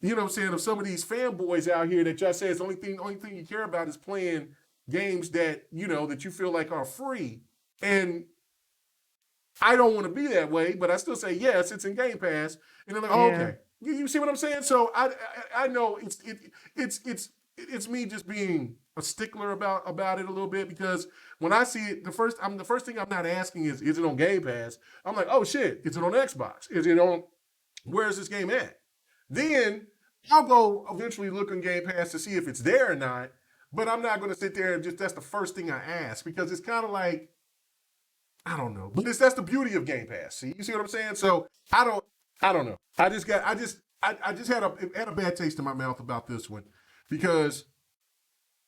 Speaker 4: of some of these fanboys out here that just say it's the only thing you care about is playing games that, that you feel like are free. And I don't want to be that way, but I still say, yes, it's in Game Pass. And they're like, oh, okay. You see what I'm saying? So I know it's me just being a stickler about it a little bit, because when I see it, the first thing I'm not asking is it on Game Pass? I'm like, oh shit, is it on Xbox? Is it on, where's this game at? Then I'll go eventually look on Game Pass to see if it's there or not, but I'm not going to sit there and that's the first thing I ask, because it's kind of like, I don't know. But that's the beauty of Game Pass. See, you see what I'm saying? So I don't know. I just had a bad taste in my mouth about this one, because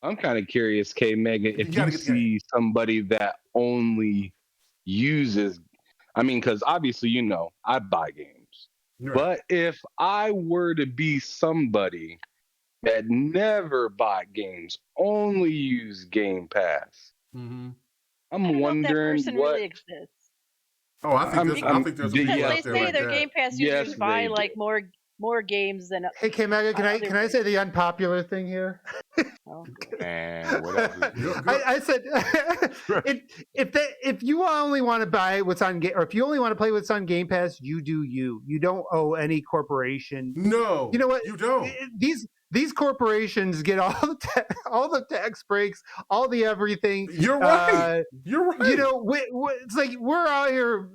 Speaker 6: I'm kind of curious, K Mega, if you see somebody that only uses, because obviously, I buy games. Right. But if I were to be somebody that never bought games, only use Game Pass, I'm wondering
Speaker 3: if that person really exists.
Speaker 4: Oh, I think there's
Speaker 3: because
Speaker 4: people
Speaker 3: they
Speaker 4: out there
Speaker 3: say
Speaker 4: like
Speaker 3: their
Speaker 4: that.
Speaker 3: Game Pass users buy like more games than.
Speaker 8: Hey, K-Mega, can I say the unpopular thing here?
Speaker 7: And what else?
Speaker 8: I said, if you only want to buy what's on or if you only want to play what's on Game Pass, you do you. You don't owe any corporation.
Speaker 4: No,
Speaker 8: you know what?
Speaker 4: You don't.
Speaker 8: These corporations get all the tax breaks, all the everything.
Speaker 4: You're right. You're right.
Speaker 8: It's like we're out here.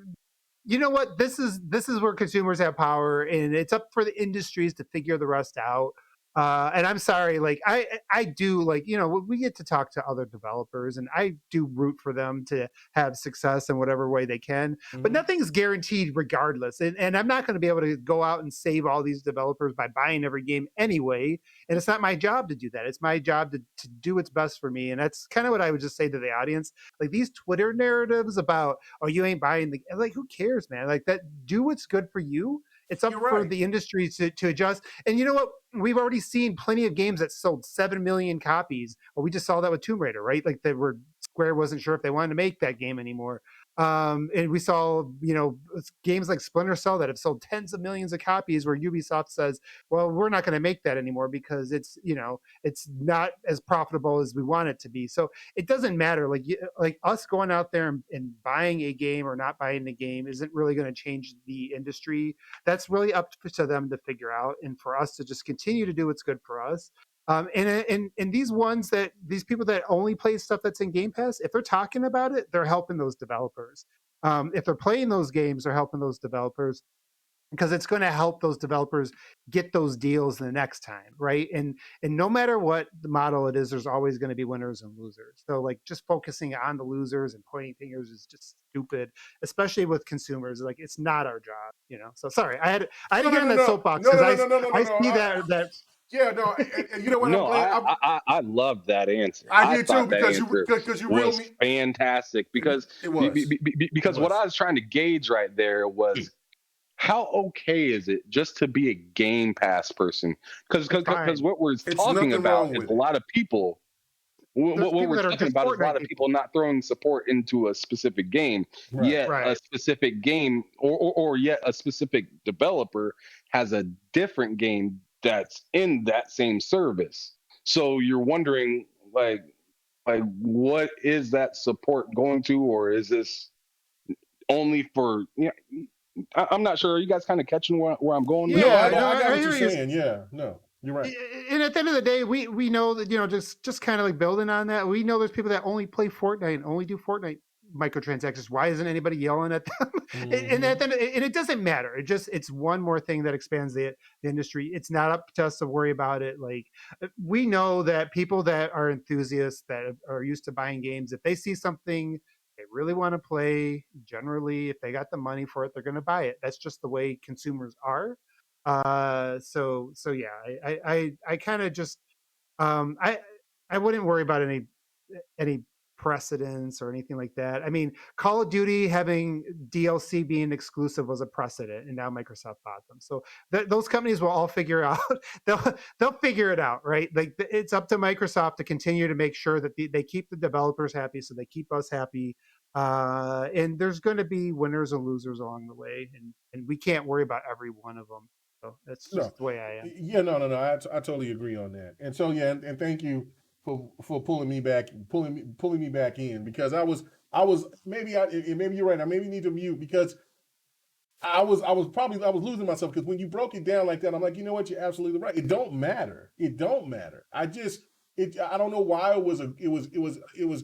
Speaker 8: You know what? This is where consumers have power, and it's up for the industries to figure the rest out. And I'm sorry, like I do, like, you know, we get to talk to other developers, and I do root for them to have success in whatever way they can. But
Speaker 4: Mhm.
Speaker 8: nothing's guaranteed regardless. And I'm not going to be able to go out and save all these developers by buying every game anyway. And it's not my job to do that. It's my job to do what's best for me. And that's kind of what I would just say to the audience. Like these Twitter narratives about, oh, you ain't buying the, like, who cares, man? Like that, do what's good for you. It's up
Speaker 4: You're
Speaker 8: for
Speaker 4: right.
Speaker 8: the industry to adjust. And you know what? We've already seen plenty of games that sold 7 million copies. Well, we just saw that with Tomb Raider, right? Like they were, Square wasn't sure if they wanted to make that game anymore. And we saw, you know, games like Splinter Cell that have sold tens of millions of copies, where Ubisoft says, well, we're not going to make that anymore because it's, you know, it's not as profitable as we want it to be. So it doesn't matter. Like us going out there and buying a game or not buying the game isn't really going to change the industry. That's really up to them to figure out, and for us to just continue to do what's good for us. And these people that only play stuff that's in Game Pass, if they're talking about it, they're helping those developers. If they're playing those games, they're helping those developers, because it's going to help those developers get those deals the next time, right? And no matter what the model it is, there's always going to be winners and losers. So like just focusing on the losers and pointing fingers is just stupid, especially with consumers. Like it's not our job, you know. So sorry, I had to get on that soapbox because I see that.
Speaker 4: Yeah, no, and you know what? I'm
Speaker 6: No,
Speaker 4: glad.
Speaker 6: I loved that answer.
Speaker 4: I
Speaker 6: I
Speaker 4: did too
Speaker 6: thought that
Speaker 4: because
Speaker 6: answer
Speaker 4: you
Speaker 6: was
Speaker 4: really
Speaker 6: fantastic because
Speaker 4: it was
Speaker 6: because what I was trying to gauge right there was how okay is it just to be a Game Pass person? Because
Speaker 8: Fine.
Speaker 6: what we're
Speaker 4: It's
Speaker 6: talking
Speaker 4: nothing
Speaker 6: about
Speaker 4: wrong
Speaker 6: is
Speaker 4: with
Speaker 6: a
Speaker 4: it.
Speaker 6: lot of people.
Speaker 8: There's
Speaker 6: What
Speaker 8: people
Speaker 6: we're
Speaker 8: that are
Speaker 6: talking
Speaker 8: just
Speaker 6: about is a lot
Speaker 8: Fortnite
Speaker 6: of
Speaker 8: people.
Speaker 6: people not throwing support into a specific game,
Speaker 4: Right.
Speaker 6: yet a
Speaker 8: Right.
Speaker 6: specific game or yet a specific developer has a different game that's in that same service. So you're wondering like what is that support going to, or is this only for, you know, I'm not sure. Are you guys kind of catching where I'm going with
Speaker 4: No,
Speaker 6: that
Speaker 8: Yeah,
Speaker 6: at
Speaker 8: no,
Speaker 4: I
Speaker 6: all?
Speaker 4: got
Speaker 8: I
Speaker 4: what you're
Speaker 8: hear you.
Speaker 4: saying. Yeah, no, you're right.
Speaker 8: And at the end of the day, we know that, you know, just kind of like building on that, we know there's people that only play Fortnite and only do Fortnite microtransactions. Why isn't anybody yelling at them? And
Speaker 4: Mm-hmm.
Speaker 8: and it doesn't matter. It's one more thing that expands the industry. It's not up to us to worry about it. Like we know that people that are enthusiasts that are used to buying games, if they see something they really want to play, generally, if they got the money for it, they're going to buy it. That's just the way consumers are. So yeah, I kind of just um I I wouldn't worry about any precedents or anything like that. I mean, Call of Duty having DLC being exclusive was a precedent, and now Microsoft bought them. So those companies will all figure out. They'll figure it out, right? Like it's up to Microsoft to continue to make sure that they keep the developers happy, so they keep us happy. And there's going to be winners and losers along the way, and we can't worry about every one of them. So that's
Speaker 4: No,
Speaker 8: just the way I am.
Speaker 4: yeah, no. I totally agree on that. And so yeah, and thank you for pulling me back in because I was maybe maybe you're right. I maybe need to mute because I was losing myself because when you broke it down like that, I'm like, you know what, you're absolutely right. It don't matter. It don't matter. I don't know why it was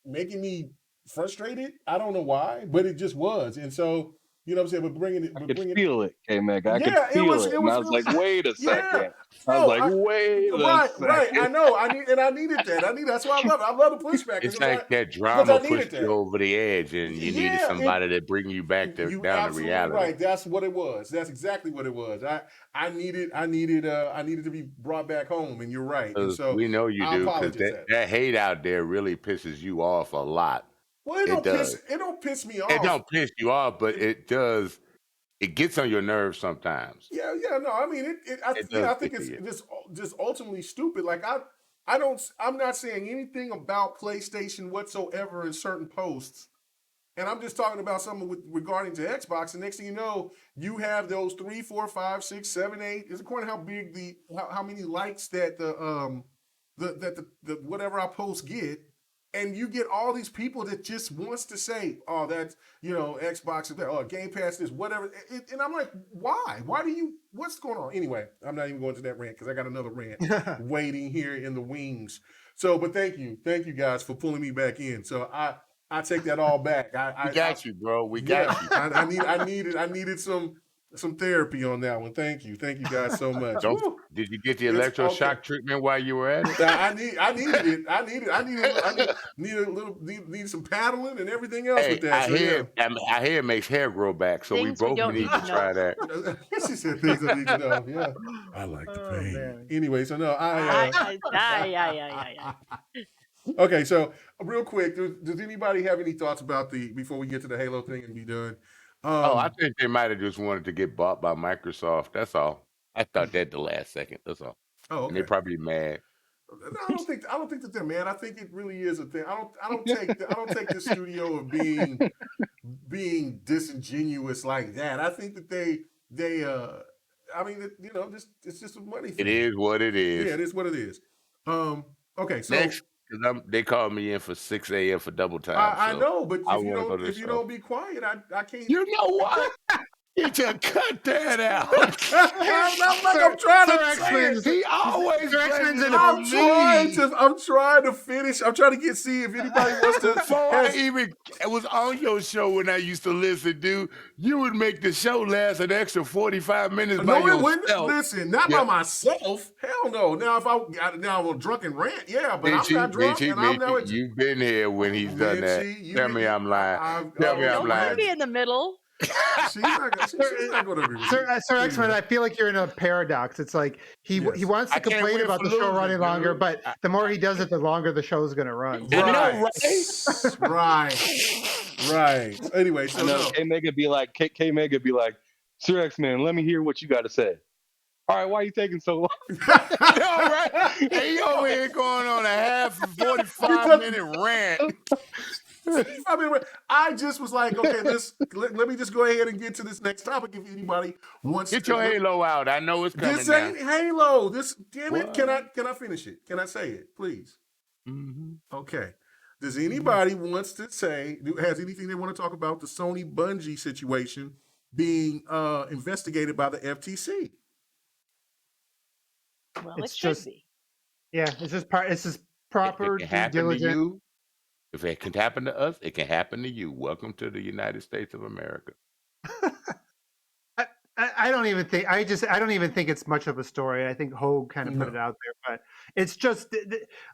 Speaker 4: making me frustrated. I don't know why, but it just was. And so, you know what I'm saying?
Speaker 6: I
Speaker 4: But
Speaker 6: could
Speaker 4: bringing,
Speaker 6: feel it, K Meg. I could
Speaker 4: yeah, it
Speaker 6: feel
Speaker 4: was,
Speaker 6: it,
Speaker 4: it
Speaker 6: and
Speaker 4: was,
Speaker 6: I
Speaker 4: it
Speaker 6: was like,
Speaker 4: was,
Speaker 6: wait a
Speaker 4: yeah.
Speaker 6: second. I was
Speaker 4: No,
Speaker 6: like, wait a
Speaker 4: right. I
Speaker 6: second.
Speaker 4: know. I needed that. That's why I love it. I love the pushback
Speaker 7: It's
Speaker 4: because
Speaker 7: like that
Speaker 4: I
Speaker 7: drama
Speaker 4: needed
Speaker 7: pushed you
Speaker 4: that.
Speaker 7: over the edge, and you needed
Speaker 4: Yeah,
Speaker 7: somebody to bring you back
Speaker 4: you
Speaker 7: down to
Speaker 4: absolutely
Speaker 7: reality.
Speaker 4: right. That's what it was. That's exactly what it was. I needed to be brought back home, and you're right. And
Speaker 7: 'Cause
Speaker 4: so
Speaker 7: we know you
Speaker 4: I
Speaker 7: do, because
Speaker 4: apologize.
Speaker 7: that hate out there really pisses you off a lot.
Speaker 4: Well, it
Speaker 7: It
Speaker 4: don't
Speaker 7: does.
Speaker 4: piss me
Speaker 7: It
Speaker 4: off.
Speaker 7: don't piss you off, but it does. It gets on your nerves sometimes.
Speaker 4: Yeah, no. I mean,
Speaker 7: It does
Speaker 4: I
Speaker 7: get
Speaker 4: think
Speaker 7: to
Speaker 4: it's
Speaker 7: you.
Speaker 4: just ultimately stupid. Like I don't. I'm not saying anything about PlayStation whatsoever in certain posts, and I'm just talking about something regarding to Xbox. And next thing you know, you have those 3, 4, 5, 6, 7, 8. It's according to how big how many likes that the whatever I post get. And you get all these people that just wants to say, "Oh, that's Xbox is that, oh, Game Pass is whatever," and I'm like, "Why? Why do you? What's going on?" Anyway, I'm not even going to that rant because I got another rant waiting here in the wings. So, but thank you guys for pulling me back in. So I take that all back.
Speaker 7: We got you, bro. We
Speaker 4: Yeah,
Speaker 7: got you.
Speaker 4: I needed some some therapy on that one. Thank you guys so much.
Speaker 7: Did you get the
Speaker 4: It's
Speaker 7: electroshock
Speaker 4: okay.
Speaker 7: treatment while you were at it?
Speaker 4: I needed it. I need some paddling and everything else with
Speaker 7: Hey,
Speaker 4: that. So yeah.
Speaker 7: I hear it makes hair grow back, so we
Speaker 3: Things we
Speaker 7: both
Speaker 3: don't
Speaker 7: need
Speaker 3: need
Speaker 7: to
Speaker 3: to
Speaker 7: try
Speaker 3: know.
Speaker 7: that.
Speaker 4: She said things I need to know. Yeah, I like the pain.
Speaker 8: Man.
Speaker 4: Anyway, so no,
Speaker 3: Yeah.
Speaker 4: Okay, so real quick, does anybody have any thoughts about before we get to the Halo thing and be done?
Speaker 7: I think they might have just wanted to get bought by Microsoft. That's all. I thought that the last second. That's all.
Speaker 4: Oh,
Speaker 7: And they
Speaker 4: okay.
Speaker 7: probably mad.
Speaker 4: No, I don't think that they're mad. I think it really is a thing. I don't take the studio of being disingenuous like that. I think that they I mean, it's just a money thing.
Speaker 7: It is what it is.
Speaker 4: Yeah, it is what it is. Okay, so
Speaker 7: Next, because they called me in for 6 a.m. for double time.
Speaker 4: I
Speaker 7: so
Speaker 4: know, but
Speaker 7: I
Speaker 4: if you
Speaker 7: wanna go to the
Speaker 4: if you
Speaker 7: show.
Speaker 4: don't be quiet, I can't.
Speaker 7: You know what? You just cut that out.
Speaker 4: I'm trying
Speaker 8: Sir
Speaker 4: to
Speaker 8: X-Men's-
Speaker 7: He always
Speaker 8: Sir X-Men's
Speaker 7: brings
Speaker 8: in
Speaker 7: it
Speaker 8: a
Speaker 7: on
Speaker 4: I'm
Speaker 7: me.
Speaker 4: trying to finish. I'm trying to see if anybody wants to.
Speaker 7: Before I even was on your show when I used to listen, dude, you would make the show last an extra 45 minutes by
Speaker 4: No, it wouldn't.
Speaker 7: yourself.
Speaker 4: Listen, not by myself. Hell no. Now, if I'm a drunken rant, yeah, but I'm not drunk, and I'm now.
Speaker 7: You've been here when he's done that. Tell me I'm lying. Tell me I'm
Speaker 3: Don't want to
Speaker 7: lying.
Speaker 3: be in the middle.
Speaker 4: She's not going to agree with you.
Speaker 8: Sir X-Men, I feel like you're in a paradox. It's like he wants to
Speaker 7: I can't
Speaker 8: complain
Speaker 7: win
Speaker 8: about
Speaker 7: for
Speaker 8: the show
Speaker 7: losing,
Speaker 8: running longer,
Speaker 7: dude.
Speaker 8: but the more he does it, the longer the show's going to run.
Speaker 7: I know,
Speaker 4: Right. Anyway, so
Speaker 6: I know
Speaker 4: no.
Speaker 6: K-Mega be like, K-Mega be like, Sir X-Man, let me hear what you got to say. All right, why are you taking so long?
Speaker 7: All right. Hey, you over here going on a half 45-minute rant.
Speaker 4: I just was like, okay, let me just go ahead and get to this next topic. If anybody wants,
Speaker 7: Get your Halo out. I know it's coming.
Speaker 4: This ain't Halo. Damn it.
Speaker 7: What?
Speaker 4: Can I finish it? Can I say it, please?
Speaker 7: Mm-hmm.
Speaker 4: Okay. Does anybody wants to has anything they want to talk about the Sony Bungie situation being investigated by the FTC?
Speaker 3: Well,
Speaker 8: It's
Speaker 3: it should
Speaker 8: just-
Speaker 3: be.
Speaker 8: Yeah, it's just proper
Speaker 7: It can
Speaker 8: due
Speaker 7: happen to
Speaker 8: diligence.
Speaker 7: you. If it can happen to us, it can happen to you. Welcome to the United States of America.
Speaker 8: I don't even think I don't even think it's much of a story. I think Hogue kind of put it out there, but it's just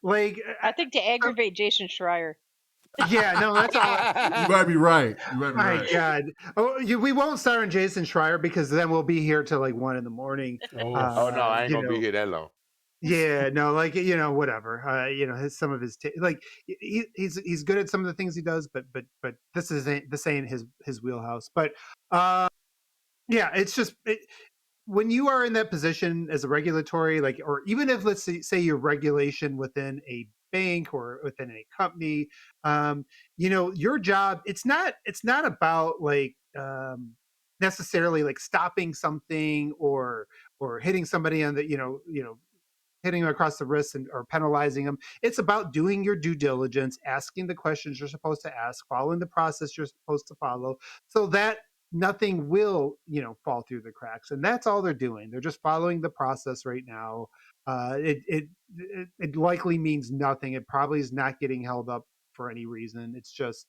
Speaker 8: like
Speaker 3: I think to aggravate Jason Schreier.
Speaker 8: yeah, no, that's all.
Speaker 4: You might be right.
Speaker 8: My God, we won't start on Jason Schreier because then we'll be here till like 1 a.m.
Speaker 7: Oh no, I ain't gonna be here that long.
Speaker 8: Yeah, no, like whatever. Some of his like he's good at some of the things he does, but this ain't his wheelhouse. But yeah, it's just when you are in that position as a regulatory, like, or even if let's say your regulation within a bank or within a company, your job it's not about like necessarily like stopping something or hitting somebody on the hitting them across the wrist or penalizing them. It's about doing your due diligence, asking the questions you're supposed to ask, following the process you're supposed to follow, so that nothing will fall through the cracks. And that's all they're doing. They're just following the process right now. It likely means nothing. It probably is not getting held up for any reason. It's just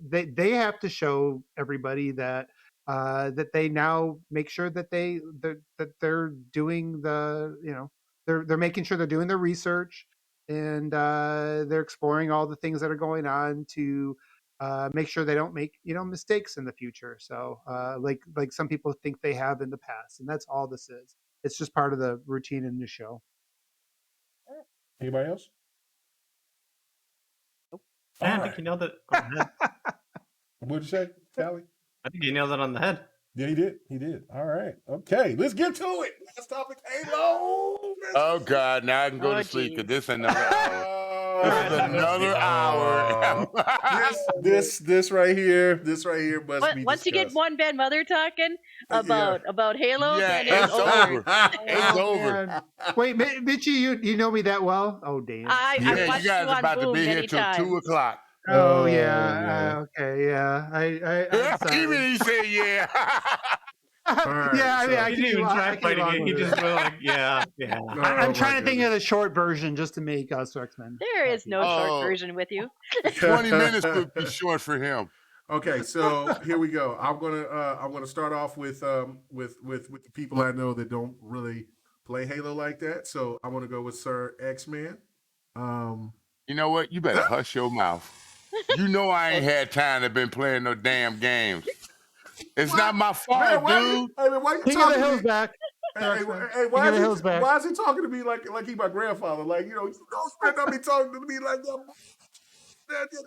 Speaker 8: they have to show everybody that that they now make sure that they're doing the they're making sure they're doing their research and they're exploring all the things that are going on to make sure they don't make mistakes in the future. So like some people think they have in the past, and that's all this is. It's just part of the routine in the show.
Speaker 4: Anybody else?
Speaker 5: I think you nailed it on the head.
Speaker 4: What'd you say, Callie?
Speaker 5: I think you nailed it on the head.
Speaker 4: Yeah, he did. All right. Okay, let's get to it. Last topic, Halo.
Speaker 7: Oh God, now I can go to sleep because this is another hour. This is another hour.
Speaker 4: This right here must be
Speaker 3: Once you get
Speaker 4: discussed.
Speaker 3: one bad mother talking about Halo,
Speaker 7: Yeah,
Speaker 3: then
Speaker 7: it's over. It's over.
Speaker 8: Man. Wait, Mitchie, you know me that well? Oh damn.
Speaker 3: I
Speaker 7: Yeah,
Speaker 3: watched
Speaker 7: you guys
Speaker 3: you on
Speaker 7: about to
Speaker 3: Boom
Speaker 7: be here
Speaker 3: many
Speaker 7: till
Speaker 3: times.
Speaker 7: 2 o'clock.
Speaker 8: Oh yeah. Okay, yeah. I'm sorry.
Speaker 7: Even he said yeah.
Speaker 4: right,
Speaker 8: yeah, I mean,
Speaker 4: so-
Speaker 8: I
Speaker 5: He
Speaker 8: can
Speaker 5: didn't even try fighting it. He just went like, yeah.
Speaker 8: I'm trying to think of the short version just to make us X-Men.
Speaker 3: There is no
Speaker 7: Oh.
Speaker 3: short version with you.
Speaker 7: 20 minutes would be short for him.
Speaker 4: Okay, so here we go. I'm gonna start off with the people I know that don't really play Halo like that. So I'm gonna go with Sir X-Man. Um,
Speaker 7: You know what? You better hush your mouth. You know I ain't had time to been playing no damn games. It's
Speaker 4: what?
Speaker 7: not my
Speaker 4: Man,
Speaker 7: fault,
Speaker 4: why
Speaker 7: dude.
Speaker 4: you? Hey, man, why you
Speaker 8: King of the
Speaker 4: talking to
Speaker 8: Hill's
Speaker 4: me?
Speaker 8: back.
Speaker 4: Hey,
Speaker 8: Sir
Speaker 4: hey,
Speaker 8: X-Man.
Speaker 4: hey,
Speaker 8: King of the Hill's back.
Speaker 4: why is he talking to me like he my grandfather? Like, you don't spend on me talking to me like that.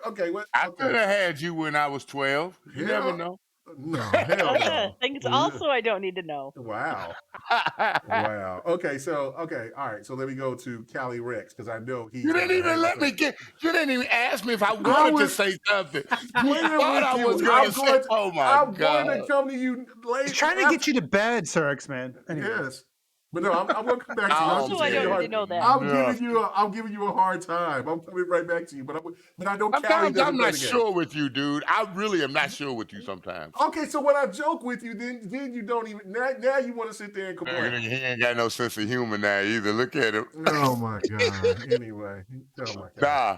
Speaker 4: Okay, what?
Speaker 7: I
Speaker 4: Okay,
Speaker 7: could have had you when I was 12. You never
Speaker 4: hell
Speaker 7: know.
Speaker 4: no, hell no.
Speaker 3: Things also I don't need to know.
Speaker 4: Wow. Wow. Okay, all right. So let me go to Cali Rex because I know he's
Speaker 7: You
Speaker 4: not
Speaker 7: didn't
Speaker 4: a
Speaker 7: even
Speaker 4: Halo
Speaker 7: let me
Speaker 4: fan.
Speaker 7: get. You didn't even ask me if I
Speaker 4: I
Speaker 7: wanted to
Speaker 4: was
Speaker 7: say something. You
Speaker 4: playing
Speaker 7: thought
Speaker 4: with
Speaker 7: I was
Speaker 4: you.
Speaker 7: gonna say. Oh my
Speaker 4: I'm going to
Speaker 7: god!
Speaker 4: come to you
Speaker 8: He's
Speaker 4: late.
Speaker 8: trying to get you to bed, Sir X-Man. Anyway.
Speaker 4: Yes. But no, I'm going to come back to you. I'm
Speaker 7: Oh
Speaker 3: Also,
Speaker 4: just
Speaker 3: I
Speaker 4: giving you
Speaker 3: don't
Speaker 4: a
Speaker 3: need
Speaker 7: man,
Speaker 3: to
Speaker 4: hard.
Speaker 3: know that.
Speaker 4: I'm giving you a hard time. I'm coming right back to you. But I know Callie
Speaker 7: Sometimes
Speaker 4: doesn't
Speaker 7: I'm
Speaker 4: play
Speaker 7: not
Speaker 4: the game.
Speaker 7: sure with you, dude. I really am not sure with you sometimes.
Speaker 4: Okay, so when I joke with you, then you don't even now you want to sit there and complain.
Speaker 7: He ain't got no sense of humor now either. Look at him.
Speaker 4: Oh my god. Anyway, oh my god.
Speaker 7: Nah,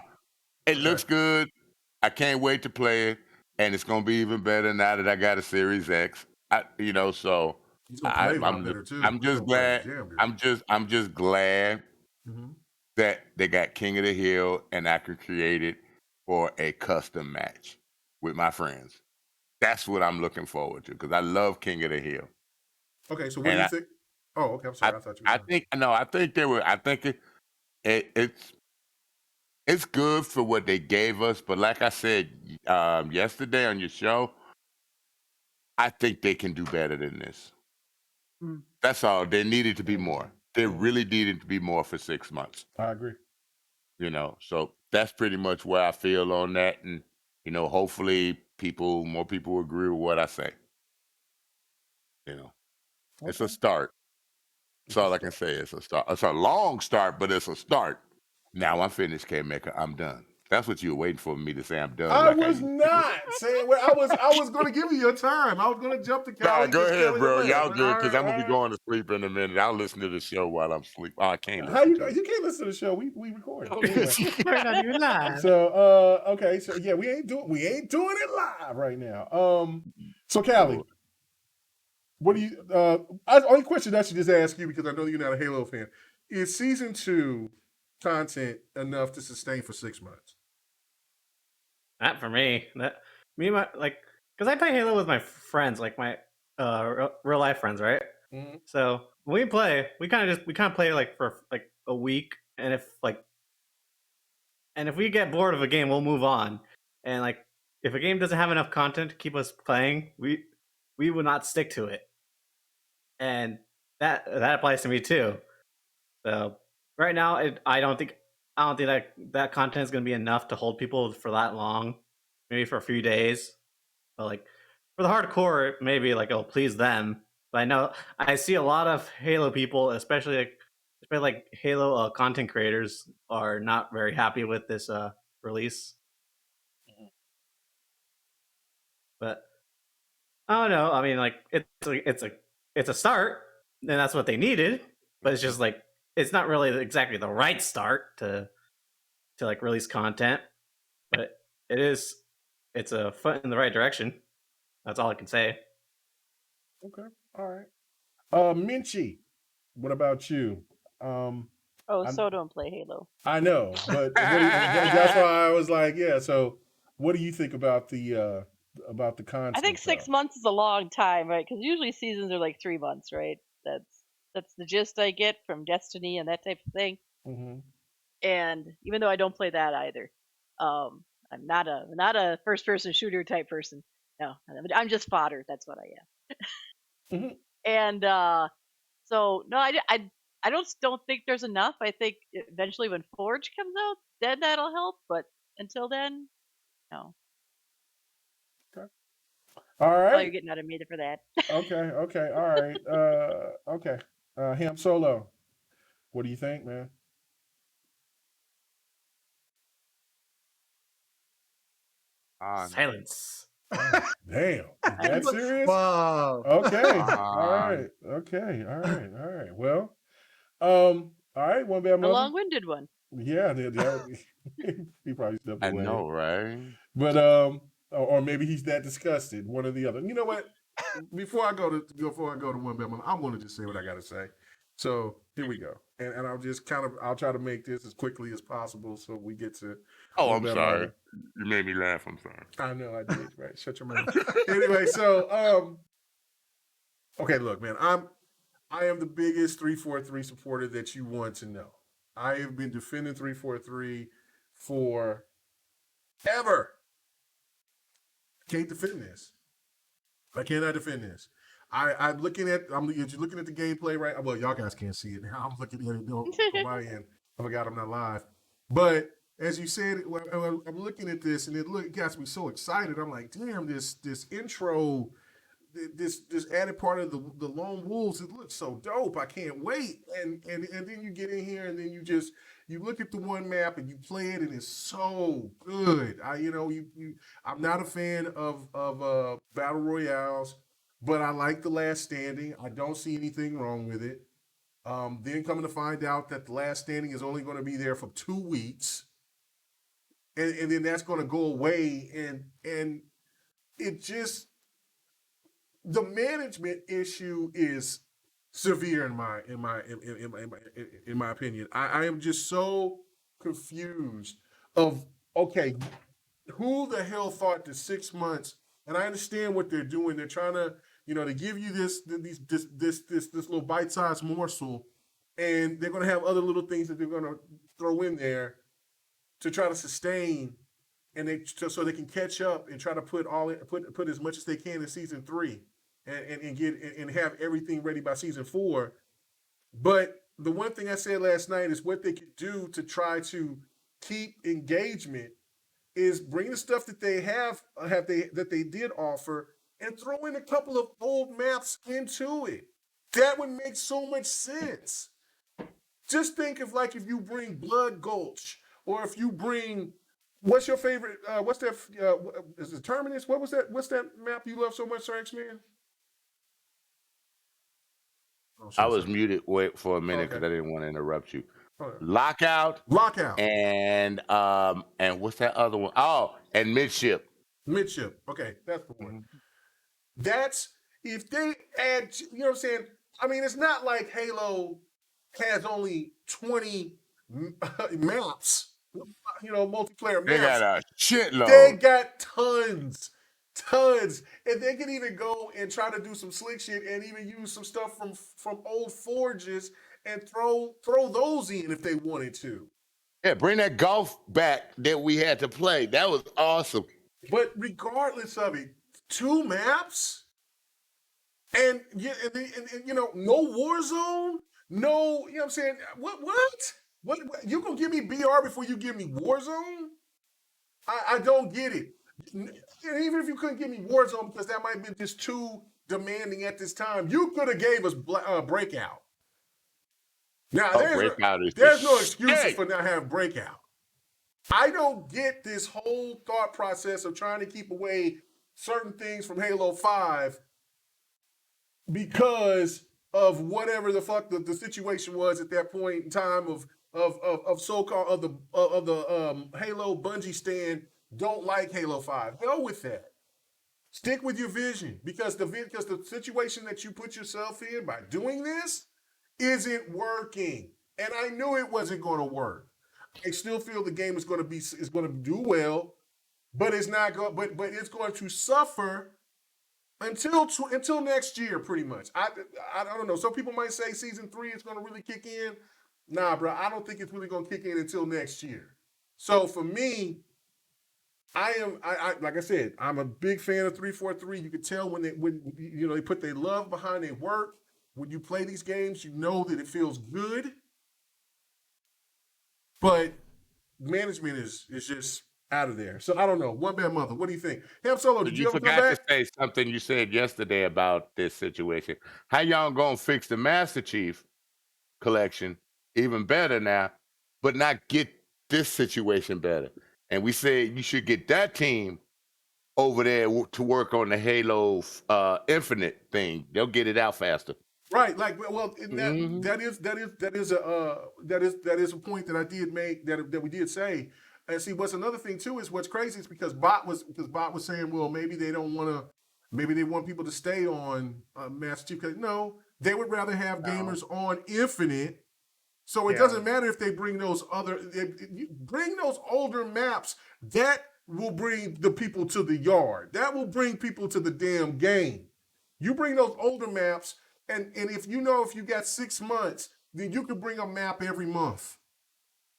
Speaker 7: it
Speaker 4: Okay.
Speaker 7: looks good. I can't wait to play it, and it's gonna be even better now that I got a Series X. So
Speaker 4: He's gonna play a lot
Speaker 7: I'm
Speaker 4: better too.
Speaker 7: I'm
Speaker 4: He's
Speaker 7: just
Speaker 4: gonna play
Speaker 7: glad.
Speaker 4: damn good.
Speaker 7: I'm just glad
Speaker 4: Mm-hmm.
Speaker 7: that they got King of the Hill, and I can create it for a custom match with my friends. That's what I'm looking forward to because I love King of the Hill,
Speaker 4: Okay, so what do
Speaker 7: and
Speaker 4: you
Speaker 7: I
Speaker 4: think? Oh, okay. I'm
Speaker 7: I
Speaker 4: sorry. I thought you were
Speaker 7: I
Speaker 4: done.
Speaker 7: think no, I think they were. I think it's good for what they gave us, but like I said yesterday on your show, I think they can do better than this.
Speaker 8: Mm.
Speaker 7: That's all. There needed to be more. There
Speaker 4: Mhm.
Speaker 7: really needed to be more for 6 months.
Speaker 4: I agree.
Speaker 7: So that's pretty much where I feel on that, and hopefully more people agree with what I say. It's a
Speaker 4: Okay.
Speaker 7: start. That's
Speaker 4: It's a
Speaker 7: all I can
Speaker 4: start.
Speaker 7: say. It's a start. It's a long start, but it's a start. Now I'm finished, K-Maker. I'm done. That's what you were waiting for me to say. I'm done.
Speaker 4: I
Speaker 7: Like I
Speaker 4: was
Speaker 7: used to do.
Speaker 4: not saying. Well, I was going to give you your time. I was going to jump to
Speaker 7: Nah,
Speaker 4: Callie
Speaker 7: go
Speaker 4: because
Speaker 7: ahead,
Speaker 4: Kelly the
Speaker 7: bro.
Speaker 4: man.
Speaker 7: Y'all
Speaker 4: But all
Speaker 7: good, because
Speaker 4: right,
Speaker 7: I'm
Speaker 4: all
Speaker 7: gonna be
Speaker 4: right.
Speaker 7: going to sleep in a minute. I'll listen to the show while I'm asleep. Oh, I can't
Speaker 4: How
Speaker 7: listen
Speaker 4: you
Speaker 7: to it.
Speaker 4: you can't listen to the show? We recorded anyway.
Speaker 5: We're not even live.
Speaker 4: So okay, so yeah, we ain't doing it live right now. So Callie, what do you only question I should just ask you because I know you're not a Halo fan. Is season 2 content enough to sustain for 6 months?
Speaker 5: Not for me. Because I play Halo with my friends, like my real life friends, right?
Speaker 4: Mm-hmm.
Speaker 5: So when we play, we kind of play like for like a week, and if we get bored of a game, we'll move on. And like if a game doesn't have enough content to keep us playing, we will not stick to it. And that applies to me too. So right now, I don't think that content is going to be enough to hold people for that long. Maybe for a few days, but like for the hardcore, maybe like it'll please them. But I know I see a lot of Halo people, especially like Halo content creators, are not very happy with this release. But I don't know. I mean, like it's a start, and that's what they needed. But it's just like it's not really exactly the right start to like release content. But it's a foot in the right direction. That's all I can say.
Speaker 4: Okay, all right. Minchie, what about you?
Speaker 3: Oh,
Speaker 4: I
Speaker 3: so don't play Halo.
Speaker 4: I know, but that's why I was like, yeah. So, what do you think about the content?
Speaker 3: I think 6
Speaker 4: though?
Speaker 3: months is a long time, right? Because usually seasons are like 3 months, right? That's the gist I get from Destiny and that type of thing.
Speaker 4: Mm-hmm.
Speaker 3: And even though I don't play that either, I'm not a first person shooter type person. No, I'm just fodder. That's what I am.
Speaker 4: Mm-hmm.
Speaker 3: And so no, I don't think there's enough. I think eventually when Forge comes out, then that'll help. But until then, no.
Speaker 4: All
Speaker 3: All you're
Speaker 4: right.
Speaker 3: getting out of me for that.
Speaker 4: Okay. Okay. All right. Okay. Ham Solo. What do you think, man?
Speaker 5: Silence.
Speaker 4: Damn. Is that serious?
Speaker 8: Wow.
Speaker 4: Okay. All right. Okay. All right. All right. Well. All right. One bad
Speaker 3: A
Speaker 4: mother.
Speaker 3: long-winded one.
Speaker 4: Yeah. He probably stepped
Speaker 7: I
Speaker 4: away.
Speaker 7: know, right?
Speaker 4: But or maybe he's that disgusted. One or the other. You know what? Before I go to one bad mother, I'm going to just say what I got to say. So here we go, and I'll just I'll try to make this as quickly as possible so we get to.
Speaker 7: Oh,
Speaker 4: one
Speaker 7: I'm
Speaker 4: bad
Speaker 7: sorry.
Speaker 4: mother.
Speaker 7: You made me laugh. I'm sorry.
Speaker 4: I know I did. Right, shut your mouth. Anyway, so okay, look, man, I am the biggest 343 supporter that you want to know. I have been defending 343 for ever. Can't defend this. I cannot defend this. I'm looking at you're looking at the gameplay, right? Well, y'all guys can't see it now. I'm looking at it on my end. I forgot I'm not live. But as you said, I'm looking at this and it got me so excited. I'm like, damn, this intro, this added part of the Lone Wolves, it looks so dope. I can't wait. And then you get in here and then you look at the one map and you play it and it's so good. I'm not a fan of battle royales, but I like The Last Standing. I don't see anything wrong with it. Then coming to find out that The Last Standing is only going to be there for 2 weeks, and then that's going to go away, and it just the management issue is severe in my opinion. I am just so confused of okay, who the hell thought that 6 months? And I understand what they're doing. They're trying to, to give you this little bite-sized morsel, and they're going to have other little things that they're going to throw in there to try to sustain, and so they can catch up and try to put as much as they can in season 3, and have everything ready by season 4. But the one thing I said last night is what they could do to try to keep engagement is bring the stuff that they that they did offer and throw in a couple of old maps into it. That would make so much sense. Just think of if you bring Blood Gulch, or if you bring, what's your favorite? What's that? Is it Terminus? What was that? What's that map you love so much, Sir X-Man? Oh,
Speaker 7: I was muted for a minute because I didn't want to interrupt you. Lockout, and what's that other one? Oh, and Midship.
Speaker 4: Okay, that's the one. That's if they add. You know what I'm saying? I mean, it's not like Halo has only 20 maps. Multiplayer maps.
Speaker 7: They got a shitload.
Speaker 4: They got tons. And they can even go and try to do some slick shit and even use some stuff from old forges and throw those in if they wanted to.
Speaker 7: Yeah, bring that golf back that we had to play. That was awesome.
Speaker 4: But regardless of it, 2 maps, and no Warzone, no, you know what I'm saying? What? You gonna give me BR before you give me Warzone? I don't get it. And even if you couldn't give me Warzone because that might have been just too demanding at this time, you could have gave us Breakout. Now, there's no excuses for not having Breakout. I don't get this whole thought process of trying to keep away certain things from Halo 5 because of whatever the fuck the situation was at that point in time of so-called of the Halo Bungie stand don't like Halo 5. Go with that. Stick with your vision because the situation that you put yourself in by doing this isn't working. And I knew it wasn't going to work. I still feel the game is going to do well, but it's not going. But it's going to suffer until next year, pretty much. I don't know. Some people might say season 3 is going to really kick in. Nah, bro. I don't think it's really going to kick in until next year. So for me, I like I said, I'm a big fan of 343. You can tell when they put their love behind their work. When you play these games, you know that it feels good. But management is just out of there. So I don't know. One bad mother. What do you think? Ham Solo, did you ever
Speaker 7: forgot
Speaker 4: come back?
Speaker 7: to say something you said yesterday about this situation. How y'all gonna fix the Master Chief collection even better now, but not get this situation better? And we said you should get that team over there to work on the Halo Infinite thing. They'll get it out faster.
Speaker 4: Right, that is a point that I did make that we did say. And see, what's another thing too is what's crazy is because Bot was saying, well, maybe they don't want to, maybe they want people to stay on Master Chief. No, they would rather have gamers on Infinite. So it doesn't matter if they bring those bring those older maps. That will bring the people to the yard. That will bring people to the damn game. You bring those older maps, and if you got 6 months, then you can bring a map every month.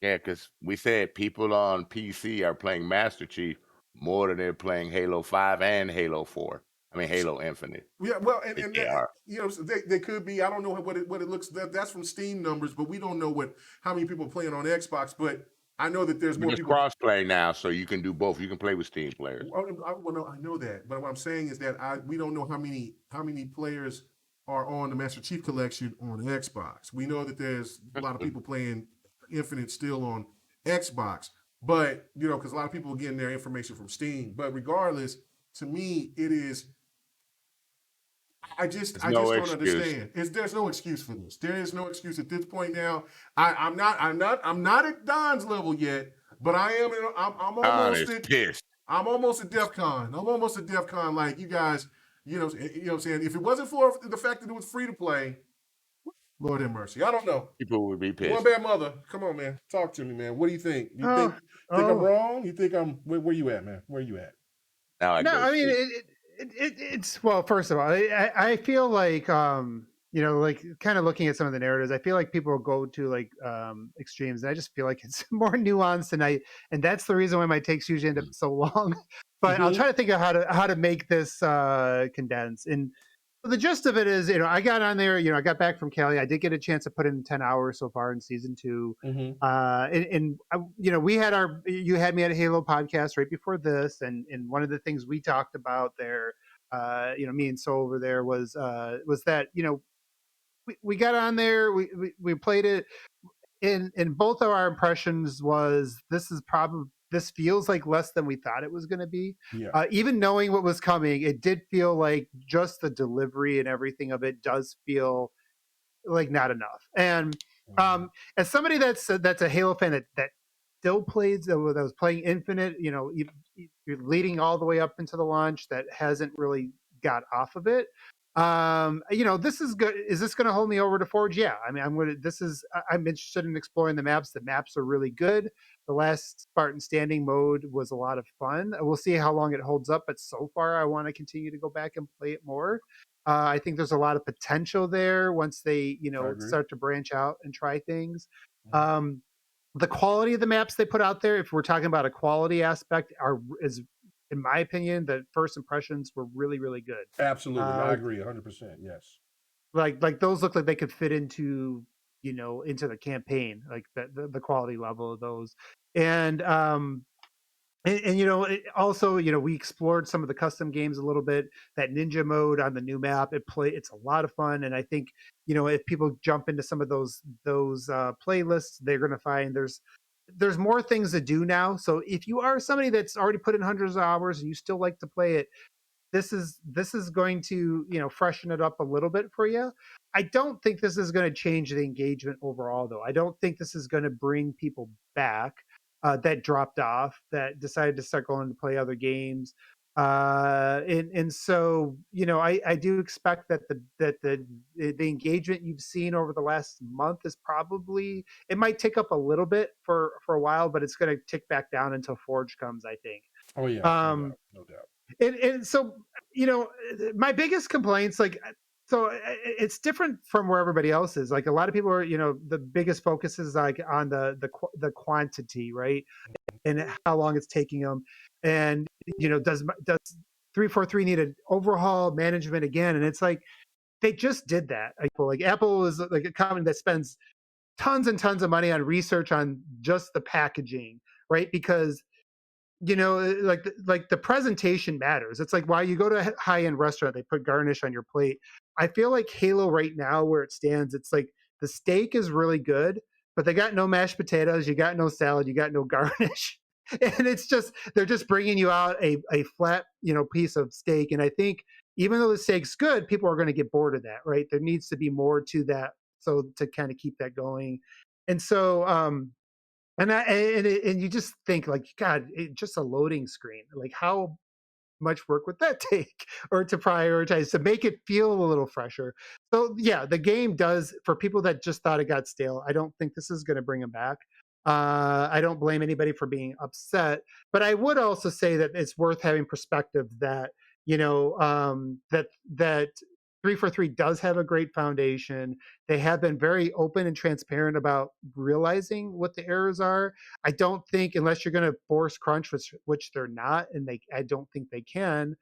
Speaker 7: Yeah, because we said people on PC are playing Master Chief more than they're playing Halo 5 and Halo 4. I mean, Halo Infinite.
Speaker 4: Yeah, well, and
Speaker 7: They are.
Speaker 4: they could be. I don't know what it looks. That's from Steam numbers, but we don't know how many people are playing on Xbox. But I know that there's more
Speaker 7: It's
Speaker 4: people.
Speaker 7: cross-play now, so you can do both. You can play with Steam players.
Speaker 4: No, I know that, but what I'm saying is that we don't know how many players are on the Master Chief Collection on Xbox. We know that there's a lot of people playing Infinite still on Xbox, but because a lot of people are getting their information from Steam. But regardless, to me, it is. I just don't understand. There's no excuse for this. There is no excuse at this point now. I'm not at Don's level yet, but I am. I'm almost
Speaker 7: pissed.
Speaker 4: I'm almost at DEF CON. I'm almost at DEF CON. Like you guys, you know what I'm saying? If it wasn't for the fact that it was free to play, Lord have mercy. I don't know.
Speaker 7: People would be pissed.
Speaker 4: One bad mother. Come on, man. Talk to me, man. What do you think? You think I'm wrong? You think I'm where you at, man? Where you at?
Speaker 7: Now
Speaker 8: I mean it's well. First of all, I feel like like kind of looking at some of the narratives, I feel like people go to like extremes, and I just feel like it's more nuanced, and that's the reason why my takes usually end up so long. But I'll try to think of how to make this condense. And the gist of it is, I got on there, I got back from Cali. I did get a chance to put in 10 hours so far in season 2. And we had you had me at a Halo podcast right before this. And one of the things we talked about there, me and Soul over there was that, we got on there, we played it, and both of our impressions was this feels like less than we thought it was going to be.
Speaker 4: Yeah.
Speaker 8: Even knowing what was coming, it did feel like just the delivery and everything of it does feel like not enough. And as somebody that's a Halo fan that still plays, that was playing Infinite, you're leading all the way up into the launch, that hasn't really got off of it. This is good. Is this going to hold me over to Forge? Yeah. I mean, I'm interested in exploring the maps. The maps are really good. The last Spartan Standing mode was a lot of fun. We'll see how long it holds up, but so far I want to continue to go back and play it more. I think there's a lot of potential there once they, start to branch out and try things. The quality of the maps they put out there, if we're talking about a quality aspect, is, in my opinion, the first impressions were really, really good.
Speaker 4: Absolutely. I agree 100%. Yes.
Speaker 8: Like those look like they could fit into the campaign, like the quality level of those. And also, we explored some of the custom games a little bit. That ninja mode on the new map, it's a lot of fun. And I think, if people jump into some of those playlists, they're going to find there's more things to do now. So if you are somebody that's already put in hundreds of hours and you still like to play it, this is going to freshen it up a little bit for you. I don't think this is going to change the engagement overall, though. I don't think this is going to bring people back that dropped off, that decided to start going to play other games. And so I do expect that the engagement you've seen over the last month is probably, it might tick up a little bit for a while, but it's going to tick back down until Forge comes, I think.
Speaker 4: Oh yeah, no doubt.
Speaker 8: And so my biggest complaints, so it's different from where everybody else is. Like a lot of people are, the biggest focus is like on the quantity, right, and how long it's taking them. And does 343 need an overhaul, management again? And it's like they just did that. Like Apple is like a company that spends tons and tons of money on research on just the packaging, right? Because like the presentation matters. It's like why you go to a high-end restaurant, they put garnish on your plate. I feel like Halo right now, where it stands, it's like the steak is really good, but they got no mashed potatoes, you got no salad, you got no garnish. And it's just, they're just bringing you out a flat, piece of steak. And I think even though the steak's good, people are going to get bored of that, right? There needs to be more to that, so to kind of keep that going. And so And you just think like, God, just a loading screen. Like, how much work would that take, or to prioritize to make it feel a little fresher? So yeah, the game does, for people that just thought it got stale, I don't think this is going to bring them back. I don't blame anybody for being upset, but I would also say that it's worth having perspective that, that 343 does have a great foundation. They have been very open and transparent about realizing what the errors are. I don't think, unless you're going to force crunch, which they're not, and I don't think they can,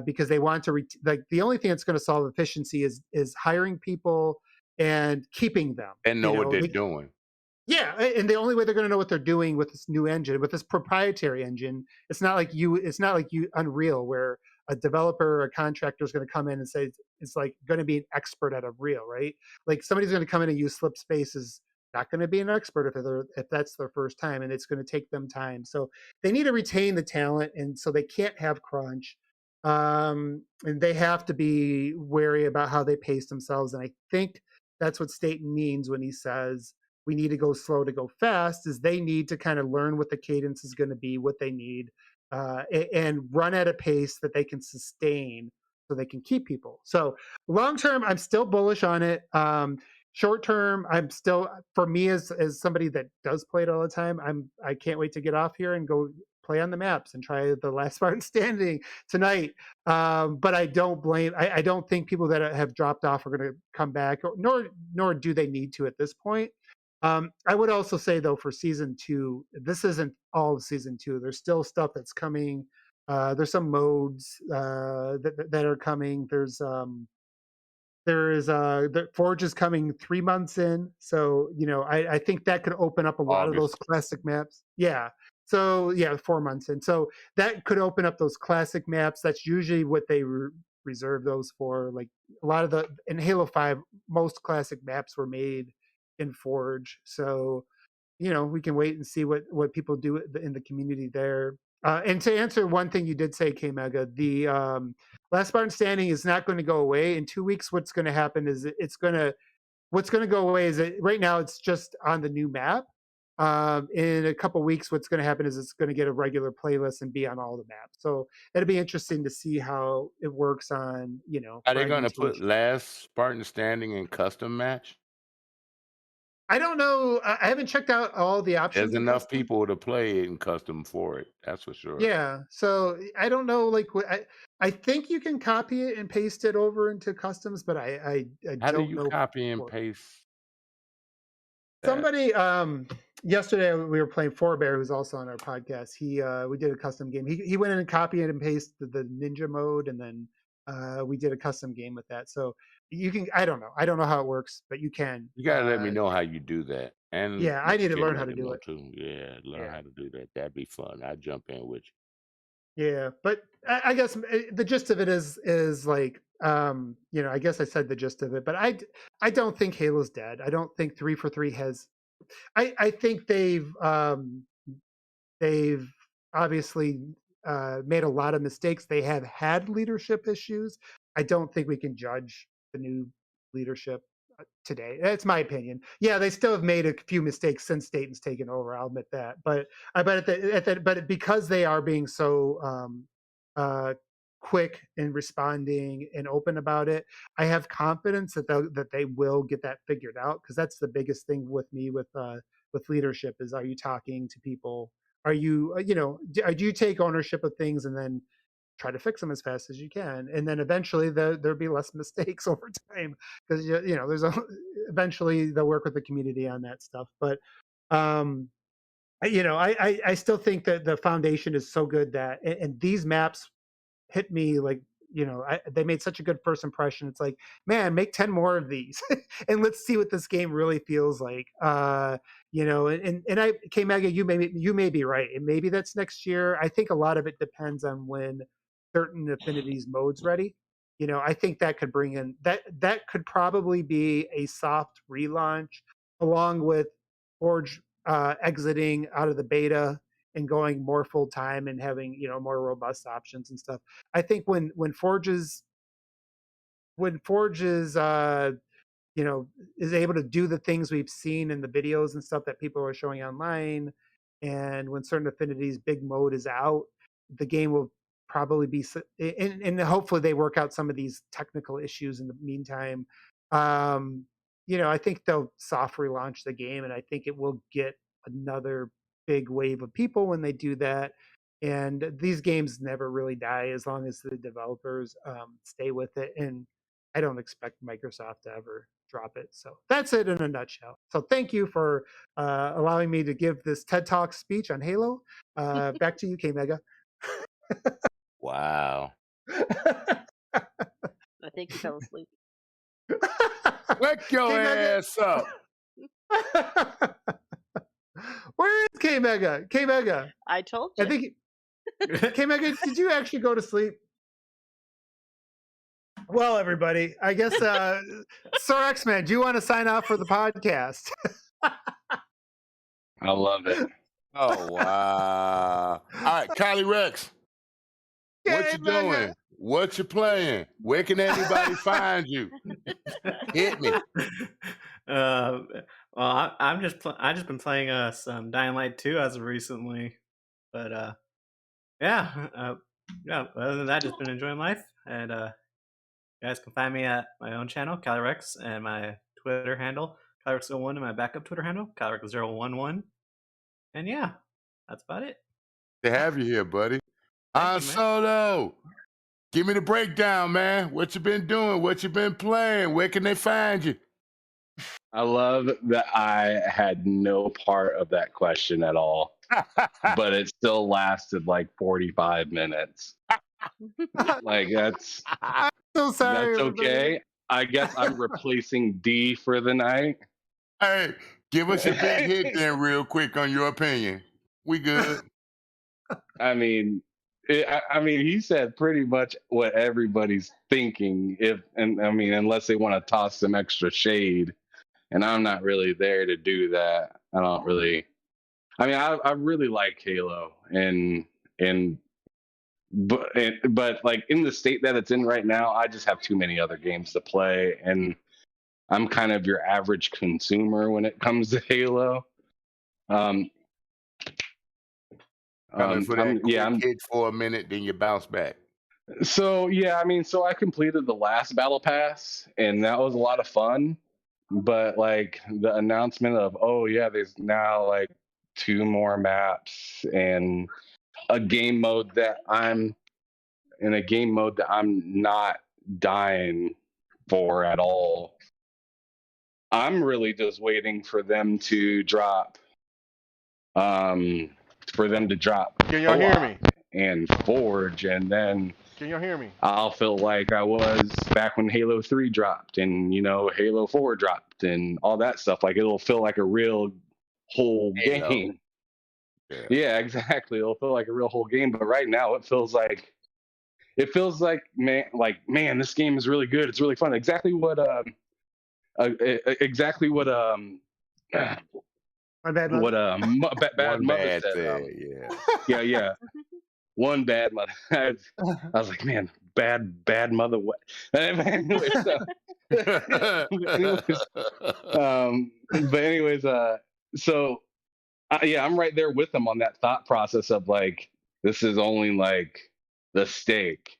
Speaker 8: because they want to like, the only thing that's going to solve efficiency is hiring people and keeping them.
Speaker 7: And know what they're doing.
Speaker 8: Yeah, and the only way they're going to know what they're doing with this new engine, with this proprietary engine, it's not like Unreal, where a developer or a contractor is going to come in and say it's like going to be an expert at Unreal, right? Like, somebody's going to come in and use Slipspace is not going to be an expert if that's their first time, and it's going to take them time. So they need to retain the talent, and so they can't have crunch, and they have to be wary about how they pace themselves. And I think that's what Staten means when he says we need to go slow to go fast, is they need to kind of learn what the cadence is going to be, what they need, and run at a pace that they can sustain so they can keep people. So long term, I'm still bullish on it. Short term, I'm still, for me as somebody that does play it all the time, I can't wait to get off here and go play on the maps and try the last Spartan standing tonight. But I don't blame. I don't think people that have dropped off are going to come back, nor do they need to at this point. I would also say, though, for season 2, this isn't all of season 2. There's still stuff that's coming. There's some modes that are coming. The Forge is coming 3 months in, so I think that could open up a lot of those
Speaker 7: August.
Speaker 8: classic maps. Yeah, so yeah, 4 months in, so that could open up those classic maps. That's usually what they reserve those for. Like, a lot of in Halo 5, most classic maps were made in Forge, so we can wait and see what people do in the community there. And to answer one thing you did say, K Mega, the Last Spartan Standing is not going to go away in 2 weeks. What's going to happen is what's going to go away is that right now it's just on the new map. In a couple weeks, what's going to happen is it's going to get a regular playlist and be on all the maps. So it'll be interesting to see how it works on
Speaker 7: Are they going to put
Speaker 8: fragmentation.
Speaker 7: Last Spartan Standing in custom match?
Speaker 8: I don't know. I haven't checked out all the options
Speaker 7: There's
Speaker 8: in
Speaker 7: enough
Speaker 8: custom.
Speaker 7: people to play in custom for it. That's for sure.
Speaker 8: Yeah, so I don't know. Like, I think you can copy it and paste it over into customs, but I
Speaker 7: How do
Speaker 8: don't
Speaker 7: you
Speaker 8: know.
Speaker 7: copy and paste that?
Speaker 8: Somebody yesterday we were playing Forebear, who's also on our podcast. We did a custom game. He went in and copied and pasted the ninja mode, and then we did a custom game with that. So you can. I don't know how it works, but you can.
Speaker 7: You gotta let me know how you do that, and
Speaker 8: Yeah, I need to learn how to do
Speaker 7: know
Speaker 8: it.
Speaker 7: too. Yeah, learn
Speaker 8: Yeah.
Speaker 7: how to do that. That'd be fun. I'd jump in with you.
Speaker 8: Yeah, but I guess the gist of it is like, I guess I said the gist of it, but I don't think Halo's dead. I don't think 343 has. I think they've obviously made a lot of mistakes. They have had leadership issues. I don't think we can judge the new leadership today. That's my opinion. Yeah, they still have made a few mistakes since Dayton's taken over. I'll admit that, but but because they are being so uh, quick in responding and open about it, I have confidence that they will get that figured out, because that's the biggest thing with me with leadership is, are you talking to people? Are you do you take ownership of things and then try to fix them as fast as you can, and then eventually there'll be less mistakes over time, because eventually they'll work with the community on that stuff. But I still think that the foundation is so good that, and these maps hit me like, they made such a good first impression. It's like, man, make 10 more of these and let's see what this game really feels like. And I, K Mega, you may be right, and maybe that's next year. I think a lot of it depends on when certain Affinities modes ready. I think that could bring in that could probably be a soft relaunch, along with Forge exiting out of the beta and going more full time and having more robust options and stuff. I think when Forge's is able to do the things we've seen in the videos and stuff that people are showing online. And when certain affinities big mode is out, the game will probably be, and hopefully they work out some of these technical issues in the meantime. I think they'll soft relaunch the game, and I think it will get another big wave of people when they do that. And these games never really die as long as the developers stay with it. And I don't expect Microsoft to ever drop it. So that's it in a nutshell. So thank you for allowing me to give this TED Talk speech on Halo. Back to you, K Mega.
Speaker 7: Wow.
Speaker 3: I think you fell asleep.
Speaker 7: Wake your
Speaker 8: K-Mega.
Speaker 7: ass up.
Speaker 8: Where is K Mega? K Mega.
Speaker 3: I told you.
Speaker 8: I think K Mega, did you actually go to sleep? Well, everybody, I guess Sir X-Man, do you want to sign off for the podcast?
Speaker 6: I love it.
Speaker 7: Oh wow. All right, Kylie Rex. What
Speaker 8: K
Speaker 7: you
Speaker 8: Mega.
Speaker 7: doing? What you playing? Where can anybody find you? Hit me.
Speaker 5: Well, I just been playing some Dying Light 2 as of recently, but yeah. Other than that, just been enjoying life, and you guys can find me at my own channel, Calyrex, and my Twitter handle, Calyrex01, and my backup Twitter handle, Calyrex011. And yeah, that's about it.
Speaker 7: To have you here, buddy. Han Solo. Give me the breakdown, man. What you been doing? What you been playing? Where can they find you?
Speaker 6: I love that I had no part of that question at all, but it still lasted like 45 minutes. Like that's
Speaker 8: So sorry.
Speaker 6: that's
Speaker 8: everybody.
Speaker 6: okay. I guess I'm replacing D for the night.
Speaker 7: Hey, give us a big hit then real quick on your opinion. We good.
Speaker 6: I mean, he said pretty much what everybody's thinking. Unless they want to toss some extra shade, and I'm not really there to do that. I don't really. I mean, I really like Halo, but like in the state that it's in right now, I just have too many other games to play, and I'm kind of your average consumer when it comes to Halo.
Speaker 7: Coming for that quick hit for a minute, then you bounce back.
Speaker 6: So I completed the last battle pass, and that was a lot of fun. But like the announcement of, there's now like 2 more maps and a game mode that I'm not dying for at all. I'm really just waiting for them to drop.
Speaker 9: Can y'all hear me?
Speaker 6: And Forge, and then
Speaker 9: Can y'all hear me?
Speaker 6: I'll feel like I was back when Halo 3 dropped, and Halo 4 dropped, and all that stuff. Like it'll feel like a real whole game. Yeah, exactly. It'll feel like a real whole game. But right now, it feels like man, this game is really good. It's really fun. Exactly what
Speaker 8: My bad.
Speaker 6: bad mother said. Yeah. One bad mother. I was like, man, bad mother. What? Anyways, I'm right there with them on that thought process of like, this is only like the steak,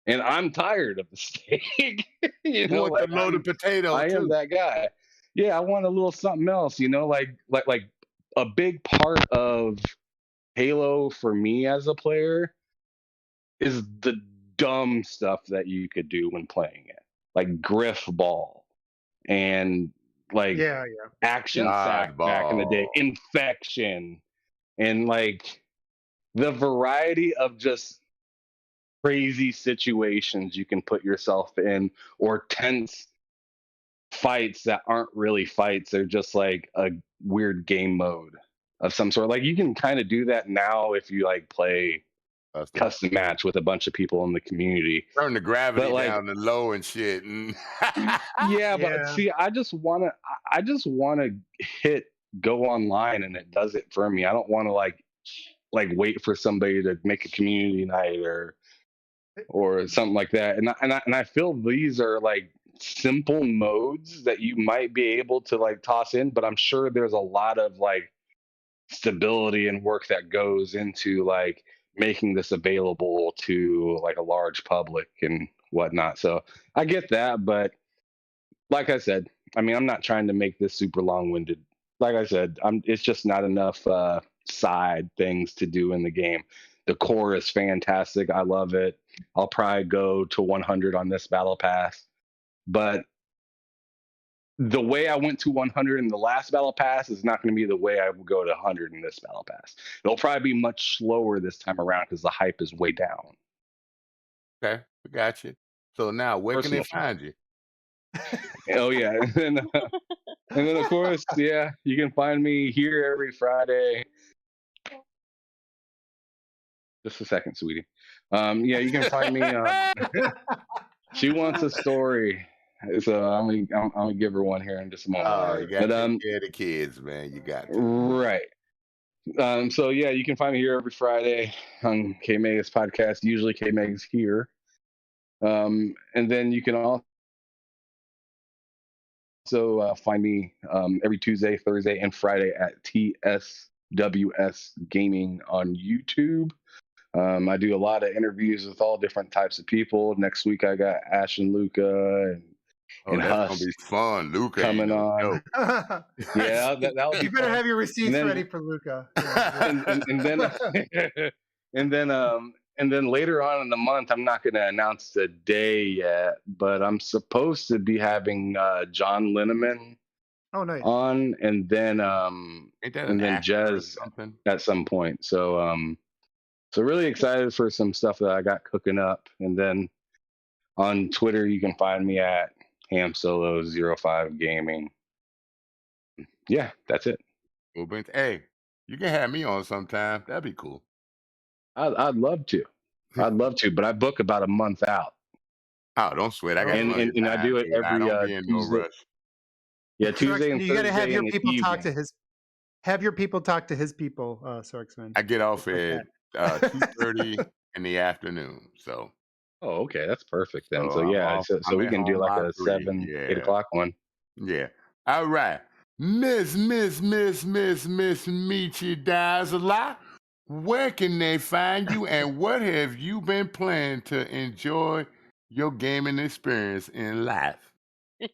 Speaker 6: and I'm tired of the steak.
Speaker 7: You want the loaded potato?
Speaker 6: I am that guy. Yeah, I want a little something else. Like a big part of Halo for me as a player is the dumb stuff that you could do when playing it, like Griff Ball and like Action Sack back in the day, Infection, and like the variety of just crazy situations you can put yourself in, or tense fights that aren't really fights. They're just like a weird game mode of some sort. Like you can kind of do that now if you like play custom match with a bunch of people in the community.
Speaker 7: Turn the gravity down and low and shit.
Speaker 6: But see, I just wanna hit go online and it does it for me. I don't want to like wait for somebody to make a community night or something like that. And I feel these are like simple modes that you might be able to like toss in, but I'm sure there's a lot of like stability and work that goes into like making this available to like a large public and whatnot. So I get that, but like I said, I mean, I'm not trying to make this super long-winded. Like I said, it's just not enough side things to do in the game. The core is fantastic. I love it. I'll probably go to 100 on this battle pass, but the way I went to 100 in the last battle pass is not going to be the way I would go to 100 in this battle pass. It'll probably be much slower this time around because the hype is way down.
Speaker 7: Okay, we got you. So now, where can they find you?
Speaker 6: Oh yeah, and then of course, yeah, you can find me here every Friday. Just a second, sweetie. Yeah, you can find me. She wants a story, so I'm gonna give her one here in just a moment.
Speaker 7: Oh, you got to take care of the kids, man. You got to.
Speaker 6: Right. So yeah, you can find me here every Friday on K Mega's podcast. Usually K Mega's here. And then you can also find me every Tuesday, Thursday, and Friday at TSWS Gaming on YouTube. I do a lot of interviews with all different types of people. Next week I got Ash and Luca and
Speaker 7: that's
Speaker 6: Huss
Speaker 7: gonna be fun. Luca
Speaker 6: coming on. Yeah, that'll be.
Speaker 8: You better
Speaker 6: fun.
Speaker 8: have your receipts ready for Luca.
Speaker 6: And then later on in the month, I'm not going to announce the day yet, but I'm supposed to be having John Linneman on, and then Jez at some point. So really excited for some stuff that I got cooking up. And then on Twitter, you can find me at HamSolo05 Gaming. Yeah, that's it.
Speaker 7: Well, hey, you can have me on sometime. That'd be cool.
Speaker 6: I'd love to. But I book about a month out.
Speaker 7: Oh, don't sweat. I got
Speaker 6: and I do it every
Speaker 7: Tuesday.
Speaker 6: No rush. Yeah, Tuesday and
Speaker 8: you
Speaker 6: Thursday.
Speaker 8: You got to have your people talk to
Speaker 6: evening.
Speaker 8: his. Have your people talk to his people, Sorksman.
Speaker 7: I get off at 2:30 in the afternoon. So.
Speaker 6: Oh, okay, that's perfect then. So yeah, so we can do like a 7, 8 o'clock one.
Speaker 7: Yeah. All right. Miss Michi Dazzler, where can they find you and what have you been playing to enjoy your gaming experience in life?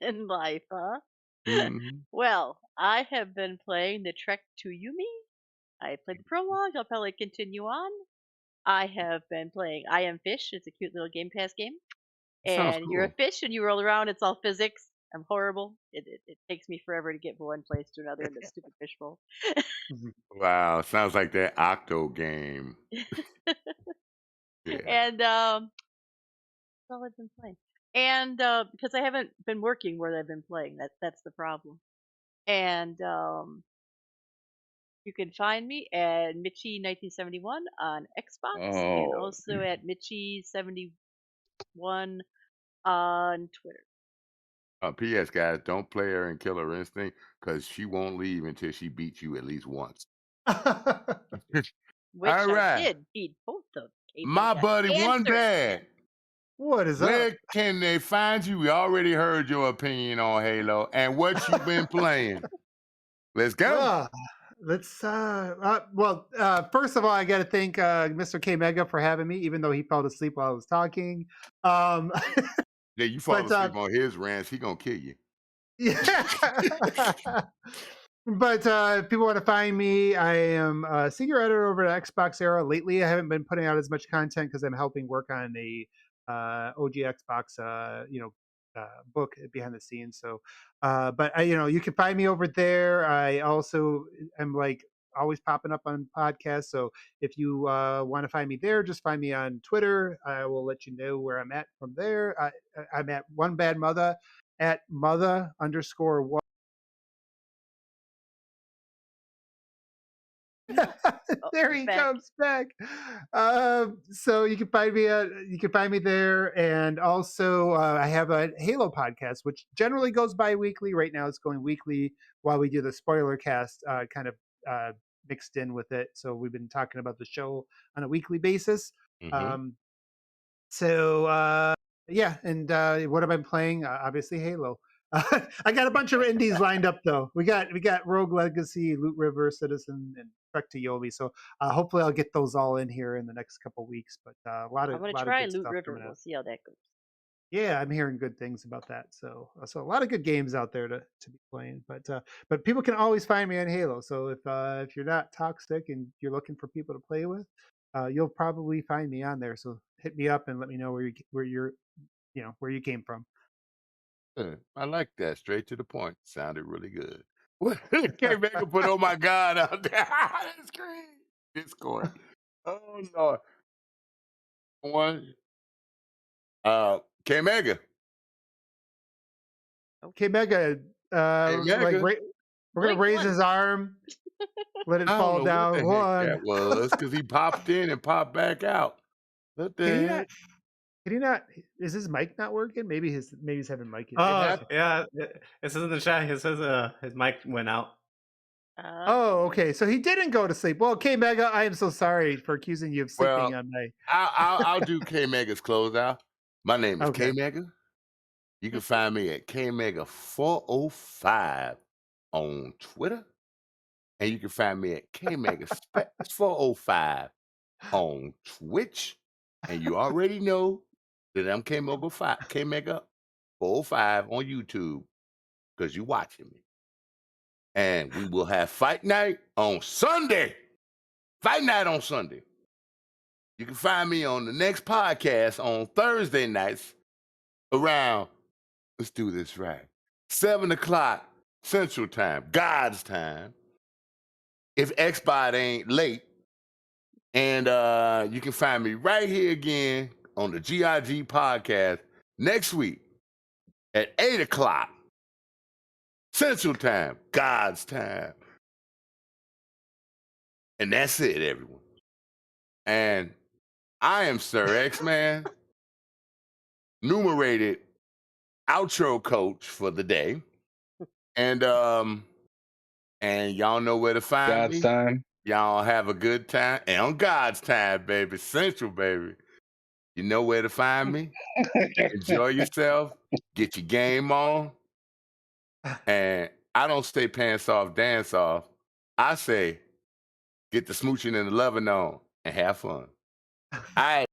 Speaker 3: In life, huh?
Speaker 7: Mm-hmm.
Speaker 3: Well, I have been playing the Trek to Yumi. I played the prologue. I'll probably continue on. I have been playing I Am Fish. It's a cute little Game Pass game. And you're a fish and you roll around. It's all physics. I'm horrible. It takes me forever to get from one place to another in the stupid fishbowl.
Speaker 7: Wow, sounds like that Octo game.
Speaker 3: Yeah. And that's all I've been playing. And because I haven't been working where I've been playing, that's the problem. And you can find me at Mitchie1971 on Xbox and also at Mitchie71 on Twitter.
Speaker 7: P.S. guys, don't play her in Killer Instinct because she won't leave until she beats you at least once.
Speaker 3: Which I did beat both of them.
Speaker 7: My buddy, One Bad.
Speaker 8: What is
Speaker 7: Where can they find you? We already heard your opinion on Halo and what you've been playing. Let's go.
Speaker 8: First of all, I got to thank Mr. K Mega for having me, even though he fell asleep while I was talking.
Speaker 7: Yeah, you fall asleep on his rants, he gonna kill you.
Speaker 8: Yeah. But if people want to find me, I am a senior editor over at Xbox Era. Lately, I haven't been putting out as much content because I'm helping work on the OG Xbox, book behind the scenes. So, but you can find me over there. I also am like always popping up on podcasts. So if you want to find me there, just find me on Twitter. I will let you know where I'm at from there. I'm at One Bad Mother at mother_1. There he comes back. So you can find me there, and also I have a Halo podcast, which generally goes bi-weekly. Right now, it's going weekly while we do the spoiler cast, kind of mixed in with it. So we've been talking about the show on a weekly basis.
Speaker 7: Mm-hmm.
Speaker 8: Yeah, and what have I been playing? Obviously, Halo. I got a bunch of indies lined up though. We got Rogue Legacy, Loot River, Citizen, and Trek to Yomi. So hopefully I'll get those all in here in the next couple weeks. But a lot
Speaker 3: I'm gonna
Speaker 8: of
Speaker 3: try
Speaker 8: good
Speaker 3: Loot
Speaker 8: stuff
Speaker 3: River.
Speaker 8: coming
Speaker 3: We'll
Speaker 8: out.
Speaker 3: see how that goes.
Speaker 8: Yeah, I'm hearing good things about that. So a lot of good games out there to be playing. But people can always find me on Halo. So if you're not toxic and you're looking for people to play with, you'll probably find me on there. So hit me up and let me know where you came from.
Speaker 7: I like that. Straight to the point. Sounded really good. Can't make it put "Oh my God" out there. That's great. Discord. Oh Lord. One. K Mega.
Speaker 8: K Mega,
Speaker 7: K Mega.
Speaker 8: we're gonna
Speaker 3: Blink
Speaker 8: raise
Speaker 3: once.
Speaker 8: his arm, let it
Speaker 7: I don't
Speaker 8: fall
Speaker 7: know what
Speaker 8: down.
Speaker 7: the heck
Speaker 8: One.
Speaker 7: that was because he popped in and popped back out. What the
Speaker 8: Can he
Speaker 7: heck?
Speaker 8: not? Can he not? Is his mic not working? Maybe he's having mic
Speaker 7: It
Speaker 8: issues.
Speaker 5: Oh
Speaker 7: happened.
Speaker 5: yeah, it says in the chat. It says his mic went out.
Speaker 8: Oh, okay. So he didn't go to sleep. Well, K Mega, I am so sorry for accusing you of sleeping
Speaker 7: Well,
Speaker 8: on my.
Speaker 7: I'll do K Mega's closeout. My name is
Speaker 8: Okay.
Speaker 7: K Mega. You can find me at K Mega 405 on Twitter, and you can find me at K Mega 405 on Twitch. And you already know that I'm K Mega 405 on YouTube because you're watching me. And we will have fight night on Sunday. Fight night on Sunday. You can find me on the next podcast on Thursday nights around, let's do this right, 7 o'clock Central Time, God's time. If Xbot ain't late. And you can find me right here again on the GRG podcast next week at 8 o'clock Central Time, God's time. And that's it, everyone. And I am Sir X-Man, numerated outro coach for the day. And y'all know where to find
Speaker 6: God's
Speaker 7: me.
Speaker 6: time.
Speaker 7: Y'all have a good time. And on God's time, baby, Central, baby. You know where to find me. Enjoy yourself. Get your game on. And I don't say pants off, dance off. I say get the smooching and the loving on and have fun. All right.